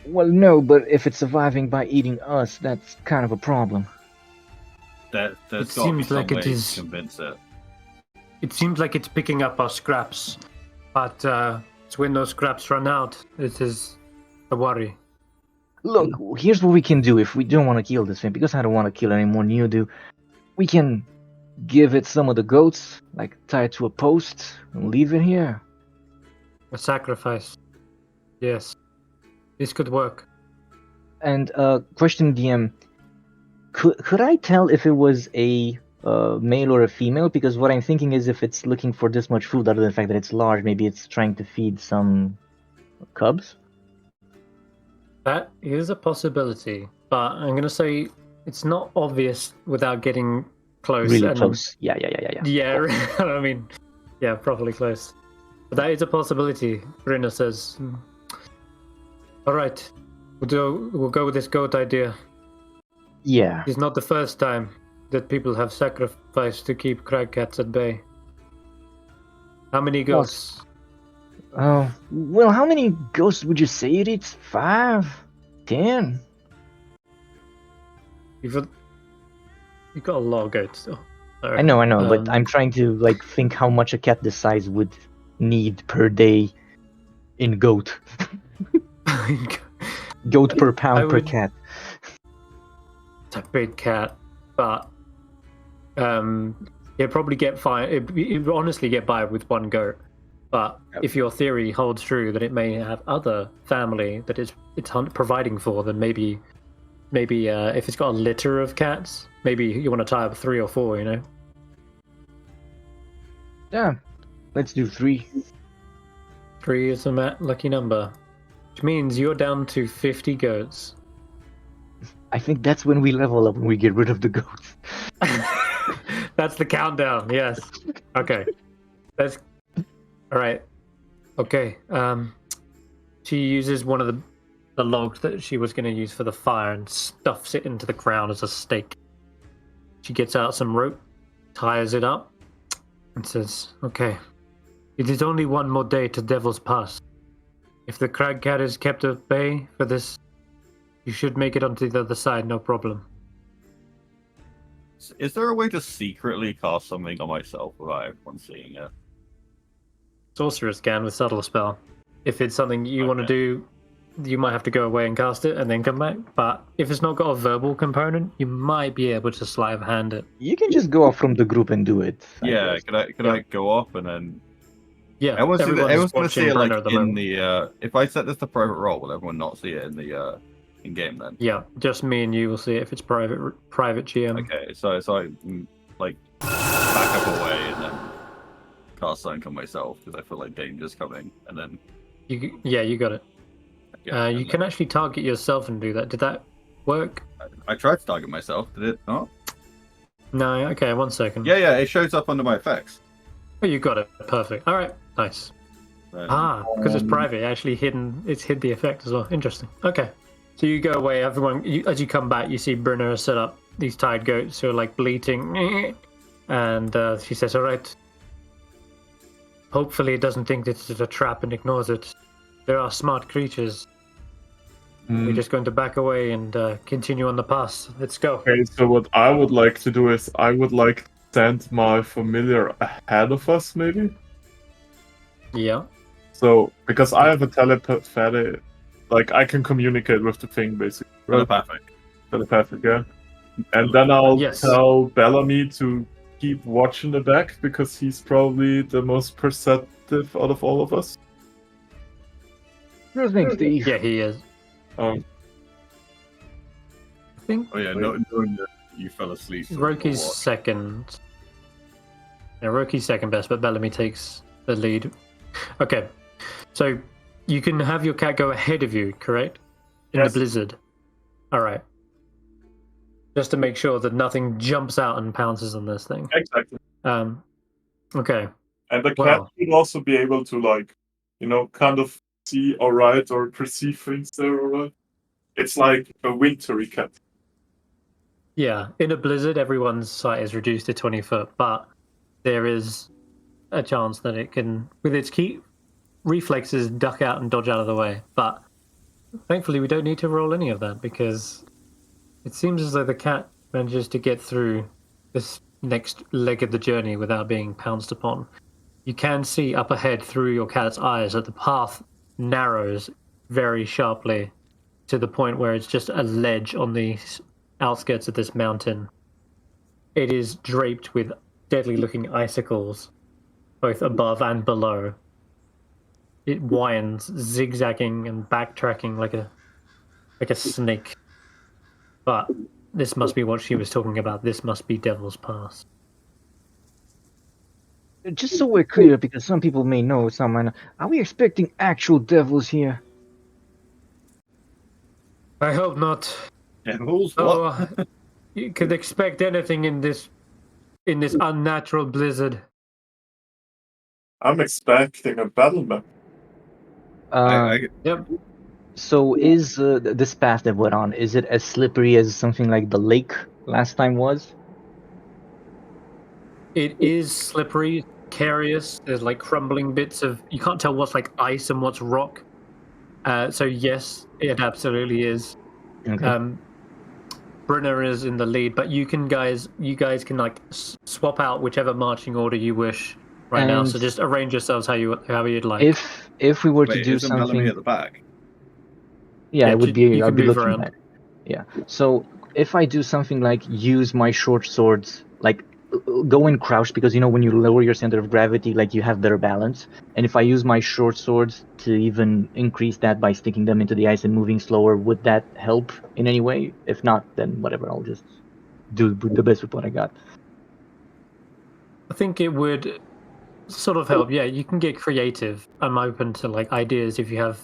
Well, no, but if it's surviving by eating us, that's kind of a problem. There's it seems like it is. To convince it. It seems like it's picking up our scraps, but it's when those scraps run out. It is a worry. Look, here's what we can do if we don't want to kill this thing, because I don't want to kill any more than you do. We can give it some of the goats, like tie it to a post, and leave it here. A sacrifice. Yes. This could work. And question DM, could I tell if it was a male or a female? Because what I'm thinking is if it's looking for this much food, other than the fact that it's large, maybe it's trying to feed some cubs? That is a possibility, but I'm going to say it's not obvious without getting close. Really close. Yeah. Yeah, I mean, yeah, properly close. But that is a possibility, Brynna says. All right, we'll go with this goat idea. Yeah. It's not the first time that people have sacrificed to keep crag cats at bay. How many goats? Well, how many ghosts would you say it is? 5? 10? You've got a lot of goats still. I know, but I'm trying to think how much a cat this size would need per day in goat. Goat per pound per cat. It's a big cat, but it'd probably get fine. It'd honestly get by with one goat. But if your theory holds true that it may have other family that it's providing for, then maybe if it's got a litter of cats, maybe you want to tie up 3 or 4, you know? Yeah, let's do 3. 3 is a lucky number, which means you're down to 50 goats. I think that's when we level up, when we get rid of the goats. That's the countdown, yes. Okay. All right. Okay. She uses one of the logs that she was going to use for the fire and stuffs it into the ground as a stake. She gets out some rope, ties it up, and says, "Okay, it is only one more day to Devil's Pass. If the crag cat is kept at bay for this, you should make it onto the other side, no problem." Is there a way to secretly cast something on myself without everyone seeing it? Sorcerers can with subtle spell. If it's something you want to do, you might have to go away and cast it and then come back. But if it's not got a verbal component, you might be able to sleight of hand it. You can just go off from the group and do it. Yeah, can I go off and then? Yeah, everyone's going to see it in the. If I set this to private role, will everyone not see it in the in game then? Yeah, just me and you will see it if it's private GM. Okay, so I back up away and then cast something on myself because I feel like danger's coming, and then you got it. Yeah, you can actually target yourself and do that. Did that work? I tried to target myself. Did it not? No. Okay, 1 second. Yeah, it shows up under my effects. Oh, you got it. Perfect. All right, nice. Because it's private, actually hidden. It's hid the effect as well. Interesting. Okay, so you go away. Everyone, as you come back, you see Brynna set up these tied goats who are bleating, and she says, "All right. Hopefully it doesn't think this is a trap and ignores it. There are smart creatures. We're just going to back away and continue on the pass. Let's go." Okay, so what I would like to do is I would like to send my familiar ahead of us, maybe? Yeah. So, because I have a telepathic, I can communicate with the thing, basically. Right? Telepathic, yeah. And then I'll tell Bellamy to keep watching the back, because he's probably the most perceptive out of all of us. Yeah, he is. I think. Oh yeah, knowing that you fell asleep. Roki's second. Yeah, Roki's second best, but Bellamy takes the lead. Okay, so you can have your cat go ahead of you, correct? In the blizzard. All right. Just to make sure that nothing jumps out and pounces on this thing. Exactly. Okay. And the cat should also be able to, kind of see alright or perceive things there alright. It's like a wintry cat. Yeah, in a blizzard, everyone's sight is reduced to 20 foot, but there is a chance that it can, with its key reflexes, duck out and dodge out of the way. But thankfully, we don't need to roll any of that, because it seems as though the cat manages to get through this next leg of the journey without being pounced upon. You can see up ahead through your cat's eyes that the path narrows very sharply to the point where it's just a ledge on the outskirts of this mountain. It is draped with deadly-looking icicles, both above and below. It winds, zigzagging and backtracking like a snake. But this must be what she was talking about. This must be Devil's Pass. Just so we're clear, because some people may know, some might not, are we expecting actual devils here? I hope not. Devils? Oh, you could expect anything in this unnatural blizzard. I'm expecting a battle map. Yep. So is this path that went on, is it as slippery as something like the lake last time was? It is slippery, precarious. There's like crumbling bits of... You can't tell what's like ice and what's rock. So yes, it absolutely is. Okay. Brynner is in the lead, but you guys can like swap out whichever marching order you wish right now. So just arrange yourselves how you'd like. If we were to do isn't Bellamy something at the back? Yeah, it would be. I'd be looking around. at. Yeah. So if I do something like use my short swords, like go in crouch, because when you lower your center of gravity, like you have better balance. And if I use my short swords to even increase that by sticking them into the ice and moving slower, would that help in any way? If not, then whatever. I'll just do the best with what I got. I think it would sort of help. Yeah, you can get creative. I'm open to like ideas if you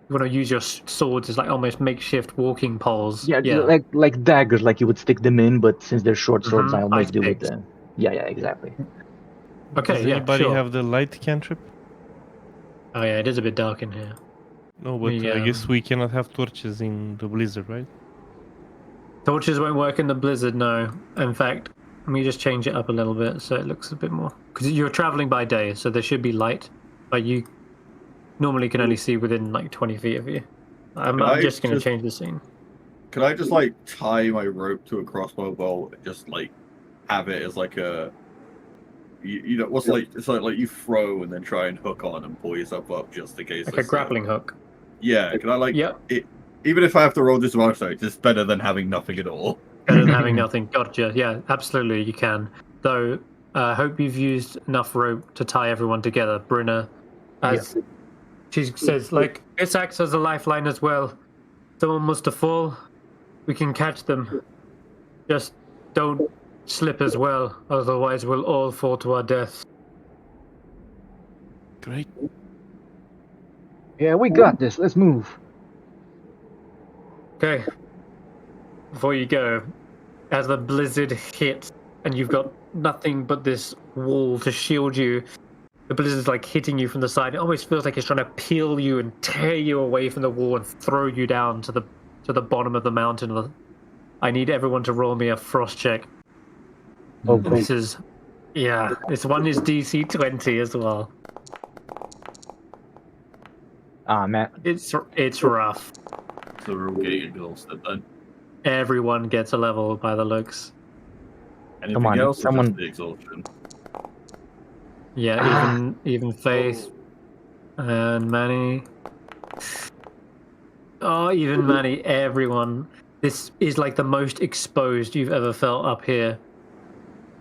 want to use your swords as like almost makeshift walking poles. Yeah. Like daggers, like you would stick them in, but since they're short swords, I'll make do with them. Yeah, exactly. Okay, Does anybody sure. have the light cantrip? Oh yeah, it is a bit dark in here. No, but I guess we cannot have torches in the blizzard, right? Torches won't work in the blizzard, no. In fact, let me just change it up a little bit so it looks a bit more... Because you're traveling by day, so there should be light, but you normally can only see within like 20 feet of you. I'm just going to change the scene. Can I just like tie my rope to a crossbow bolt and just like have it as like a... You know, what's like... It's like you throw and then try and hook on and pull yourself up just in case. Like a grappling hook. Yeah, can I like... Yep. Even if I have to roll this disadvantage, it's better than having nothing at all. Better than having nothing. Gotcha. Yeah, absolutely, you can. Though, I hope you've used enough rope to tie everyone together. Brynner, as she says, like, this acts as a lifeline as well. Someone was to fall, we can catch them. Just don't slip as well, otherwise we'll all fall to our deaths. Great. Yeah, we got this. Let's move. Okay. Before you go, as the blizzard hits and you've got nothing but this wall to shield you, the blizzard's like hitting you from the side. It almost feels like it's trying to peel you and tear you away from the wall and throw you down to the bottom of the mountain. I need everyone to roll me a frost check. Oh, this is... Yeah, this one is DC 20 as well. Ah, man. It's rough. So we're all getting exhausted then. Everyone gets a level by the looks. Anything Come on, else? someone... Or just the exhaustion? Yeah, even Faith and Manny. Oh, even Manny, everyone. This is like the most exposed you've ever felt up here.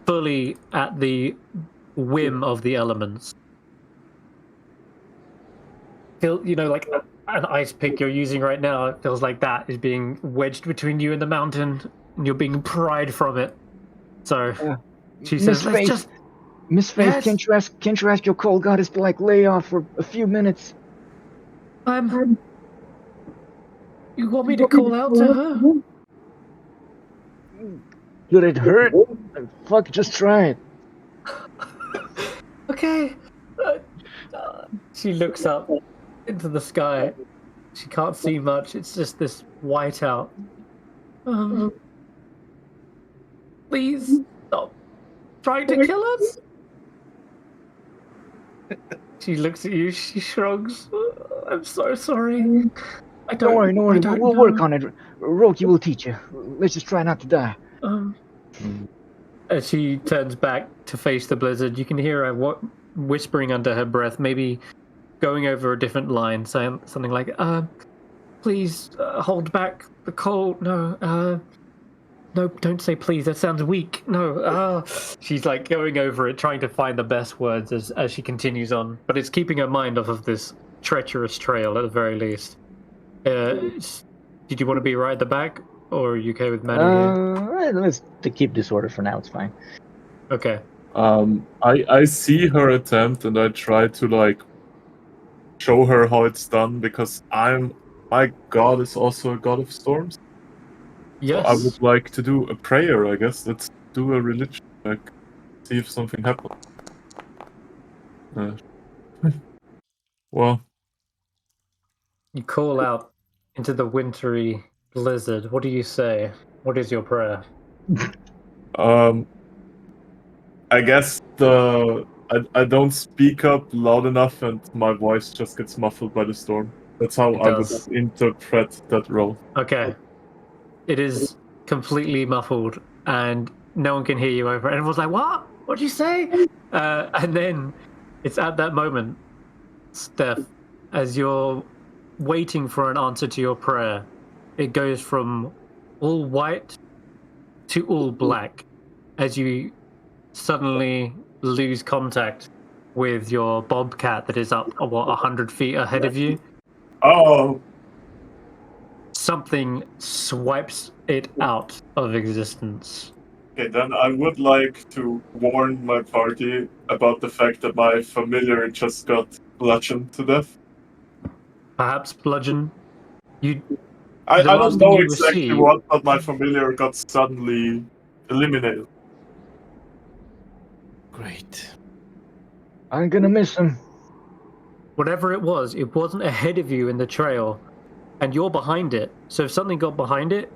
Fully at the whim of the elements. Feel, like an ice pick you're using right now, it feels like that is being wedged between you and the mountain, and you're being pried from it. So she says, "Let's just." Miss Faith, yes? can't you ask your cold goddess to like lay off for a few minutes? You want me to call out to her? Could it hurt? Fuck, just try it. Okay. She looks up into the sky. She can't see much. It's just this whiteout. Please stop trying to kill us. She looks at you. She shrugs. I'm so sorry. Don't worry. We'll work on it. Roki will teach you. Let's just try not to die. As she turns back to face the blizzard, you can hear her whispering under her breath, maybe going over a different line, saying something like, please hold back the cold. No, no, don't say please. That sounds weak. No, she's like going over it, trying to find the best words as she continues on. But it's keeping her mind off of this treacherous trail at the very least. Did you want to be right at the back, or are you okay with Manny here? Let's keep this order for now. It's fine. Okay. I see her attempt, and I try to like show her how it's done because my god is also a god of storms. Yes. So I would like to do a prayer. I guess let's do a religion check, see if something happens. Well, you call out into the wintry blizzard. What do you say? What is your prayer? I guess I don't speak up loud enough, and my voice just gets muffled by the storm. That's how I would interpret that role. Okay. It is completely muffled, and no one can hear you over it. And everyone's like, what? What'd you say? And then it's at that moment, Stef, as you're waiting for an answer to your prayer, it goes from all white to all black as you suddenly lose contact with your bobcat that is up, 100 feet ahead of you. Oh! Something swipes it out of existence. Okay, then I would like to warn my party about the fact that my familiar just got bludgeoned to death. Perhaps bludgeon. I don't know exactly what, but my familiar got suddenly eliminated. Great. I'm gonna miss him. Whatever it wasn't ahead of you in the trail, and you're behind it. So if something got behind it,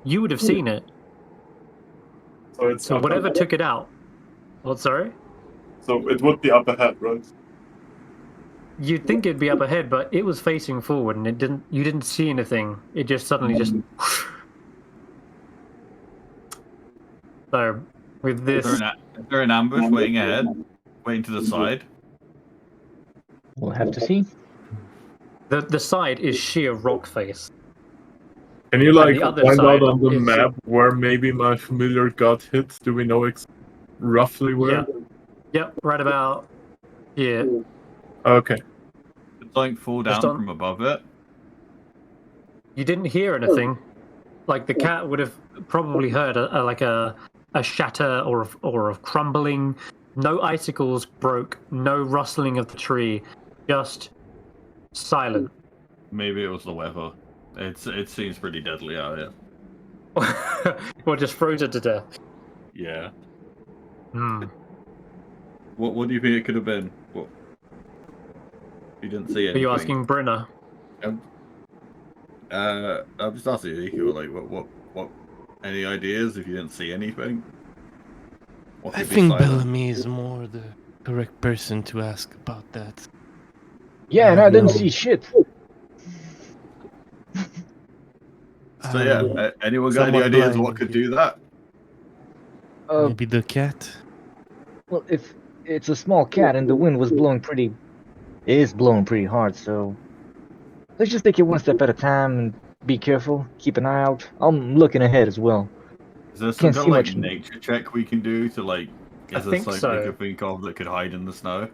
you would have seen it. So whatever took it out. What, sorry? So it would be up ahead, right? You'd think it'd be up ahead, but it was facing forward, and you didn't see anything. It just suddenly just. So, with this, is there an ambush waiting ahead, waiting to the side? We'll have to see. The side is sheer rock face. Can you like find out on the is... map where maybe my familiar got hit? Do we know roughly where? Yeah. Yep, right about here. Okay. Did something fall down from above it? You didn't hear anything. Like the cat would have probably heard a shatter or a crumbling. No icicles broke. No rustling of the tree. Just silent. Maybe it was the weather. It seems pretty deadly out here. Well, just frozen to death. Yeah. Hmm. What do you think it could have been? What? You didn't see anything. Are you asking Brenner? I'm just asking Ezekial, like, what? Any ideas if you didn't see anything? I think Bellamy is more the correct person to ask about that. Yeah, and I didn't see shit. So yeah, anyone got any ideas what could do that? Maybe the cat? Well, if it's a small cat and the wind is blowing pretty hard, so let's just take it one step at a time and be careful, keep an eye out. I'm looking ahead as well. Is there some kind of like nature check we can do to like, is there something we could think of that could hide in the snow?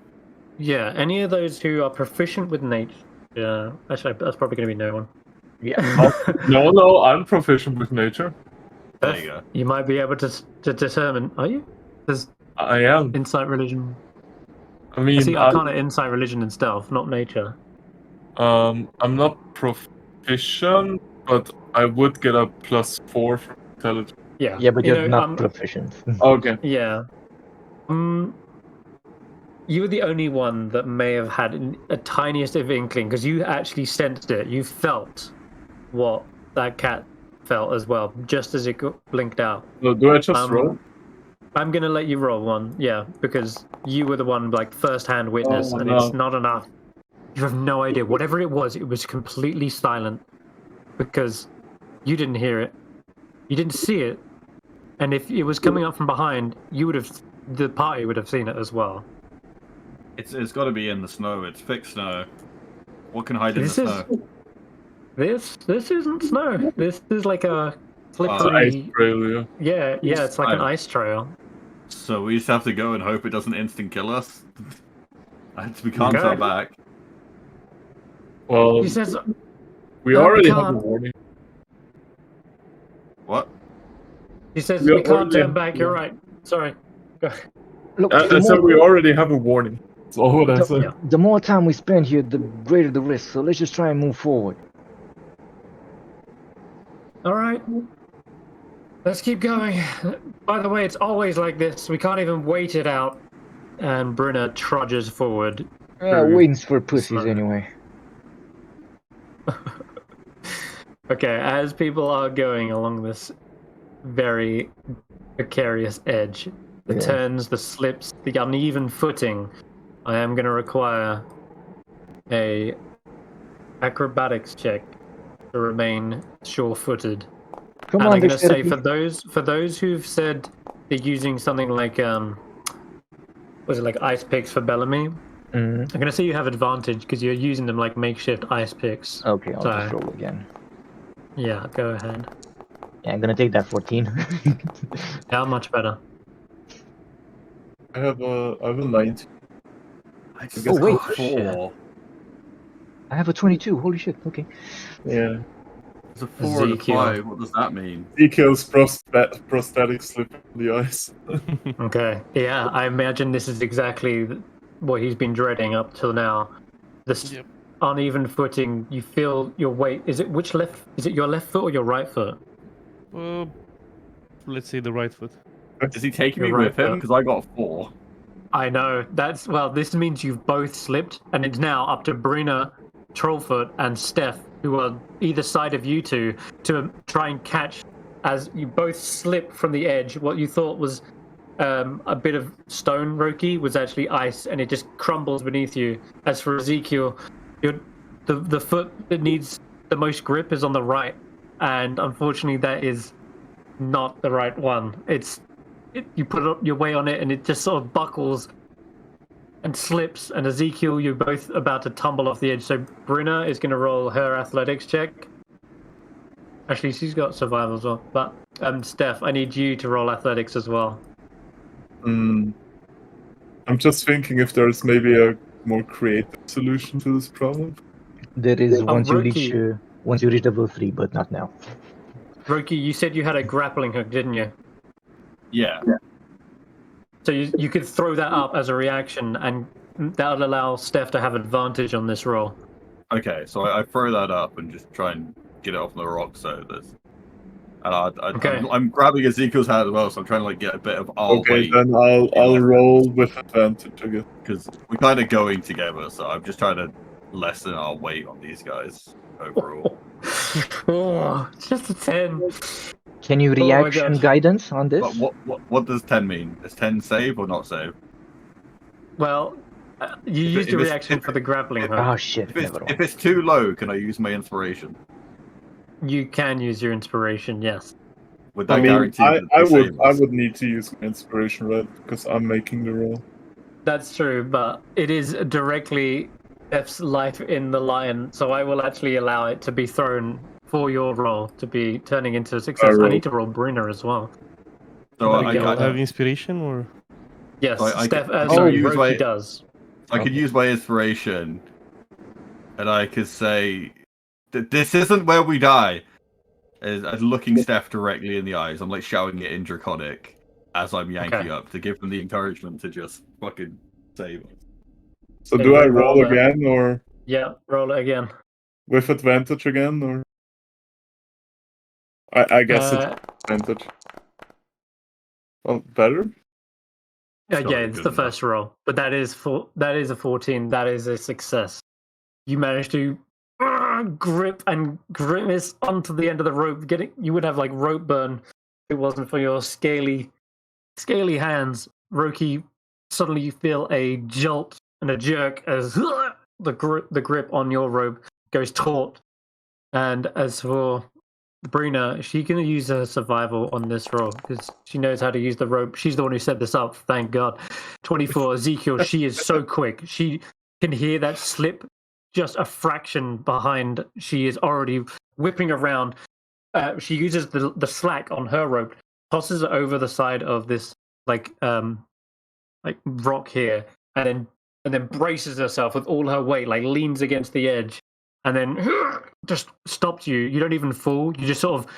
Yeah, any of those who are proficient with nature. Yeah, actually, that's probably going to be no one. Yeah. No, I'm proficient with nature. There you go. You might be able to determine. Are you? I am. Insight religion. I mean, see, I can't insight religion and stealth, not nature. I'm not proficient, but I would get a +4 from intelligence. Yeah. Yeah, but you're not proficient. Okay. Yeah. You were the only one that may have had a tiniest of inkling, because you actually sensed it. You felt what that cat felt as well, just as it blinked out. So do I just roll? I'm going to let you roll one, yeah, because you were the one, like, first-hand witness, it's not enough. You have no idea. Whatever it was completely silent, because you didn't hear it. You didn't see it. And if it was coming up from behind, the party would have seen it as well. It's got to be in the snow. It's thick snow. What can hide in the snow? This isn't snow. This is like a slippery. It's ice trail, yeah, it's like an ice trail. So we just have to go and hope it doesn't instant kill us. We can't turn back. Well, He says we already have a warning. What? He says we can't turn back. You're right. Sorry. Look, I said we already have a warning. That's all what I said. The more time we spend here, the greater the risk. So let's just try and move forward. All right. Let's keep going. By the way, it's always like this. We can't even wait it out. And Brynna trudges forward. Waiting's for pussies anyway. Okay, as people are going along this very precarious edge, the turns, the slips, the uneven footing, I am going to require a acrobatics check to remain sure-footed. Come and on, I'm going to say for those who've said they're using something like was it like ice picks for Bellamy? I'm going to say you have advantage because you're using them like makeshift ice picks. Okay, I'll just roll again. Yeah, go ahead. Yeah, I'm gonna take that 14. Yeah, much better. I have a 19. Oh wait, 4. I have a 22. Holy shit. Okay. Yeah. It's a 4 and a 5. What does that mean? Ezekial's prosthetic slip on the ice. Okay. Yeah, I imagine this is exactly what he's been dreading up till now. This uneven footing. You feel your weight. Is it which left? Is it your left foot or your right foot? Let's say the right foot. Is he taking me with him? Because I got 4. I know. This means you've both slipped, and it's now up to Brynna, Trollfoot, and Stef, who are either side of you two, to try and catch as you both slip from the edge. What you thought was a bit of stone, Roki, was actually ice, and it just crumbles beneath you. As for Ezekiel, the foot that needs the most grip is on the right, and unfortunately that is not the right one. You put your weight on it and it just sort of buckles and slips, and Ezekiel, you're both about to tumble off the edge. So Brynna is going to roll her athletics check. Actually, she's got survival as well. But Stef, I need you to roll athletics as well. I'm just thinking if there's maybe a more creative solution to this problem. There is once you reach level 3, but not now. Roki, you said you had a grappling hook, didn't you? Yeah. So you could throw that up as a reaction, and that'll allow Stef to have advantage on this roll. Okay, so I throw that up and just try and get it off the rock. So there's, and I'm grabbing Ezekiel's hand as well, so I'm trying to get a bit of our weight. Then I'll roll with advantage again because we're kind of going together. So I'm just trying to lessen our weight on these guys overall. Just a 10. Can you reaction guidance on this? But what does 10 mean? Is 10 save or not save? Well, you used the reaction for the grappling hook. Oh shit! If it's too low, can I use my inspiration? You can use your inspiration, yes. Would that guarantee? I would need to use my inspiration, right? Because I'm making the roll. That's true, but it is directly F's life in the lion, so I will actually allow it to be thrown for your roll to be turning into a success. I need to roll Brynna as well. So I have inspiration, or yes, Roki does. I could use my inspiration, and I could say, "This isn't where we die." As looking Stef directly in the eyes, I'm like shouting it in Draconic as I'm yanking up to give them the encouragement to just fucking save us. So do I roll again, or? Yeah, roll it again. With advantage again, or? I guess it's advantage. Well, better? Yeah, it's the first roll, but that is a 14. That is a success. You managed to grip and grimace onto the end of the rope. You would have like rope burn if it wasn't for your scaly hands. Roki, suddenly you feel a jolt and a jerk as the grip on your rope goes taut. And as for Brynna, she can use her survival on this roll because she knows how to use the rope. She's the one who set this up, thank God. 24, Ezekiel, she is so quick. She can hear that slip just a fraction behind. She is already whipping around. She uses the slack on her rope, tosses it over the side of this like rock here, and then braces herself with all her weight, like leans against the edge, and then just stops you. You don't even fall. You just sort of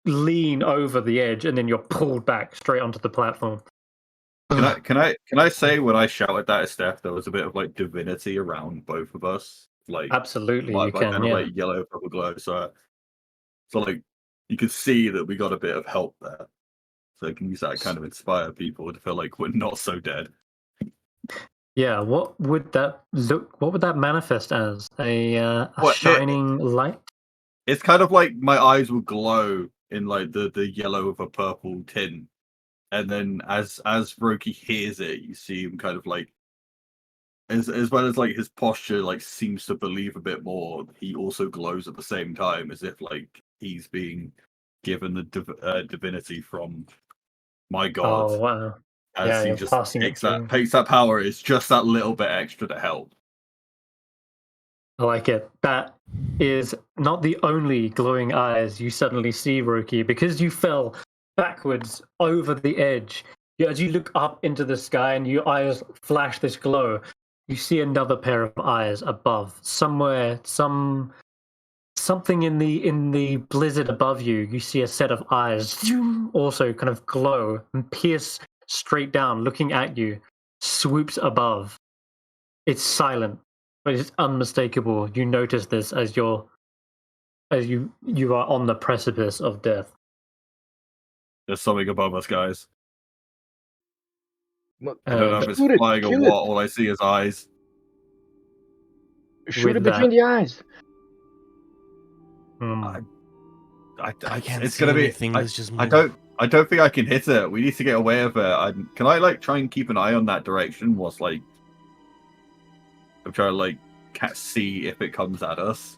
lean over the edge, and then you're pulled back straight onto the platform. Can I say when I shouted that at Steph, there was a bit of like divinity around both of us, like absolutely, like, you can, kind of yeah. like yellow purple glow. So like you could see that we got a bit of help there. So you can use that to kind of inspire people to feel like we're not so dead. Yeah, what would that manifest as? A What, shining light? It's kind of like my eyes will glow in like the yellow of a purple tint, and then as Roki hears it, you see him kind of like, as well as like his posture like seems to believe a bit more. He also glows at the same time, as if like he's being given the divinity from my god. Oh wow! As he just takes that power, it's just that little bit extra to help. I like it. That is not the only glowing eyes you suddenly see, Roki, because you fell backwards over the edge. As you look up into the sky and your eyes flash this glow, you see another pair of eyes above. Somewhere, something in the blizzard above you. You see a set of eyes also kind of glow and pierce straight down, looking at you, swoops above. It's silent, but it's unmistakable. You notice this as you are on the precipice of death. There's something above us, guys. I don't know if it's flying or what. All I see is eyes. Shoot it between the eyes. I can't it's see gonna be. anything. Let's just move. I don't think I can hit it. We need to get away of it. Can I like try and keep an eye on that direction? Whilst like I'm trying to like see if it comes at us.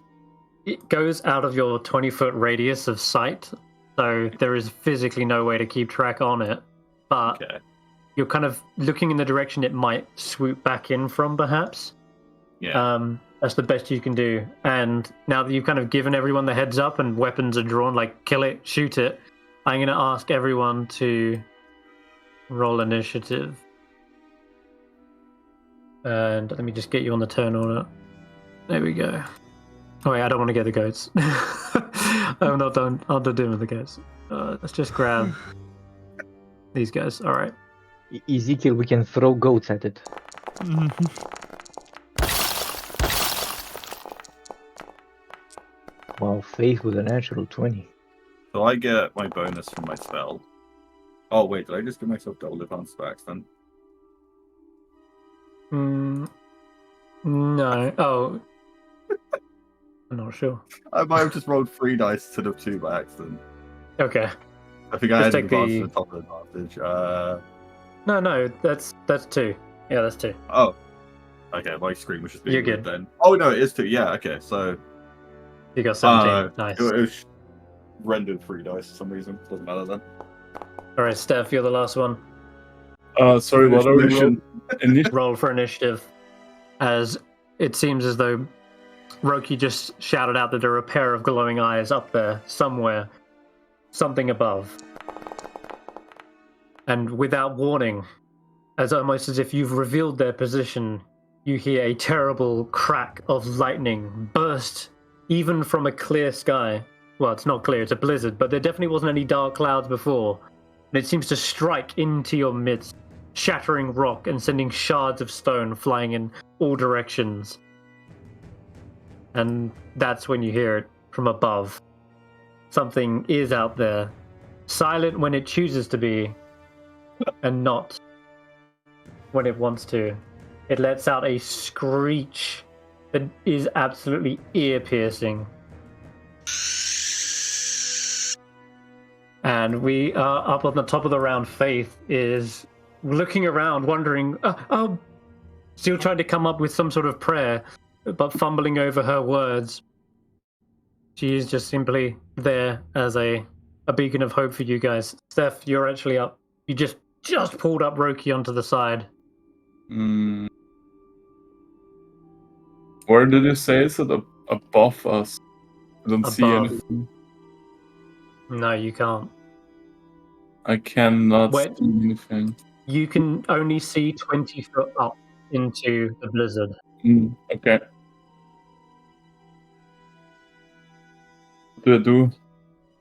It goes out of your 20-foot radius of sight, so there is physically no way to keep track on it. But you're kind of looking in the direction it might swoop back in from, perhaps. Yeah. That's the best you can do. And now that you've kind of given everyone the heads up and weapons are drawn, like kill it, shoot it, I'm going to ask everyone to roll initiative. And let me just get you on the turn order. There we go. Oh wait, I don't want to get the goats. I'm not done with the goats. Let's just grab these guys. All right. Ezekiel, we can throw goats at it. Wow, Faith with a natural 20. So I get my bonus from my spell. Oh wait, did I just give myself double advanced backs then? No. Oh. I'm not sure. I might have just rolled 3 dice instead of 2 by accident. Okay. I think I had an advantage on top of advantage. No, that's 2. Yeah, that's 2. Oh. Okay, my screen was just being You're good then. Oh no, it is 2. Yeah, okay, so you got 17. Nice. It was rendered 3 dice for some reason. Doesn't matter then. All right, Stef, you're the last one. Sorry, what are we Roll for initiative. As it seems as though Roki just shouted out that there are a pair of glowing eyes up there somewhere, something above. And without warning, almost as if you've revealed their position, you hear a terrible crack of lightning burst even from a clear sky. Well, it's not clear, it's a blizzard, but there definitely wasn't any dark clouds before. And it seems to strike into your midst, shattering rock and sending shards of stone flying in all directions. And that's when you hear it from above. Something is out there, silent when it chooses to be, and not when it wants to. It lets out a screech that is absolutely ear-piercing. And we are up on the top of the round. Faith is looking around, wondering, still trying to come up with some sort of prayer, but fumbling over her words. She is just simply there as a beacon of hope for you guys. Steph, you're actually up. You just pulled up Roki onto the side. Where did you say is it? Above us? I don't see Above. anything. No, you can't. I cannot Wait. see anything. You can only see 20 foot up into the blizzard. Okay. What do I do?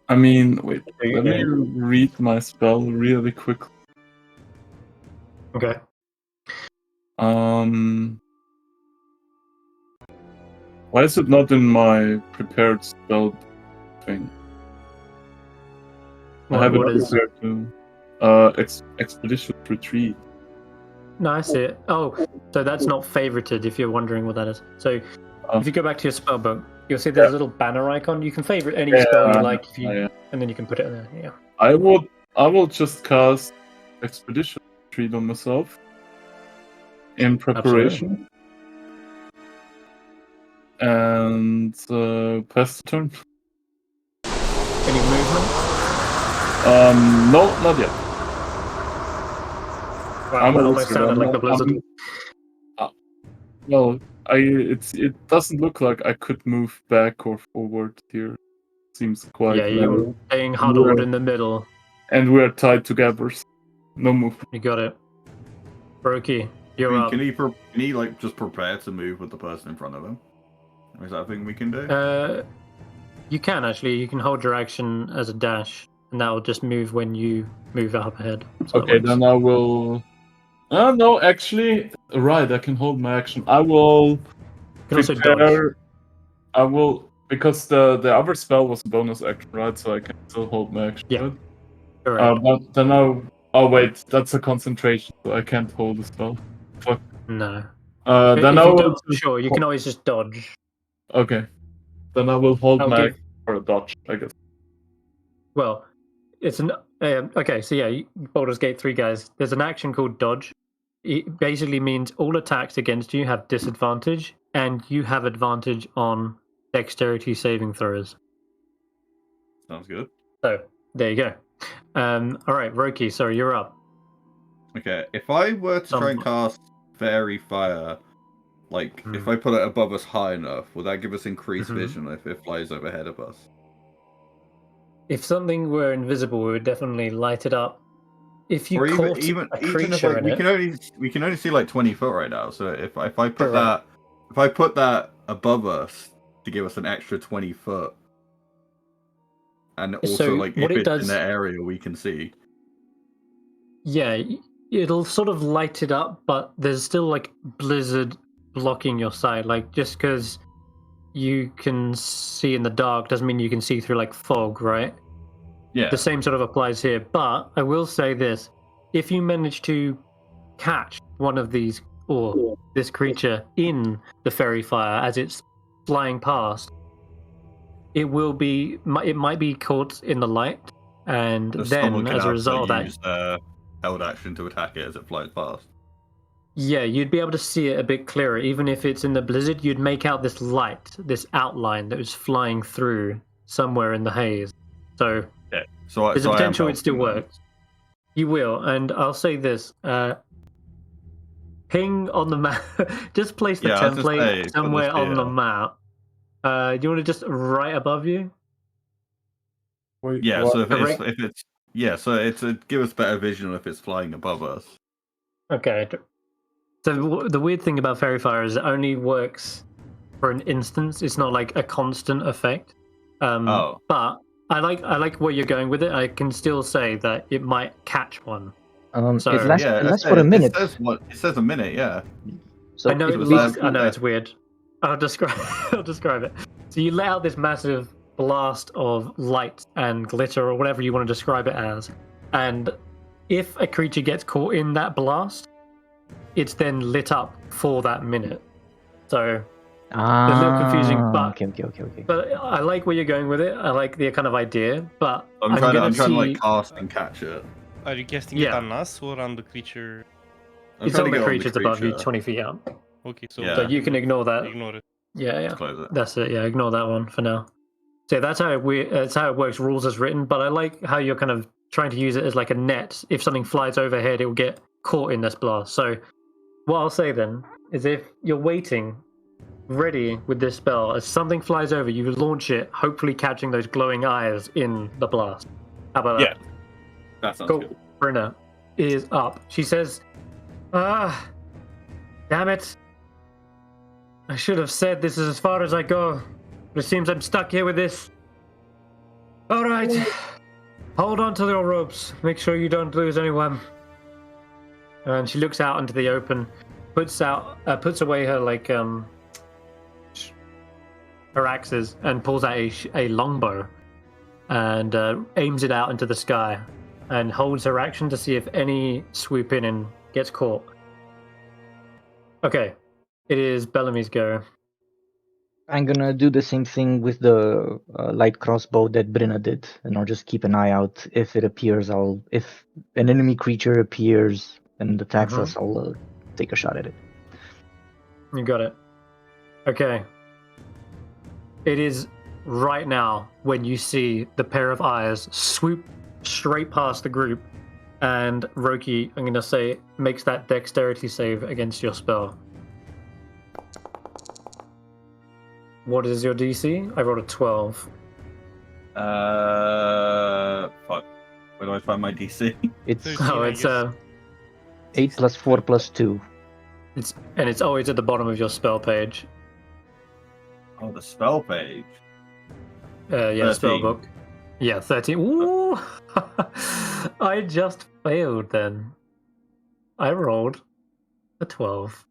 I mean, wait. Let me read my spell really quick. Okay. Why is it not in my prepared spell thing? I have it prepared to expedition retreat. No, I see it. Oh, so that's not favorited if you're wondering what that is. So if you go back to your spell book, you'll see there's a little banner icon. You can favorite any spell you like if you, and then you can put it in there. Yeah. I will just cast expedition retreat on myself in preparation. Absolutely. And pass the turn. Any movement? No, not yet. Wow, that almost sounded like the blizzard. Well, it doesn't look like I could move back or forward here. Seems quite. Yeah, you're staying huddled in the middle. And we're tied together. No movement. You got it. Roki, you're up. Can he like just prepare to move with the person in front of him? Is that a thing we can do? You can actually. You can hold your action as a dash, and that will just move when you move up ahead. So okay, then I will. No, actually, right. I can hold my action. I will. You can also dodge. I will, because the other spell was a bonus action, right? So I can still hold my action. Yeah. Right? But then oh wait, that's a concentration, so I can't hold a spell. Fuck. No. Then I will. Sure, you can always just dodge. Okay. Then I will hold my action for a dodge, I guess. Well, it's an okay. So yeah, Baldur's Gate 3 guys. There's an action called dodge. It basically means all attacks against you have disadvantage, and you have advantage on dexterity saving throws. Sounds good. So there you go. All right, Roki. Sorry, you're up. Okay, if I were to try and cast Fairy Fire, like if I put it above us high enough, will that give us increased vision if it flies overhead of us? If something were invisible, we would definitely light it up. If you caught a creature in it, we can only see like 20 foot right now. So if I put that above us to give us an extra 20 foot, and also like if it's in that area we can see. Yeah, it'll sort of light it up, but there's still like blizzard blocking your sight. Like just because you can see in the dark doesn't mean you can see through like fog, right? Yeah. The same sort of applies here. But I will say this: if you manage to catch one of these or this creature in the fairy fire as it's flying past, it might be caught in the light, and then as a result of that, use held action to attack it as it flies past. Yeah, you'd be able to see it a bit clearer. Even if it's in the blizzard, you'd make out this light, this outline that was flying through somewhere in the haze. So there's a potential it still works. You will, and I'll say this: ping on the map. Just place the template somewhere on the map. Do you want to just right above you? Wait, yeah. So if it's so it's give us better vision if it's flying above us. Okay. So the weird thing about Fairy Fire is it only works for an instance. It's not like a constant effect. But I like where you're going with it. I can still say that it might catch one. So, it lasts for a minute. It says a minute, yeah. So I know it's weird. I'll describe it. So you let out this massive blast of light and glitter, or whatever you want to describe it as, and if a creature gets caught in that blast, it's then lit up for that minute. So it's a little confusing, but okay. But I like where you're going with it. I like the kind of idea, but I'm trying to like cast and catch it. Are you casting it on us or on the creature? It's on the creatures above you, 20 feet up. Okay, so you can ignore that. Ignore it. Yeah. That's it. Yeah, ignore that one for now. So that's how it works. Rules as written, but I like how you're kind of trying to use it as like a net. If something flies overhead, it will get caught in this blast. So what I'll say then is, if you're waiting ready with this spell. As something flies over, you launch it, hopefully catching those glowing eyes in the blast. How about that? Yeah, that sounds good. Brenna is up. She says, damn it. I should have said this is as far as I go. But it seems I'm stuck here with this. All right. Hold on to your ropes. Make sure you don't lose anyone. And she looks out into the open, puts away her her axes, and pulls out a longbow, and aims it out into the sky, and holds her action to see if any swoop in and gets caught. Okay, it is Bellamy's go. I'm gonna do the same thing with the light crossbow that Brenna did, and I'll just keep an eye out. If it appears, if an enemy creature appears and attacks us, I'll take a shot at it. You got it. Okay. It is right now when you see the pair of eyes swoop straight past the group, and Roki, I'm gonna say, makes that dexterity save against your spell. What is your DC? I rolled a 12. Fuck. Where do I find my DC? It's 13, 8 + 4 + 2. It's always at the bottom of your spell page. Oh, the spell page. Yeah, 13. spell book. Yeah, 13. Ooh! I just failed then. I rolled a 12.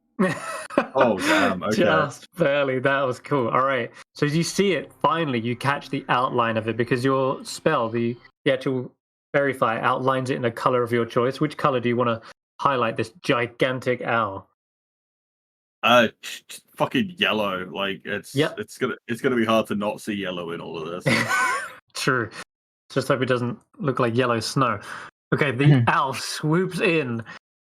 Oh, damn. Okay. Just barely. That was cool. All right. So as you see it, finally, you catch the outline of it because your spell, the actual verify, outlines it in a color of your choice. Which color do you want to highlight this gigantic owl? Fucking yellow. Like it's gonna be hard to not see yellow in all of this. True. Just hope it doesn't look like yellow snow. Okay, the owl swoops in,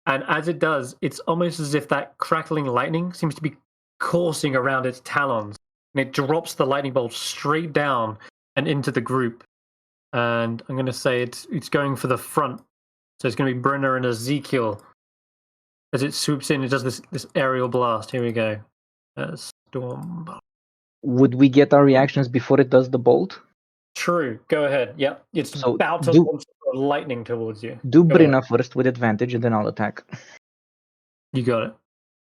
and as it does, it's almost as if that crackling lightning seems to be coursing around its talons, and it drops the lightning bolt straight down and into the group. And I'm going to say it's going for the front, so it's going to be Brenna and Ezekial. As it swoops in, it does this aerial blast. Here we go. Storm. Would we get our reactions before it does the bolt? True. Go ahead. Yep. It's So about to launch lightning towards you. Do Brenna first with advantage, and then I'll attack. You got it.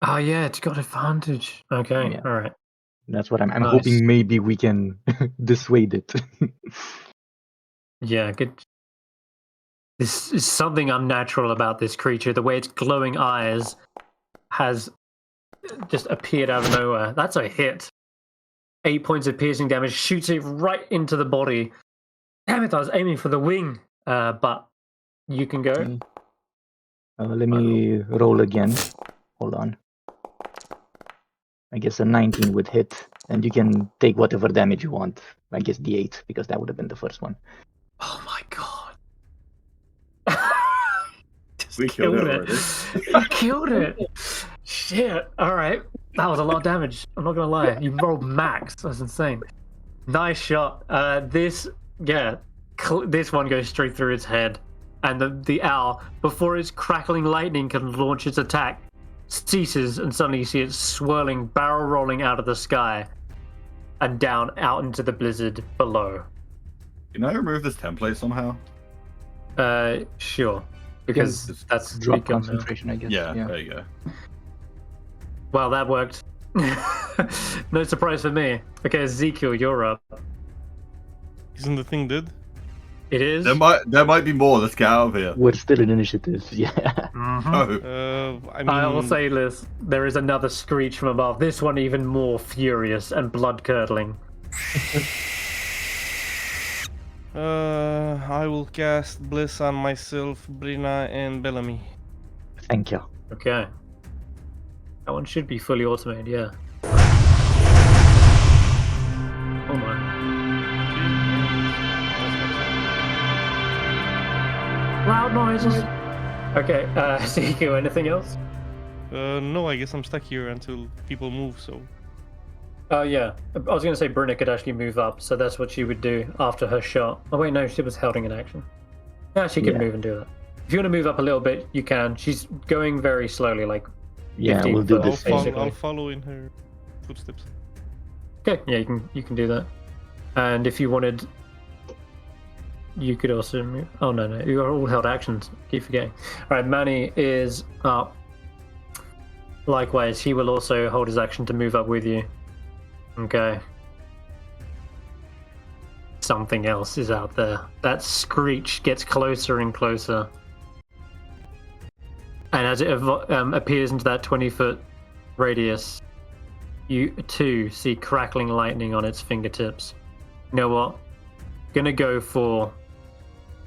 Oh, yeah, it's got advantage. Okay, Yeah. all right. That's what I'm Nice. hoping maybe we can dissuade it. Yeah, good. This is something unnatural about this creature. The way its glowing eyes has just appeared out of nowhere. That's a hit. 8 points of piercing damage, shoots it right into the body. Damn it, I was aiming for the wing. But you can go. Let me roll again. Hold on. I guess a 19 would hit, and you can take whatever damage you want. I guess the 8, because that would have been the first one. Oh my god. We killed it already. You killed it. Shit. All right. That was a lot of damage. I'm not going to lie. You rolled max. That's insane. Nice shot. This one goes straight through its head. And the owl, before its crackling lightning can launch its attack, ceases, and suddenly you see it swirling, barrel rolling out of the sky and down out into the blizzard below. Can I remove this template somehow? Sure. Because that's drop concentration, I guess. Yeah, there you go. Well, that worked. No surprise for me. Okay, Ezekiel, you're up. Isn't the thing dead? It is. There might be more. Let's get out of here. We're still in initiative, yeah. Oh. I will say this. There is another screech from above. This one even more furious and blood-curdling. I will cast Bliss on myself, Brenna, and Bellamy. Thank you. Okay. That one should be fully automated, yeah. Oh my. Loud noises. Okay, Ezekiel, anything else? No, I guess I'm stuck here until people move, so... Yeah. I was going to say Brenna could actually move up, so that's what she would do after her shot. Oh wait, no, she was holding an action. Yeah, she could move and do that. If you want to move up a little bit, you can. She's going very slowly, like 15 we'll do foot, this. basically. I'll follow in her footsteps. Okay, yeah, you can do that. And if you wanted, you could also move. Oh no, you are all held actions. Keep forgetting. All right, Manny is up. Likewise, he will also hold his action to move up with you. Okay. Something else is out there. That screech gets closer and closer. And as it appears into that 20-foot radius, you too see crackling lightning on its fingertips. You know what? Gonna go for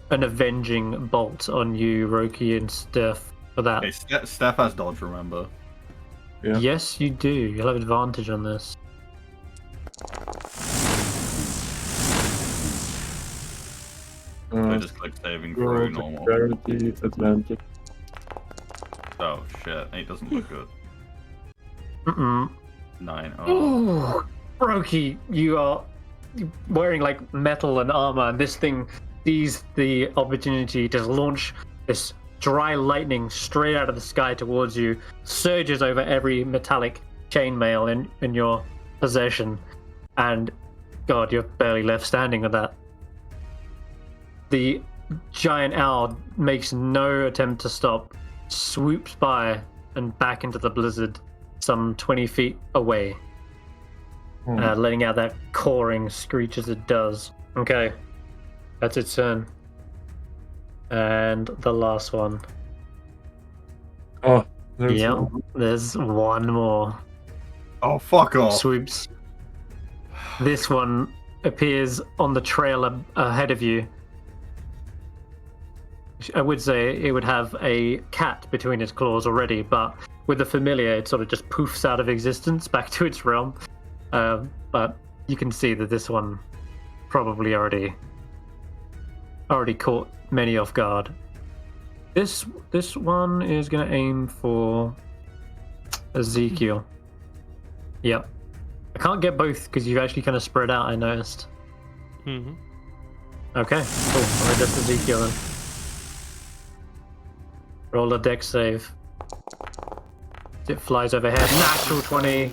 an avenging bolt on you, Roki and Stef, for that. Hey, Stef has dodge, remember? Yeah. Yes, you do. You'll have advantage on this. I just click saving through normal. Clarity, advantage. Oh shit, 8 doesn't look good. 9. Oh. Ooh, Roki, you are wearing like metal and armor, and this thing sees the opportunity to launch this dry lightning straight out of the sky towards you, surges over every metallic chainmail in your possession, and God, you're barely left standing with that. The giant owl makes no attempt to stop, swoops by and back into the blizzard some 20 feet away, letting out that cawing screech as it does. Okay, that's its turn. And the last one. Oh, there's one more. Oh, fuck off. Swoops. This one appears on the trail ahead of you. I would say it would have a cat between its claws already, but with the familiar, it sort of just poofs out of existence back to its realm. But you can see that this one probably already caught many off guard. This one is going to aim for Ezekial. Yep. I can't get both because you've actually kind of spread out, I noticed. Mm-hmm. Okay, cool. Alright, just Ezekial then. Roll a dex save. It flies overhead. Natural 20.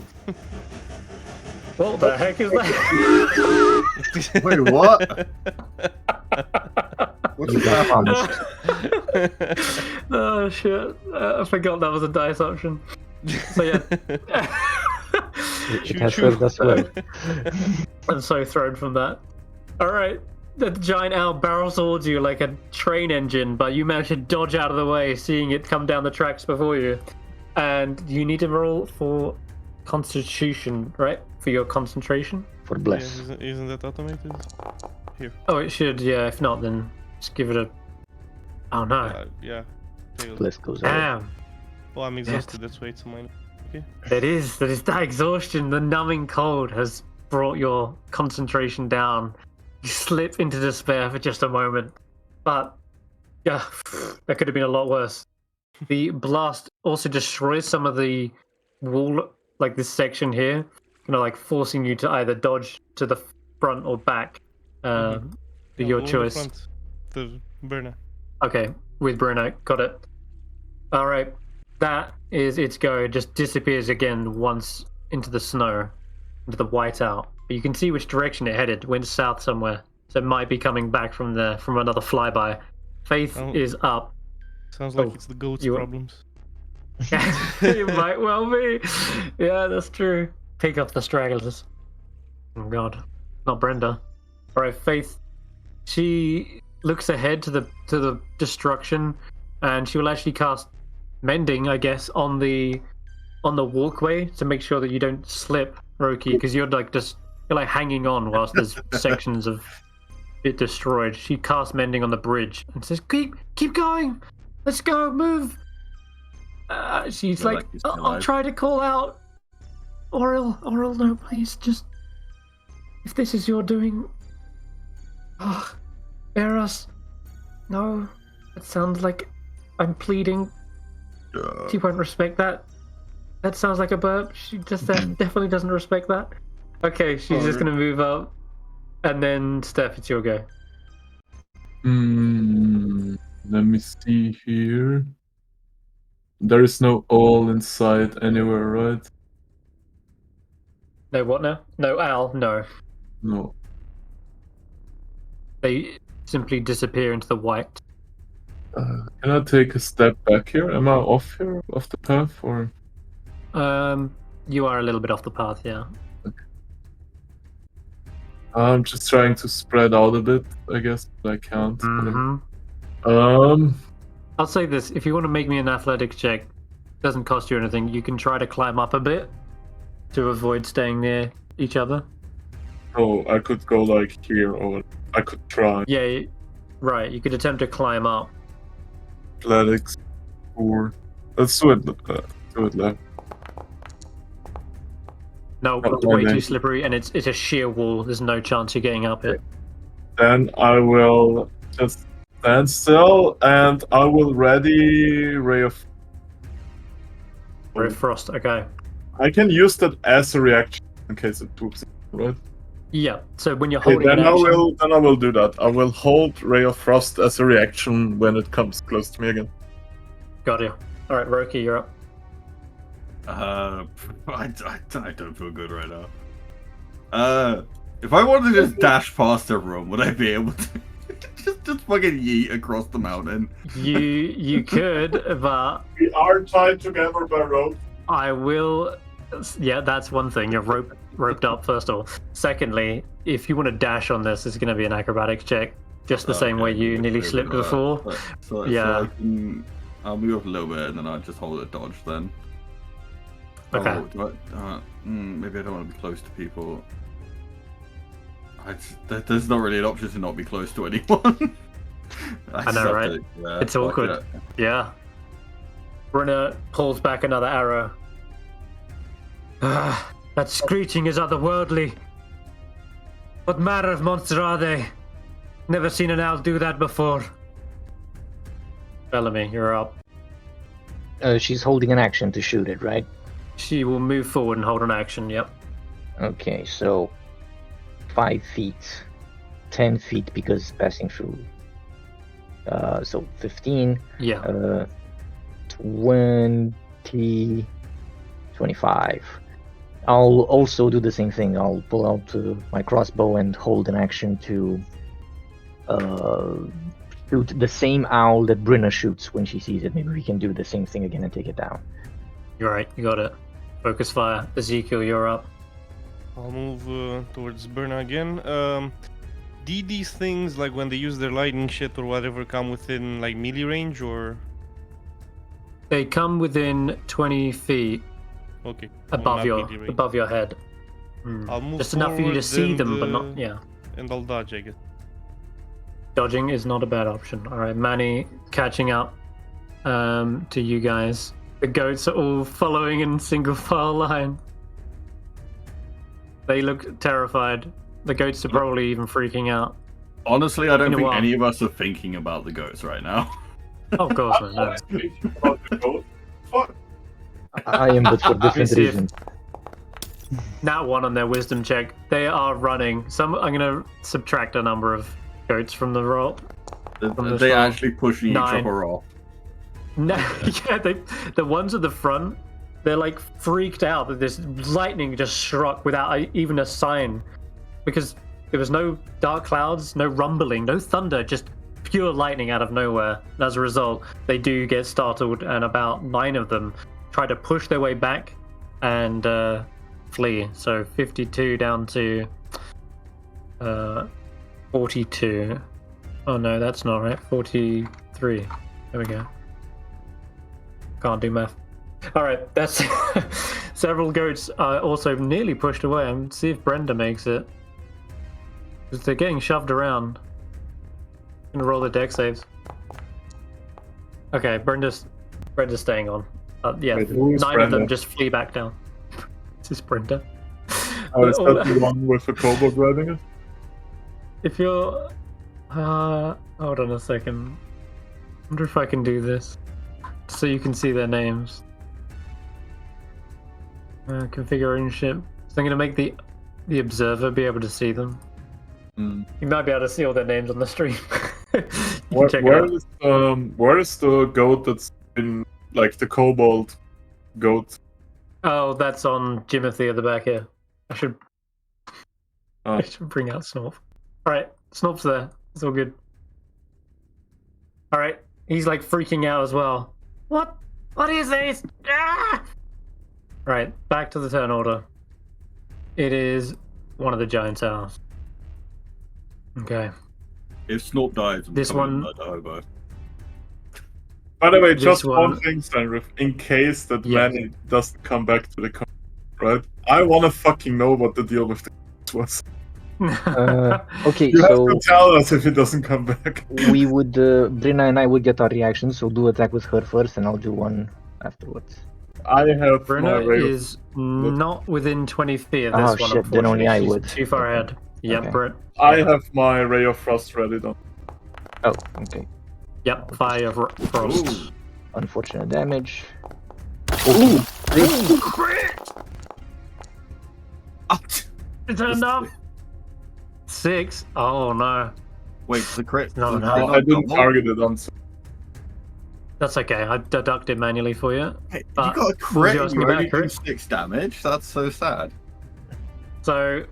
What the heck is that? Wait, what? What's that? Oh shit! I forgot that was a dice option. So yeah. It has served us well. I'm so thrown from that. Alright. The giant owl barrels towards you like a train engine, but you manage to dodge out of the way, seeing it come down the tracks before you. And you need to roll for Constitution, right? For your concentration? For bless. Yeah, isn't that automated? Here. Oh, it should, yeah. If not, then just give it a... Oh, no. Yeah. Bless goes out. Damn. Oh, I'm exhausted, that's why it's mine. Okay. That is that exhaustion. The numbing cold has brought your concentration down. You slip into despair for just a moment. But, yeah, that could have been a lot worse. The blast also destroys some of the wall, like this section here, kind of like forcing you to either dodge to the front or back. Your choice. The front, the burner. Okay, with Bruno, got it. All right, that is its go. It just disappears again once into the snow, into the whiteout. But you can see which direction it headed. Went south somewhere, so it might be coming back from another flyby. Faith is up. Sounds like it's the goat's problems. It might well be. Yeah, that's true. Pick up the stragglers. Oh god, not Brenda. All right, Faith. She looks ahead to the destruction, and she will actually cast mending, I guess, on the walkway to make sure that you don't slip, Roki, because you're like hanging on whilst there's sections of it destroyed. She casts mending on the bridge and says, "Keep going. Let's go. Move." She's like, I'll try to call out. Oral, no, please, just if this is your doing, bear us. No, it sounds like I'm pleading. She won't respect that. That sounds like a burp. She just definitely doesn't respect that. Okay, she's just gonna move up, and then Stef, it's your go. Let me see here. There is no all inside anywhere, right? No what now? No Al, no. No. They simply disappear into the white. Can I take a step back here? Am I off here, off the path, or? You are a little bit off the path, yeah. Okay. I'm just trying to spread out a bit, I guess, but I can't. Mm-hmm. I'll say this: if you want to make me an athletics check, doesn't cost you anything. You can try to climb up a bit to avoid staying near each other. Oh, I could go like here, or I could try. Yeah, right. You could attempt to climb up. Athletics, or let's do it. Do it left. No, it's way too slippery, and it's a sheer wall. There's no chance you're getting up it. Then I will just stand still, and I will ready Ray of Frost. Okay. I can use that as a reaction in case it poops, right? Yeah. So when you're holding, then I will do that. I will hold Ray of Frost as a reaction when it comes close to me again. Got you. All right, Roki, you're up. I don't feel good right now. If I wanted to just dash past the room, would I be able to just fucking yeet across the mountain? You could, but we are tied together by rope. I will. Yeah, that's one thing. You're roped up. First of all. Secondly, if you want to dash on this, it's going to be an acrobatics check, just the same way you nearly slipped before. So yeah. I'll move up a little bit and then I'll just hold a dodge then. Okay. Maybe I don't want to be close to people. There's not really an option to not be close to anyone. I know, right? It's awkward. Yeah. Brynner pulls back another arrow. That screeching is otherworldly. What manner of monster are they? Never seen an owl do that before. Bellamy, you're up. She's holding an action to shoot it, right? She will move forward and hold an action, yep. Okay, so 5 feet, 10 feet because passing through. So 15. Yeah. 20, 25. I'll also do the same thing. I'll pull out my crossbow and hold an action to shoot the same owl that Brynner shoots when she sees it. Maybe we can do the same thing again and take it down. You're right, you got it. Focus fire. Ezekiel, you're up. I'll move towards Brynner again. Do these things, like when they use their lightning shit or whatever, come within like melee range or? They come within 20 feet. Okay. Above your head. I'll move just enough for you to see them, but not. Yeah. And I'll dodge, I guess. Dodging is not a bad option. All right, Manny, catching up to you guys. The goats are all following in single file line. They look terrified. The goats are probably even freaking out. Honestly, I don't think any of us are thinking about the goats right now. Of course not. No. I am, but for different reasons. Nat 1 on their wisdom check. They are running. I'm going to subtract a number of goats from the roll. They actually pushing each other off. No, yeah, the ones at the front, they're like freaked out that this lightning just struck without even a sign, because there was no dark clouds, no rumbling, no thunder, just pure lightning out of nowhere. And as a result, they do get startled, and about 9 of them try to push their way back and flee. So 52 down to 42. Oh no, that's not right. 43. There we go. Can't do math. Alright, that's several goats are also nearly pushed away. I'm see if Brenda makes it. Because they're getting shoved around. I'm gonna roll the deck saves. Okay, Brenda's staying on. Yeah, Wait, 9 of them just flee back down. This is Brenda. Oh, is that the one with the kobold riding it? If you're... hold on a second. I wonder if I can do this. So you can see their names. Configure ownership. So I'm going to make the observer be able to see them. You might be able to see all their names on the stream. Where is the goat that's been, like, the kobold goat? Oh, that's on Jimothy at the back here. I should bring out Snorp. Alright, Snorp's there. It's all good. Alright, he's like freaking out as well. What? What is this? Ah! Right, back to the turn order. It is one of the giants' house. Okay. If Snorp dies, this one. By the way, just one thing, Senrith, in case that Manny doesn't come back to the car, right? I want to fucking know what the deal with the was. Okay, you have to tell us if he doesn't come back. We would, Brina and I would get our reaction, so do attack with her first, and I'll do one afterwards. I have. Brina is not within 20 feet of this one. Shit, then only I would. Too far ahead. Yep, okay. Britt. I have my Ray of Frost ready though. Oh, okay. Yep, Fire of Frost. Ooh. Unfortunate damage. Ooh! Crit! It's enough. 6. Oh no. Wait, the crit. No. I didn't target it on. That's okay. I deducted manually for you. Hey, you got a crit. You only do 6 damage. That's so sad. So,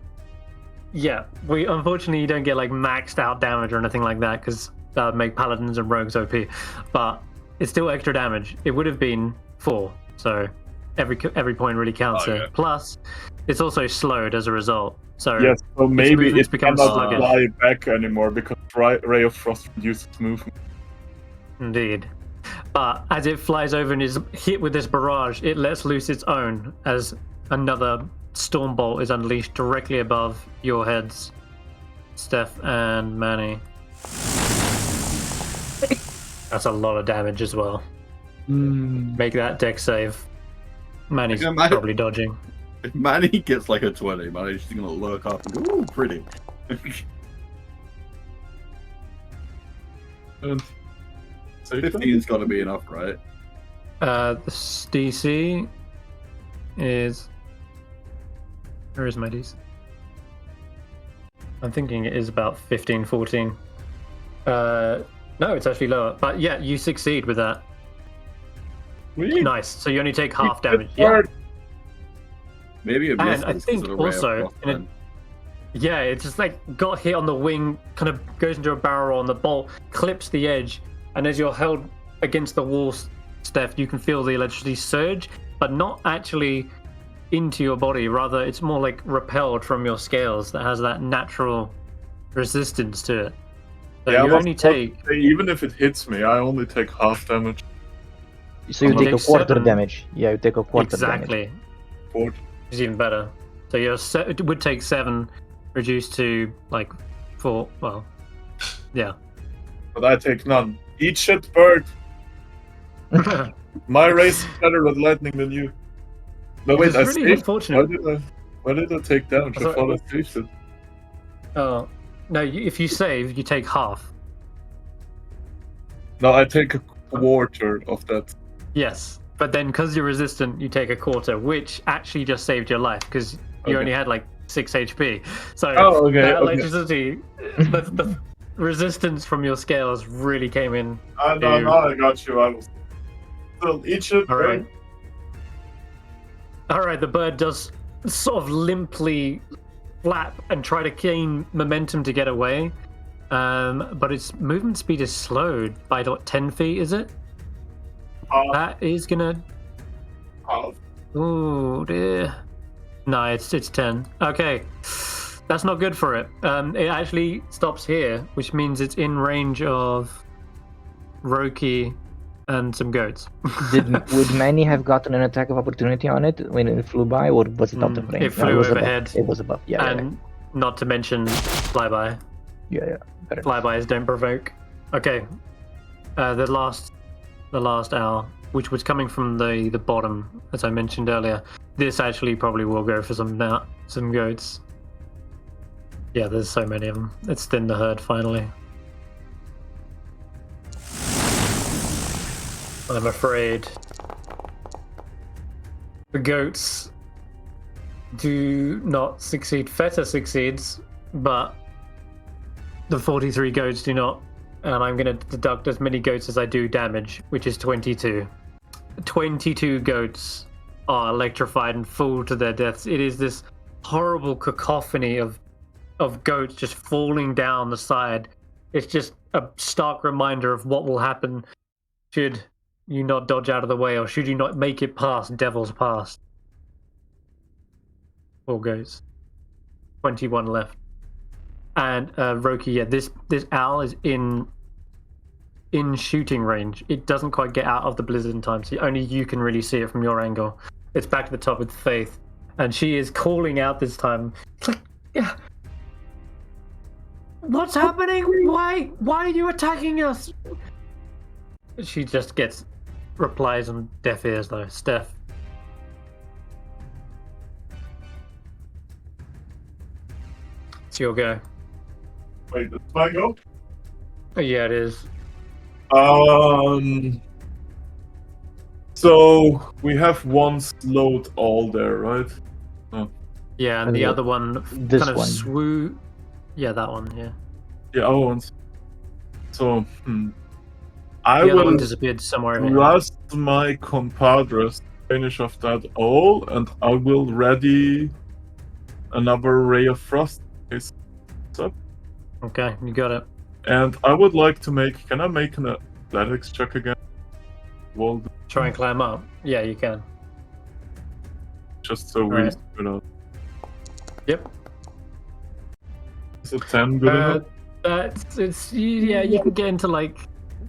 yeah, we unfortunately don't get like maxed out damage or anything like that because that would make paladins and rogues OP. But it's still extra damage. It would have been 4. So every point really counts here. Plus, it's also slowed as a result. So yes, so maybe it becomes cannot fly back anymore because Ray of Frost reduces movement. Indeed. But as it flies over and is hit with this barrage, it lets loose its own as another storm bolt is unleashed directly above your heads, Stef and Manny. That's a lot of damage as well. Make that deck save. Manny's probably dodging. If Manny gets like a 20, Manny's just gonna look up and go, ooh, pretty. 15's gotta be enough, right? The DC is... Where is my DC? I'm thinking it is about 15, 14. No, it's actually lower. But yeah, you succeed with that. Really? Nice. So you only take half damage. Yeah. Maybe a miss. And I think also, yeah, it just like got hit on the wing, kind of goes into a barrel roll, and the bolt clips the edge. And as you're held against the wall, Stef, you can feel the electricity surge, but not actually into your body. Rather, it's more like repelled from your scales that has that natural resistance to it. So you only take... Even if it hits me, I only take half damage. So you take a quarter damage. Yeah, you take a quarter damage. Exactly. It's even better. So it would take 7, reduced to like 4. Well, yeah. But I take none. Eat shit, bird. My race is better with lightning than you. No, wait, I really unfortunate. Why did I take damage? I thought I saved it. Oh, no, if you save, you take half. No, I take a quarter of that. Yes, but then because you're resistant, you take a quarter, which actually just saved your life because you only had like 6 HP. So that electricity, the resistance from your scales really came in. No, I got you. I was still eat shit. All right, the bird does sort of limply flap and try to gain momentum to get away, but its movement speed is slowed by 10 feet, is it? That is gonna... Oh dear. No, it's 10. Okay, that's not good for it. It actually stops here, which means it's in range of Roki and some goats. Would Manny have gotten an attack of opportunity on it when it flew by, or was it out of range? It flew overhead. It was above, yeah. And not to mention flyby. Yeah. Better. Flybys don't provoke. Okay, the last owl, which was coming from the bottom, as I mentioned earlier. This actually probably will go for some goats. Yeah, there's so many of them. It's thinned the herd finally. I'm afraid the goats do not succeed. Feta succeeds, but the 43 goats do not. And I'm going to deduct as many goats as I do damage, which is 22. 22 goats are electrified and fall to their deaths. It is this horrible cacophony of goats just falling down the side. It's just a stark reminder of what will happen should you not dodge out of the way, or should you not make it past Devil's Pass. 4 goats. 21 left. And Roki, yeah, this owl is in shooting range. It doesn't quite get out of the blizzard in time, so only you can really see it from your angle. It's back to the top with Faith, and she is calling out this time. It's like, yeah, what's happening? Why are you attacking us? She just gets replies on deaf ears though. Stef. It's your go. Wait, it's my go? Yeah, it is. So we have one slowed all there, right? Oh. Yeah, and the other one this kind of one. Yeah, that one, yeah. Yeah, other ones. So, I The other will one disappeared somewhere in here. trust my compadres finish off that all, and I will ready another ray of frost. Okay, you got it. And I would like to make. Can I make an athletics check again? Well, Try and climb up. Yeah, you can. just so we Alright. you know. Yep. Is it 10 good enough? Yeah, you can get into like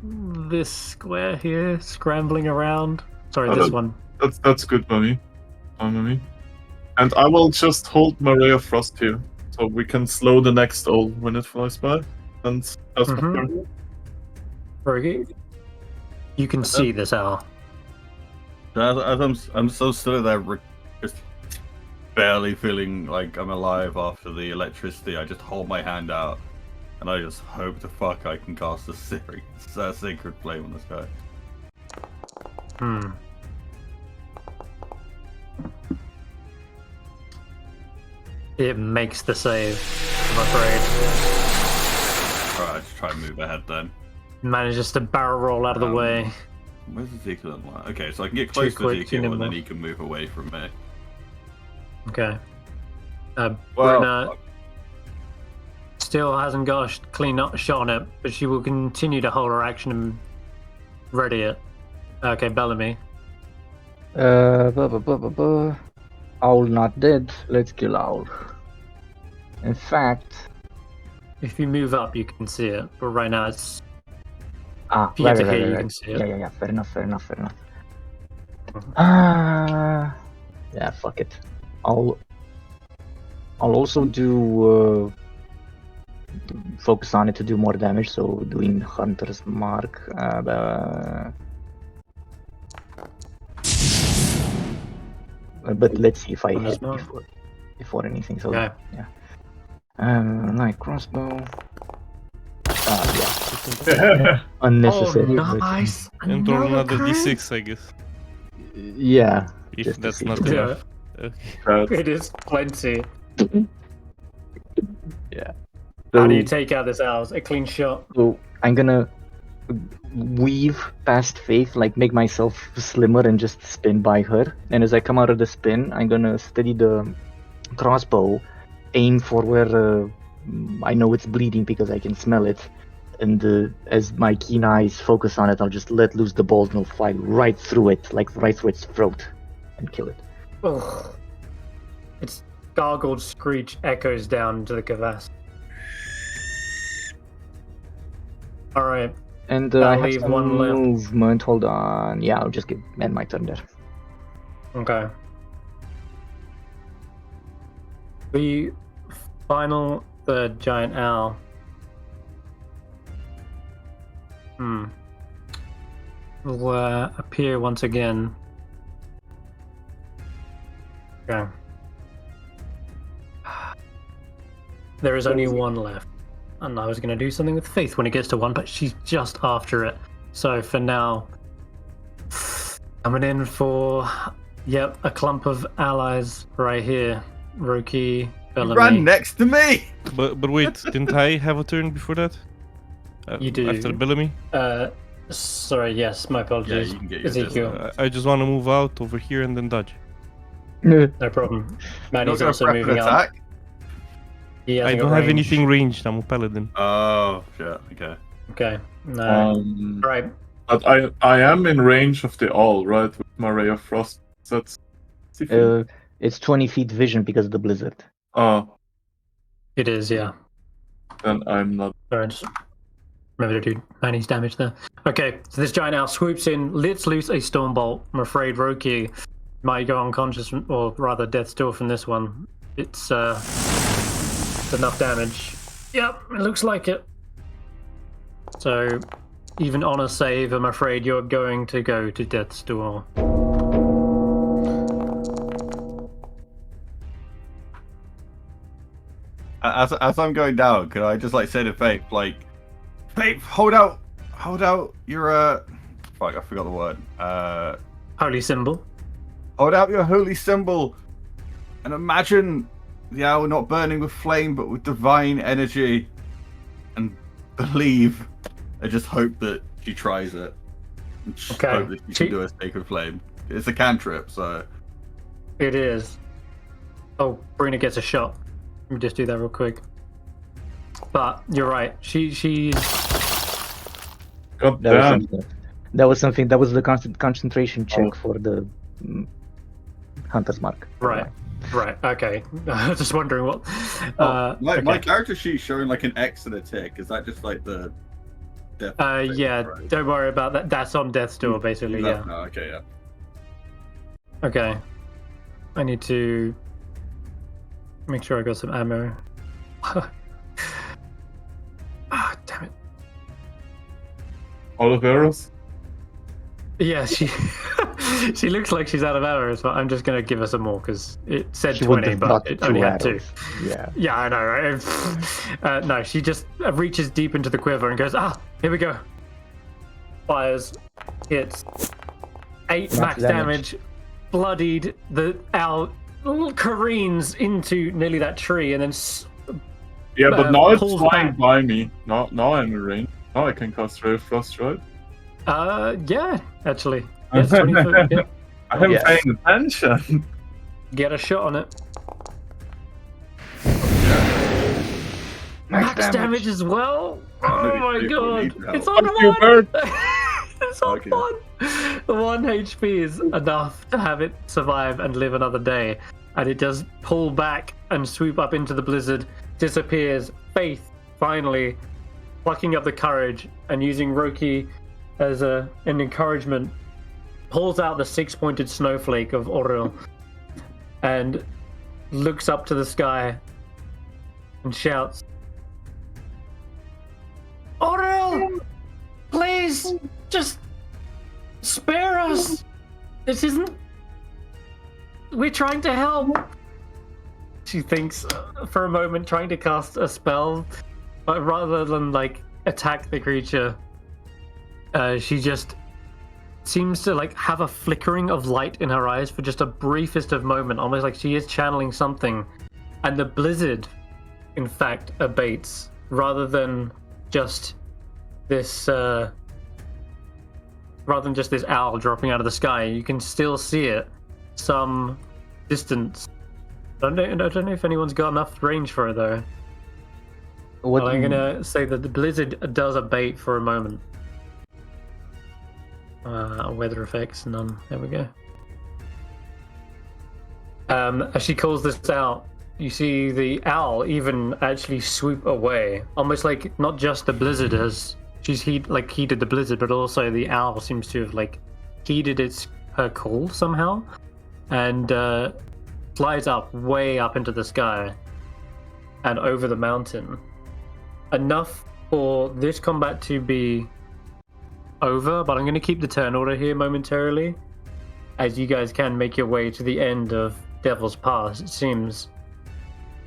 this square here, scrambling around. Sorry, this one. That's good by me. Fine by me. And I will just hold my ray of frost here, so we can slow the next owl when it flies by. And that's my turn. Very good. You can see this owl. As I'm so still there, just barely feeling like I'm alive after the electricity. I just hold my hand out, and I just hope the fuck I can cast a sacred flame on this guy. It makes the save, I'm afraid. Alright, just try and move ahead then. Manages to barrel roll out of the way. Where's Ezekial on line? Okay, so I can get close to quick, Ezekial too and then nimble. he can move away from me. Okay. Well, Brenna still hasn't got a clean shot on it, but she will continue to hold her action and ready it. Okay, Bellamy. Owl not dead. Let's kill Owl. In fact, If you move up, you can see it, but right now it's. right, you get to here, you can see it. Yeah. Fair enough. Yeah, fuck it. I'll also do focus on it to do more damage. So doing Hunter's Mark. But let's see if I hit before anything. So Okay. yeah. Like crossbow. Yeah. Unnecessary. Oh, nice! And roll another d6, I guess. Yeah. If just to that's see. not Yeah. enough. Okay. It is plenty. Yeah. How do you take out this owl? A clean shot. So I'm gonna weave past Faith, like make myself slimmer and just spin by her. And as I come out of the spin, I'm gonna steady the crossbow, aim for where I know it's bleeding because I can smell it. And as my keen eyes focus on it, I'll just let loose the bolt and it'll fly right through it, like right through its throat, and kill it. Ugh. Its gargled screech echoes down into the crevasse. Alright. And I'll I have leave some one left. movement. Hold on. Yeah, I'll just end my turn there. Okay. The final third giant owl. Will appear once again. Okay. There is only one left. And I was going to do something with Faith when it gets to one, but she's just after it. So for now, coming in for, a clump of allies right here. Roki, Bellamy. Run next to me! But wait, didn't I have a turn before that? You do. After Bellamy? Sorry, yes, my apologies. Yeah, you can get your Ezekial. I just want to move out over here and then dodge. No problem. Manny's also prep moving an up. attack? I don't have anything ranged. I'm a paladin. Oh shit. Okay. Okay. No. Right. But I am in range of the all, right? With my ray of frost. That's it's 20 feet vision because of the blizzard. Oh, It is, yeah. then I'm not. Sorry, just remember to do Manny's damage there. Okay, so this giant owl swoops in, lets loose a storm bolt. I'm afraid Roki might go unconscious, or rather death's door from this one. It's enough damage. Yep, it looks like it. So, even on a save, I'm afraid you're going to go to death's door. As I'm going down, could I just like say to Faith, like, Faith, hold out your fuck, I forgot the word. Holy symbol. Hold out your holy symbol, and imagine the owl not burning with flame, but with divine energy, and believe, and just hope that she tries it. And Okay. Hope that she can do a sacred flame. It's a cantrip, so. It is. Oh, Brina gets a shot. Let me just do that real quick. But you're right. She. God That was damn. something. That was something. That was the concentration check for the hunter's mark. Right. Right. Okay. I was just wondering what. My character sheet's showing like an X and a tick. Is that just like the? Death thing, Yeah. right? Don't worry about that. That's on death's door, basically. Yeah. No, okay, yeah. Okay. I need to make sure I got some ammo. Ah, damn it. Oliveros? Yeah, she she looks like she's out of arrows, but I'm just gonna give her some more because it said She 20, wouldn't have but got it two only had 2. arrows. Yeah. Yeah, I know, right? No, she just reaches deep into the quiver and goes, here we go. Fires, hits, 8 max damage, bloodied. The owl careens into nearly that tree and then Yeah, but now it's pulls flying back. by me. Now I'm in range. Now I can cast Ray of Frost, right? Yeah, actually. Yes, 20 foot, yeah. I am Yes. paying attention. Get a shot on it. Max Damage as well. Oh maybe my people god. need help. It's on Fuck you, 1. bird. It's on Okay. 1 HP is enough to have it survive and live another day. And it does pull back and swoop up into the blizzard, disappears. Faith, finally, plucking up the courage and using Roki as an encouragement, pulls out the 6-pointed snowflake of Oril and looks up to the sky and shouts, Oril! Please, just spare us! This isn't... We're trying to help! She thinks for a moment, trying to cast a spell, but rather than, like, attack the creature, she just seems to, like, have a flickering of light in her eyes for just a briefest of moment, almost like she is channeling something. And the blizzard, in fact, abates, rather than just this owl dropping out of the sky. You can still see it some distance. I don't know if anyone's got enough range for it though. What? But I'm gonna say that the blizzard does abate for a moment. Weather effects, none. There we go. As she calls this out, you see the owl even actually swoop away, almost like not just the blizzard has heeded the blizzard, but also the owl seems to have like heeded her call somehow, and flies up way up into the sky and over the mountain, enough for this combat to be over. But I'm going to keep the turn order here momentarily, as you guys can make your way to the end of Devil's Pass, it seems.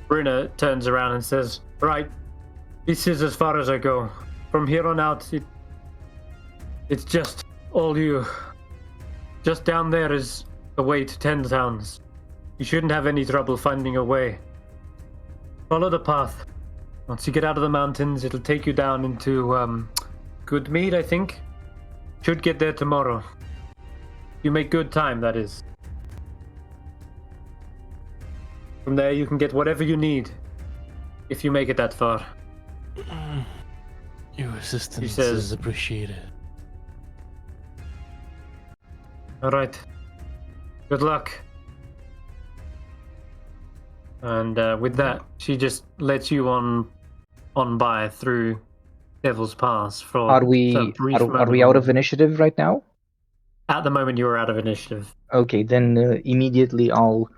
Brina turns around and says, right, this is as far as I go. From here on out, it's just all you. Just down there is the way to 10 towns. You shouldn't have any trouble finding a way. Follow the path. Once you get out of the mountains, it'll take you down into Goodmead, I think. Should get there tomorrow. You make good time, that is. From there, you can get whatever you need. If you make it that far. Your assistance says- is appreciated. All right. Good luck. And with that, she just lets you on by through Devil's Pass for Are we a brief are we moment. out of initiative right now? At the moment, you are out of initiative. Okay, then immediately I'll,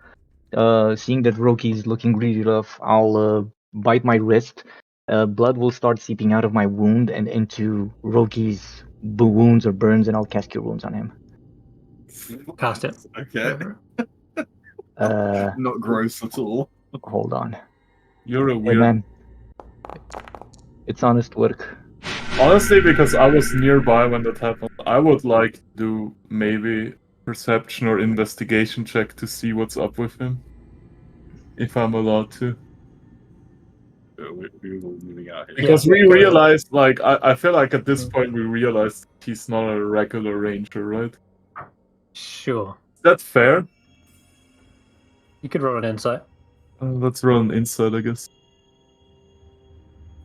seeing that Roki's looking really rough, I'll bite my wrist. Blood will start seeping out of my wound and into Roki's wounds or burns, and I'll cast Cure Wounds on him. Cast it. Okay. Uh, Not gross at all. hold on. You're a Hey weird. man, it's honest work. Honestly, because I was nearby when that happened, I would like to do maybe perception or investigation check to see what's up with him. If I'm allowed to. We were moving out here. Because Yeah, we go ahead. realized, like, I feel like at this point we realized he's not a regular ranger, right? Sure. Is that fair? You could roll an insight. Let's roll an insight, I guess.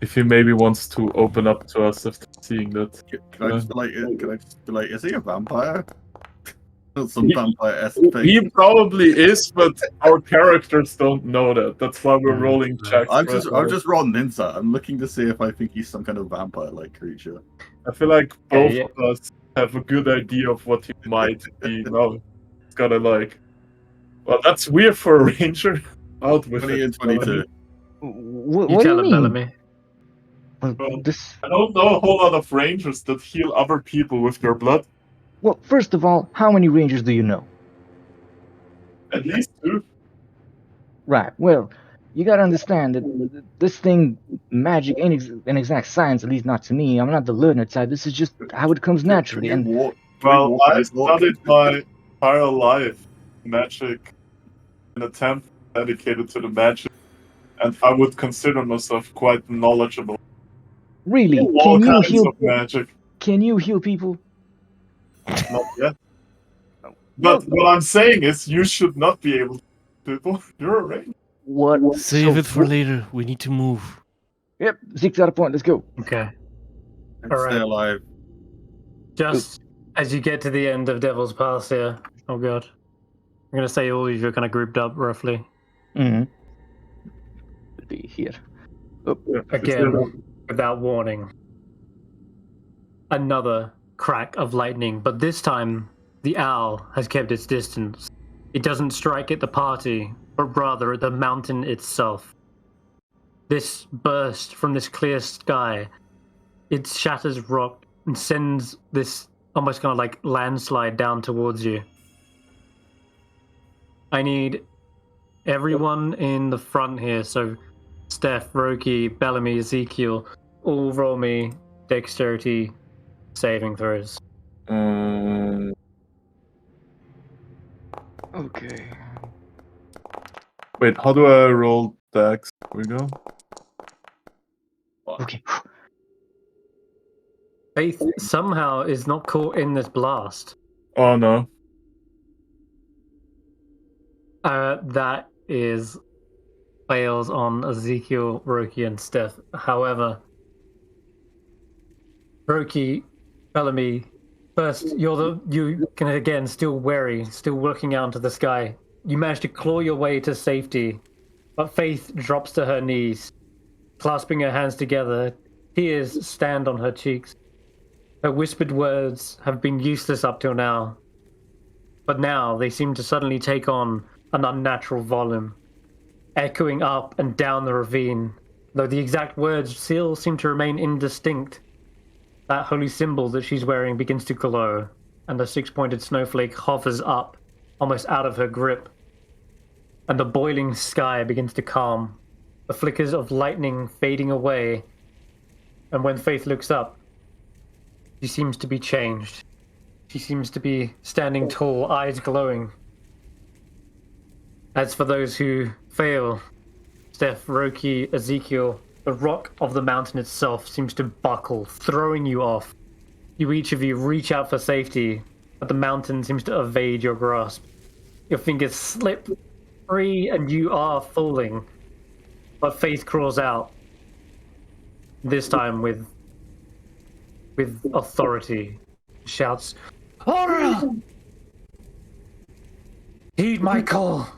If he maybe wants to open up to us after seeing that. Can I just be like, is he a vampire? Some He- vampire-esque thing. He probably is, but our characters don't know that. That's why we're rolling checks. I'm right I'm now. just rolling insight. I'm looking to see if I think he's some kind of vampire-like creature. I feel like both yeah. of us have a good idea of what he might be. No, it's gotta like. Well, that's weird for a ranger. Out with 20 it. and 22. What You do tell you him, mean? Bellamy. Well, This. I don't know a whole lot of rangers that heal other people with their blood. Well, first of all, how many rangers do you know? At least two. Right. Well, you gotta understand that this thing, magic, ain't an exact science. At least not to me. I'm not the learned side. This is just how it comes naturally. Can And you walk? Well, I studied my entire life magic, an attempt dedicated to the magic, and I would consider myself quite knowledgeable. really, All can you kinds heal? of magic. Can you heal people? Not yet. But what I'm saying is, you should not be able to. People, you're a ranger. What? Save So- it for later. We need to move. Yep. 6 out of point. Let's go. Okay. And All stay right. alive. Just as you get to the end of Devil's Pass here. Oh god. I'm gonna say all of you are kind of grouped up roughly. Mm-hmm. Be here. Again, without warning. Another crack of lightning, but this time the owl has kept its distance. It doesn't strike at the party, but rather at the mountain itself. This burst from this clear sky, it shatters rock and sends this almost kind of like landslide down towards you. I need everyone in the front here, so Stef, Roki, Bellamy, Ezekiel, all roll me dexterity saving throws. Okay. Wait, how do I roll dex? Here we go. Okay. Faith somehow is not caught in this blast. Oh no. That is fails on Ezekiel, Roki, and Stef. However, Roki, Bellamy, first you can again still wary, still looking out into the sky. You manage to claw your way to safety, but Faith drops to her knees, clasping her hands together. Tears stand on her cheeks. Her whispered words have been useless up till now, but now they seem to suddenly take on an unnatural volume, echoing up and down the ravine, though the exact words still seem to remain indistinct. That holy symbol that she's wearing begins to glow, and the six-pointed snowflake hovers up, almost out of her grip, and the boiling sky begins to calm, the flickers of lightning fading away, and when Faith looks up, she seems to be changed. She seems to be standing tall, eyes glowing. As for those who fail, Stef, Roki, Ezekiel, the rock of the mountain itself seems to buckle, throwing you off. Each of you reach out for safety, but the mountain seems to evade your grasp. Your fingers slip free and you are falling. But Faith crawls out. This time with authority. Shouts, Aura! Heed my call.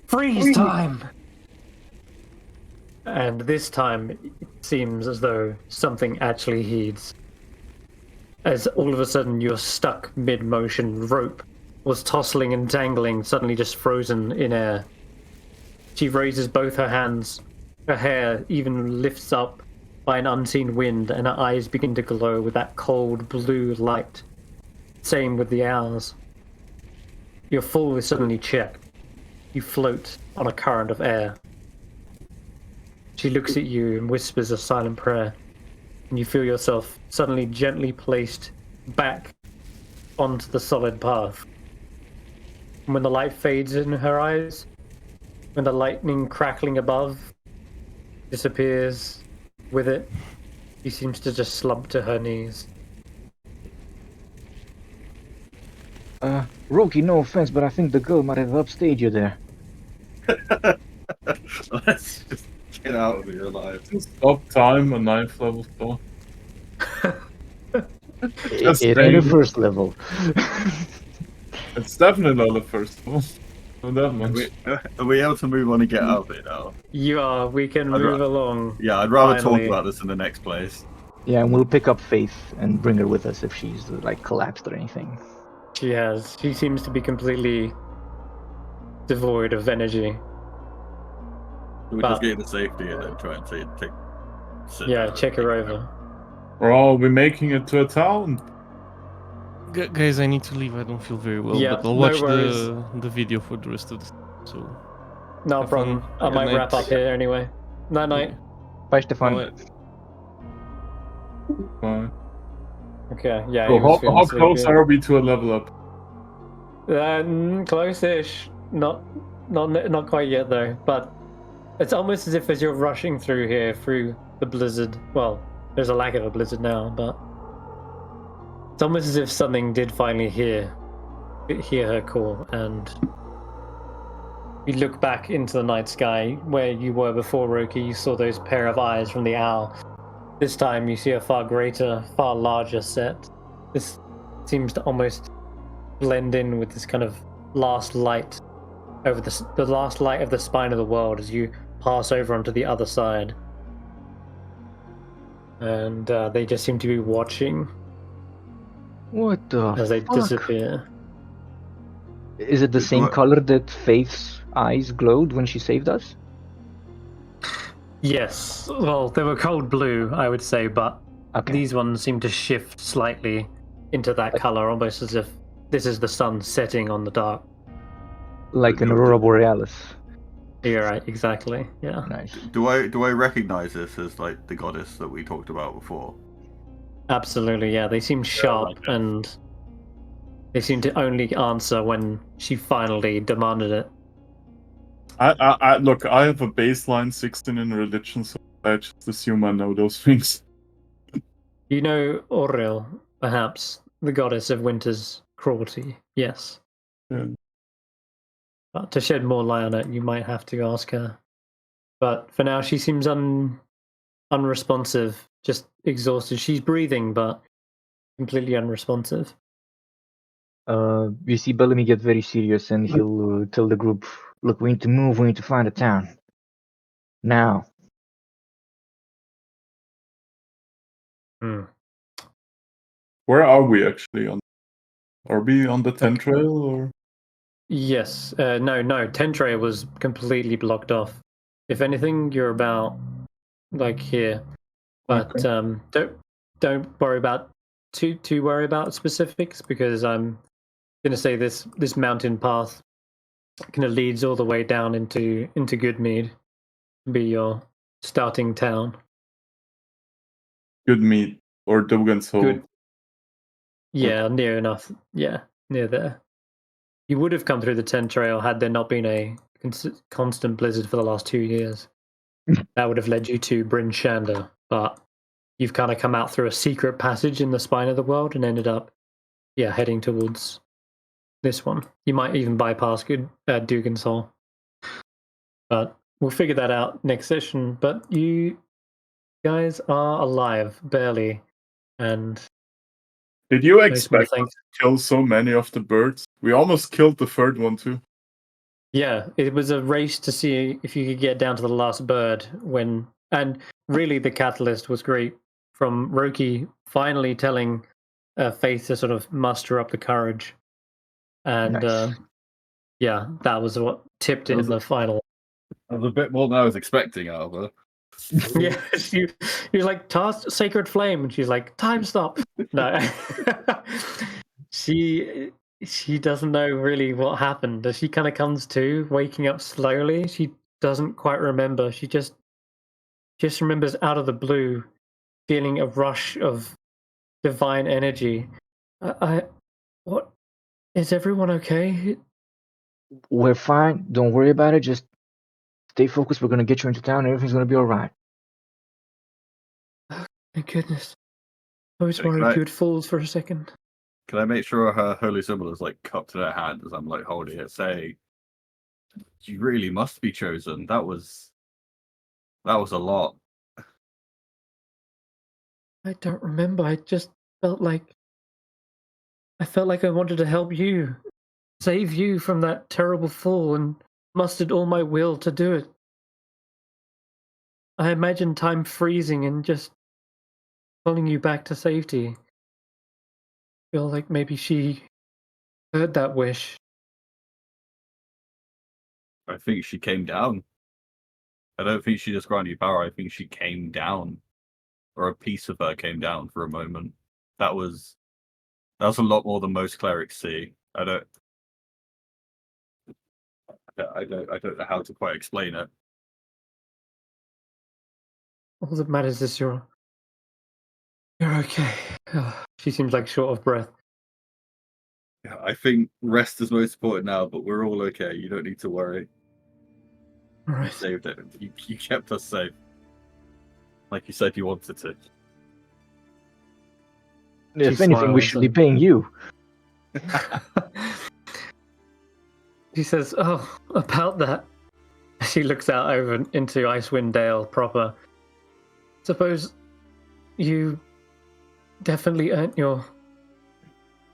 Freeze time! And this time, it seems as though something actually heeds. As all of a sudden you're stuck mid-motion, rope was tossing and dangling, suddenly just frozen in air. She raises both her hands, her hair even lifts up by an unseen wind, and her eyes begin to glow with that cold blue light. Same with the owls. Your fall is suddenly checked. You float on a current of air. She looks at you and whispers a silent prayer, and you feel yourself suddenly gently placed back onto the solid path. And when the light fades in her eyes, when the lightning crackling above disappears with it, she seems to just slump to her knees. Roki, no offense, but I think the girl might have upstaged you there. Let's just get out of here alive. Stop time, a 9th level spell. It ain't a first level. It's definitely not the first one. Not that much. Are we able to move on and get out of it now? You are. We can move along. Yeah, I'd rather Finally. talk about this in the next place. Yeah, and we'll pick up Faith and bring her with us if she's like collapsed or anything. She has. She seems to be completely devoid of energy. We just get to safety and then try and sit Yeah, down check and her take over. Or are we making it to a town? Guys, I need to leave. I don't feel very well. Yeah, but I'll no watch worries. the video for the rest of this. So. No Have problem. fun. I Good might night. wrap up here anyway. Night night. Bye, Stefan. Alright. Fine. Okay, yeah. So he was feeling how close sleepy. are we to a level up? Close-ish. Not quite yet though. But it's almost as if as you're rushing through here through the blizzard. Well, there's a lack of a blizzard now, but it's almost as if something did finally hear her call, and you look back into the night sky where you were before, Roki. You saw those pair of eyes from the owl. This time you see a far greater, far larger set. This seems to almost blend in with this kind of last light over the last light of the spine of the world as you pass over onto the other side. And they just seem to be watching What the as they fuck? disappear. Is it the same color that Faith's eyes glowed when she saved us? Yes, well, they were cold blue, I would say, but Okay. these ones seem to shift slightly into that color, almost as if this is the sun setting on the dark. Like an Aurora Borealis. You're right, exactly. Yeah. Nice. Do I recognize this as like the goddess that we talked about before? Absolutely, yeah. They seem sharp and they seem to only answer when she finally demanded it. I look, I have a baseline 16 in religion, so I just assume I know those things. You know Auril, perhaps, the goddess of winter's cruelty, yes. Yeah. But to shed more light on it, you might have to ask her. But for now, she seems unresponsive, just exhausted. She's breathing, but completely unresponsive. You see Bellamy get very serious and he'll tell the group, look, we need to move, we need to find a town. Now. Where are we actually on? Are we on the 10 trail or? Yes. No. Tentre was completely blocked off. If anything, you're about like here. But don't worry about too worry about specifics, because I'm gonna say this mountain path kind of leads all the way down into Goodmead, be your starting town. Good meat or Dogan's Hole. Good. Yeah, near enough. Yeah, near there. You would have come through the 10 trail had there not been a constant blizzard for the last 2 years. That would have led you to Bryn Shander, but you've kind of come out through a secret passage in the spine of the world and ended up, heading towards this one. You might even bypass Dugan's Hole. But we'll figure that out next session. But you guys are alive, barely. And did you expect to kill so many of the birds? We almost killed the third one too. Yeah, it was a race to see if you could get down to the last bird and really the catalyst was great from Roki finally telling Faith to sort of muster up the courage. And nice. Yeah, that was what tipped it in the final. That was a bit more than I was expecting out of her. Yeah, she was like, "Task sacred flame," and she's like, "Time stop." No, she doesn't know really what happened. She kind of comes to, waking up slowly. She doesn't quite remember. She just remembers out of the blue, feeling a rush of divine energy. What? Is everyone okay? We're fine. Don't worry about it. Just stay focused. We're gonna get you into town. Everything's gonna be all right. Thank goodness. I was worried you'd fall for a second. Can I make sure her holy symbol is like cupped in her hand as I'm like holding it, saying, "You really must be chosen. That was a lot." I don't remember. I just felt like I wanted to help you, save you from that terrible fall, and mustered all my will to do it. I imagined time freezing and just pulling you back to safety. I feel like maybe she heard that wish. I think she came down. I don't think she just granted you power. I think she came down, or a piece of her came down for a moment. That was a lot more than most clerics see. I don't know how to quite explain it. All that matters is you're okay. She seems like short of breath. Yeah, I think rest is most important now, but we're all okay. You don't need to worry. All right. You saved it. You kept us safe. Like you said you wanted to. If anything, we should be paying you. She says, "Oh, about that." She looks out over into Icewindale proper. Suppose you definitely earned your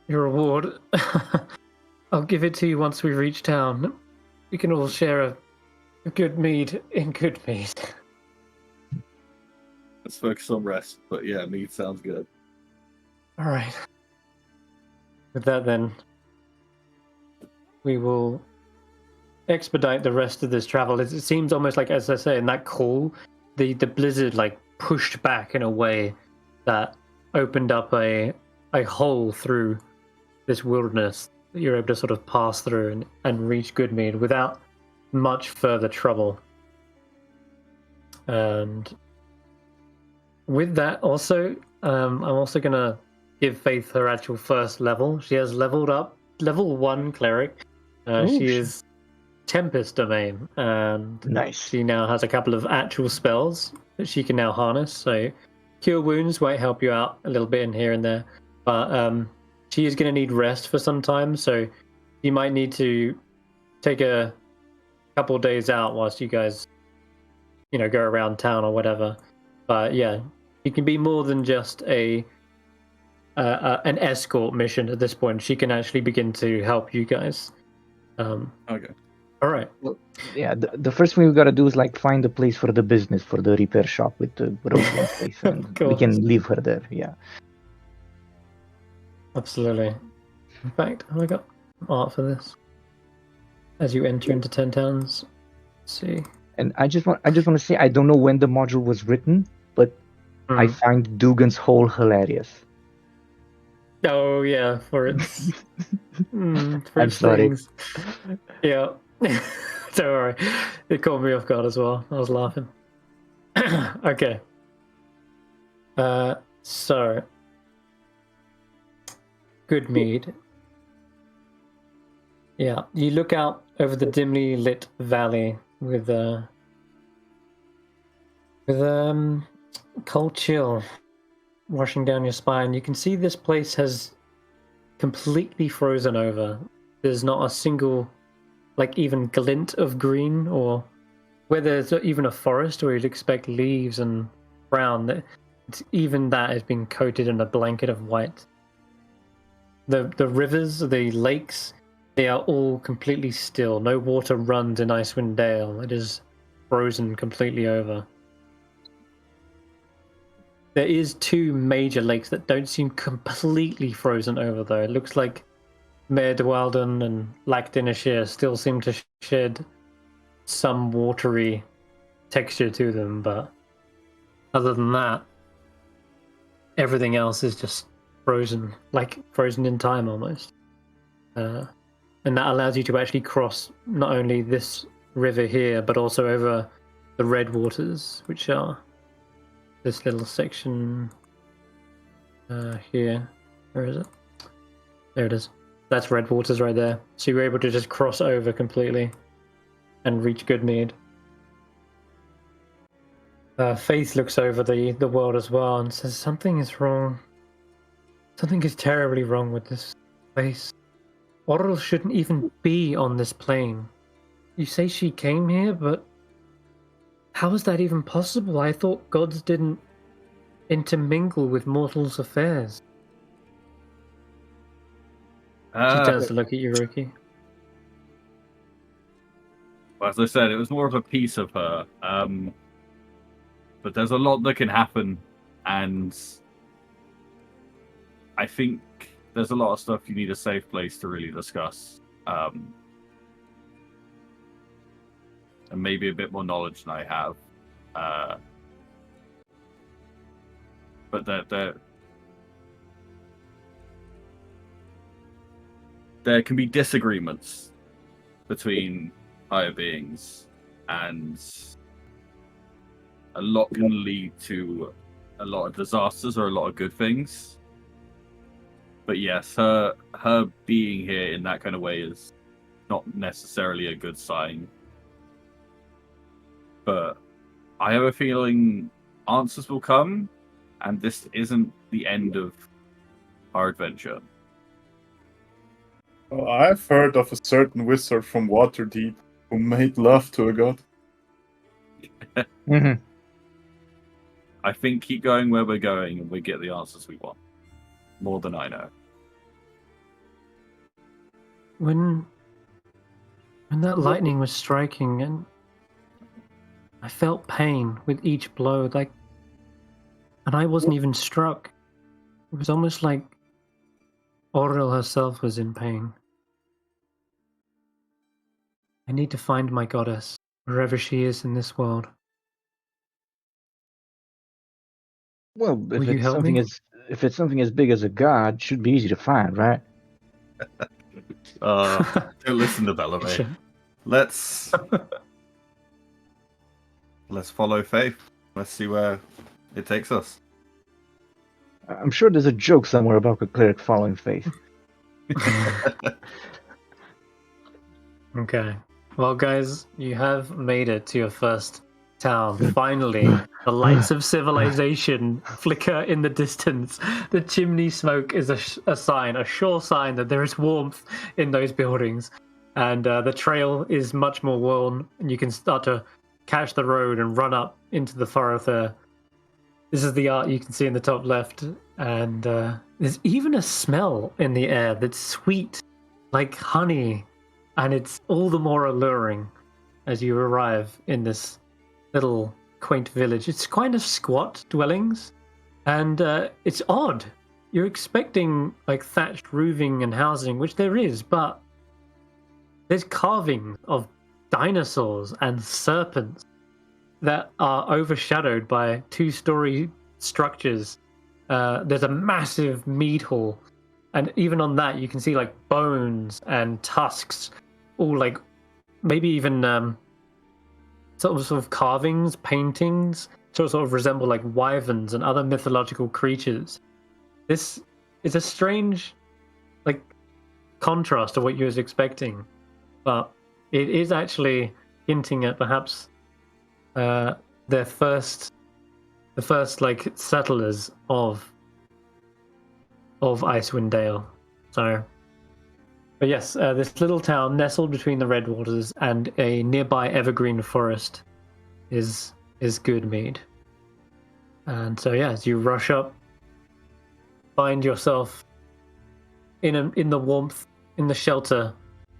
reward. I'll give it to you once we reach town. We can all share a good mead in good mead. Let's focus on rest. But yeah, mead sounds good. All right. With that, then, we will expedite the rest of this travel. It seems almost like, as I say, in that call, the blizzard like pushed back in a way that opened up a hole through this wilderness that you're able to sort of pass through and reach Goodmead without much further trouble. And with that, also, I'm also gonna give Faith her actual first level. She has leveled up, level 1 cleric. She is Tempest Domain, and nice. She now has a couple of actual spells that she can now harness. So Cure Wounds might help you out a little bit in here and there, but she is going to need rest for some time. So you might need to take a couple of days out whilst you guys, go around town or whatever. But yeah, it can be more than just an escort mission at this point. She can actually begin to help you guys. Okay. All right. Well, yeah, the first thing we gotta do is like find a place for the business, for the repair shop with the Roki and Stef, and we can leave her there. Yeah. Absolutely. In fact, have I got art for this? As you enter into 10 towns, let's see. And I just want to say, I don't know when the module was written, but I find Dugan's Hole hilarious. Oh yeah, for its for I'm its sorry. things. Yeah. Don't worry. It caught me off guard as well. I was laughing. Okay. So Goodmead. Yeah, you look out over the dimly lit valley with cold chill rushing down your spine. You can see this place has completely frozen over. there's not a single, like, even glint of green, or where there's even a forest where you'd expect leaves and brown. Even that has been coated in a blanket of white. The rivers, the lakes, they are all completely still. No water runs in Icewindale. It is frozen completely over. There is 2 major lakes that don't seem completely frozen over, though. It looks like Mare Dwalden and Lac Dinashir still seem to shed some watery texture to them, but other than that, everything else is just frozen, like frozen in time almost. And that allows you to actually cross not only this river here, but also over the Red Waters, which are this little section here. Where is it? There it is. That's Red Waters right there. So you're able to just cross over completely and reach Goodmead. Faith looks over the world as well and says, something is wrong. Something is terribly wrong with this place. Orl shouldn't even be on this plane. You say she came here, but how is that even possible? I thought gods didn't intermingle with mortals' affairs. She turns to look at you, Roki. Well, as I said, it was more of a piece of her. But there's a lot that can happen, and I think there's a lot of stuff you need a safe place to really discuss. And maybe a bit more knowledge than I have. But there can be disagreements between higher beings, and a lot can lead to a lot of disasters or a lot of good things. But yes, her being here in that kind of way is not necessarily a good sign. But I have a feeling answers will come, and this isn't the end of our adventure. Well, I've heard of a certain wizard from Waterdeep who made love to a god. Mm-hmm. I think keep going where we're going and we get the answers we want. More than I know. When that lightning was striking, and I felt pain with each blow, and I wasn't even struck. It was almost like Auril herself was in pain. I need to find my goddess, wherever she is in this world. Well, Will you help me? if it's something as big as a god, it should be easy to find, right? Don't listen to Bellamy. Sure. Let's follow Faith. Let's see where it takes us. I'm sure there's a joke somewhere about a cleric following Faith. Okay. Well, guys, you have made it to your first town. Finally, the lights of civilization flicker in the distance. The chimney smoke is a sign, a sure sign that there is warmth in those buildings. And the trail is much more worn, and you can start to catch the road and run up into the thoroughfare. This is the art you can see in the top left, and there's even a smell in the air that's sweet, like honey, and it's all the more alluring as you arrive in this little quaint village. It's kind of squat dwellings, and it's odd. You're expecting like thatched roofing and housing, which there is, but there's carvings of dinosaurs and serpents that are overshadowed by two-story structures. There's a massive mead hall, and even on that you can see like bones and tusks, all like maybe even sort of carvings, paintings, sort of resemble like wyverns and other mythological creatures. This is a strange like contrast to what you was expecting, but it is actually hinting at perhaps the first like settlers of Icewindale. So But yes, this little town nestled between the Red Waters and a nearby evergreen forest is Goodmead. And so yeah, as you rush up, find yourself in the warmth, in the shelter,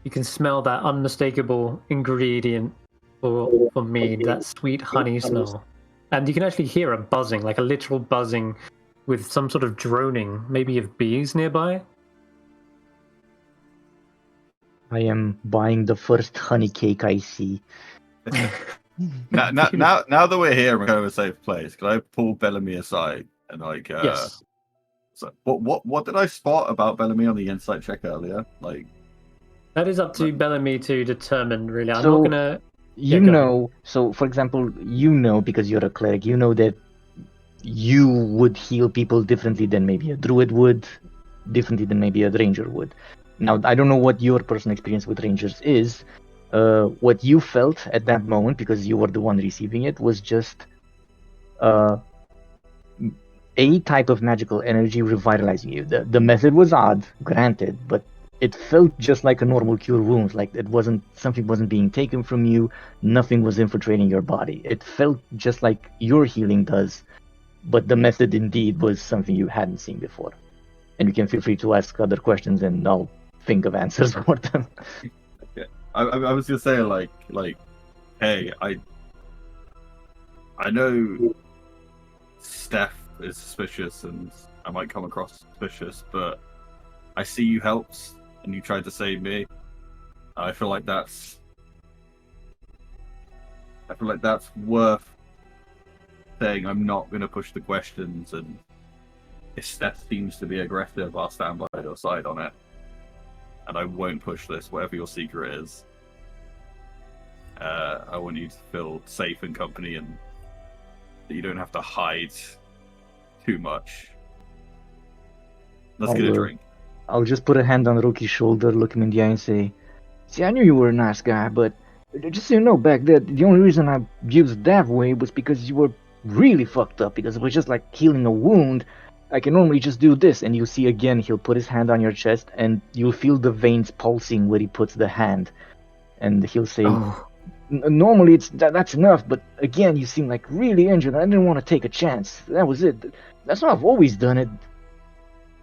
you can smell that unmistakable ingredient for mead, that sweet honey smell. And you can actually hear a buzzing, like a literal buzzing with some sort of droning, maybe of bees nearby. I am buying the first honey cake I see. now that we're here, we're kind of a safe place. Can I pull Bellamy aside and like? Yes. So what did I spot about Bellamy on the insight check earlier? Like, that is up to Bellamy to determine. Really, I'm So- not gonna. You go know, so for example, you know, because you're a cleric, you know that you would heal people differently than maybe a druid would, differently than maybe a ranger would. Now, I don't know what your personal experience with rangers is. What you felt at that moment, because you were the one receiving it, was just a type of magical energy revitalizing you. The method was odd, granted, but it felt just like a normal cure wounds. Like something wasn't being taken from you, nothing was infiltrating your body. It felt just like your healing does, but the method indeed was something you hadn't seen before. And you can feel free to ask other questions, and I'll think of answers for them. okay. I was gonna say like, hey, I know Stef is suspicious, and I might come across suspicious, but I see you helped, and you tried to save me. I feel like that's worth saying. I'm not going to push the questions, and if Stef seems to be aggressive, I'll stand by your side on it. And I won't push this, whatever your secret is. I want you to feel safe in company, and that you don't have to hide too much. Let's get a drink. I'll just put a hand on Roki's shoulder, look him in the eye, and say, "See, I knew you were a nice guy, but just so you know, back then, the only reason I used that way was because you were really fucked up, because it was just like healing a wound. I can normally just do this," and you'll see again, he'll put his hand on your chest, and you'll feel the veins pulsing where he puts the hand. And he'll say, "Normally that's enough, but again, you seem like really injured. I didn't want to take a chance. That was it. That's how I've always done it.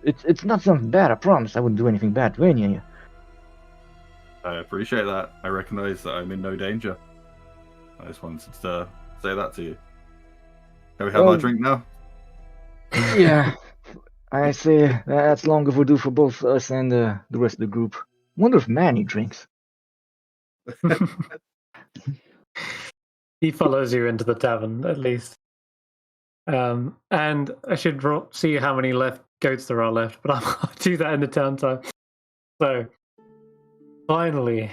It's not something bad, I promise. I wouldn't do anything bad to any of you." I appreciate that. I recognize that I'm in no danger. I just wanted to say that to you. Can we have our drink now? Yeah, I say that's long overdue for both us and the rest of the group. Wonder if Manny drinks. He follows you into the tavern, at least. And I should see how many goats there are left, but I'll do that in the town time. So, finally,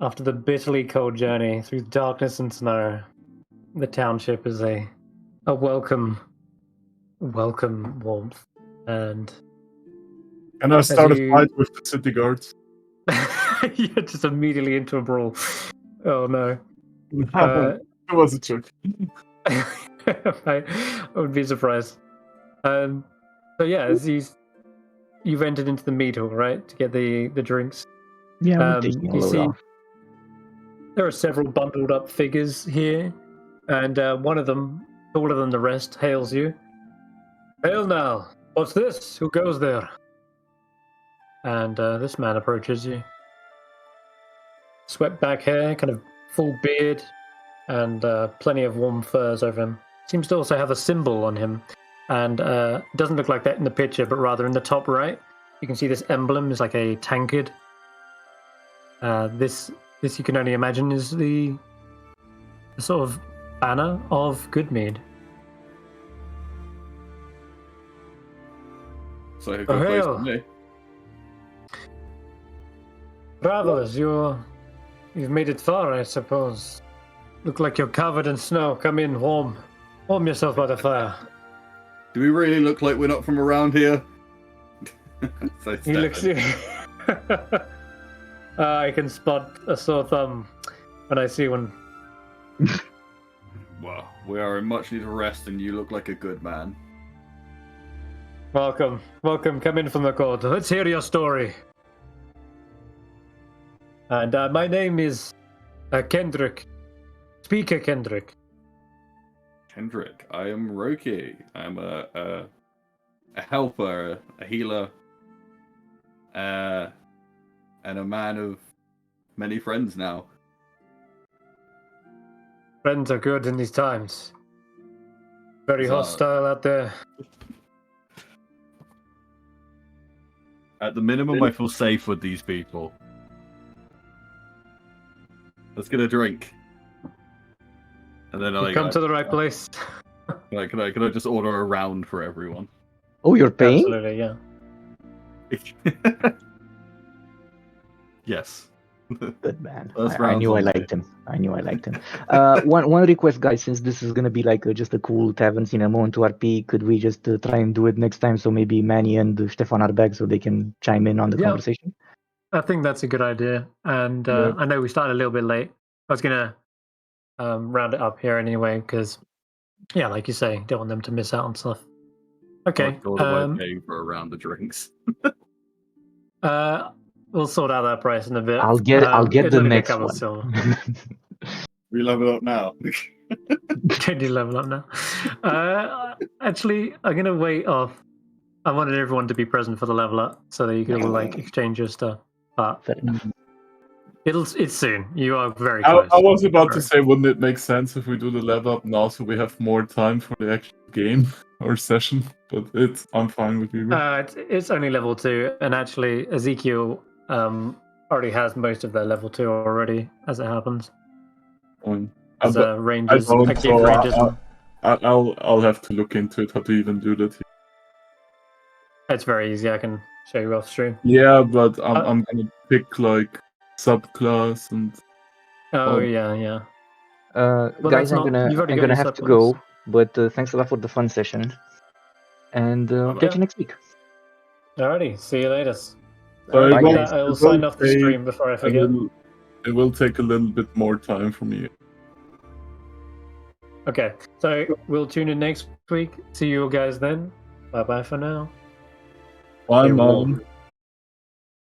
after the bitterly cold journey through darkness and snow, the township is a welcome warmth. And I start a fight with the city guards? You're just immediately into a brawl. Oh no. It was a joke. I would be surprised. So yeah, as you've entered into the mead hall, right, to get the drinks. Yeah, you see, there are several bundled up figures here, and one of them, taller than the rest, hails you. "Hail now! What's this? Who goes there?" And this man approaches you. Swept back hair, kind of full beard, and plenty of warm furs over him. Seems to also have a symbol on him, and doesn't look like that in the picture, but rather in the top right, you can see this emblem is like a tankard. This you can only imagine is the sort of banner of Goodmead. So a good place for me. Travelers, you've made it far, I suppose. Look like you're covered in snow. Come in, warm yourself by the fire. Do we really look like we're not from around here? So He looks. I can spot a sore thumb when I see one. Well, we are in much need of rest, and you look like a good man. Welcome. Come in from the court. Let's hear your story. And my name is Kendrick. Speaker Kendrick. Kendrick, I am Roki. I'm a helper, a healer, and a man of many friends now. Friends are good in these times. Very hostile out there. At the minimum, I feel safe with these people. Let's get a drink. And then You come to the right place. Can I just order a round for everyone? Oh, you're paying? Absolutely, yeah. Yes. Good man. First I round's knew I on liked me. him. I knew I liked him. One request, guys. Since this is gonna be like just a cool tavern cinema on 2RP, could we just try and do it next time? So maybe Manny and Stefan are back, so they can chime in on the conversation. I think that's a good idea. And I know we started a little bit late. I was gonna round it up here anyway, because yeah, like you say, don't want them to miss out on stuff. Okay. What am I paying for a round of drinks? We'll sort out that price in a bit. I'll get the next one. We level up now. Can you level up now? Actually, I'm gonna wait off. I wanted everyone to be present for the level up so that you could like exchange your stuff. But it's soon. You are very close. I was about to say, wouldn't it make sense if we do the level up now so we have more time for the actual game or session? But I'm fine with you. It's only level 2, and actually Ezekial already has most of their level 2 already, as it happens. As rangers, active rangers. I'll have to look into it how to even do that. It's very easy. I can show you off stream. Yeah, but I'm gonna pick like subclass and. Yeah. Guys, I'm gonna have to go. But thanks a lot for the fun session, and catch you next week. Alrighty, see you later. Bye, guys. I will sign off the stream before I forget. It will take a little bit more time for me. Okay, so we'll tune in next week. See you guys then. Bye bye for now. Bye, Mom.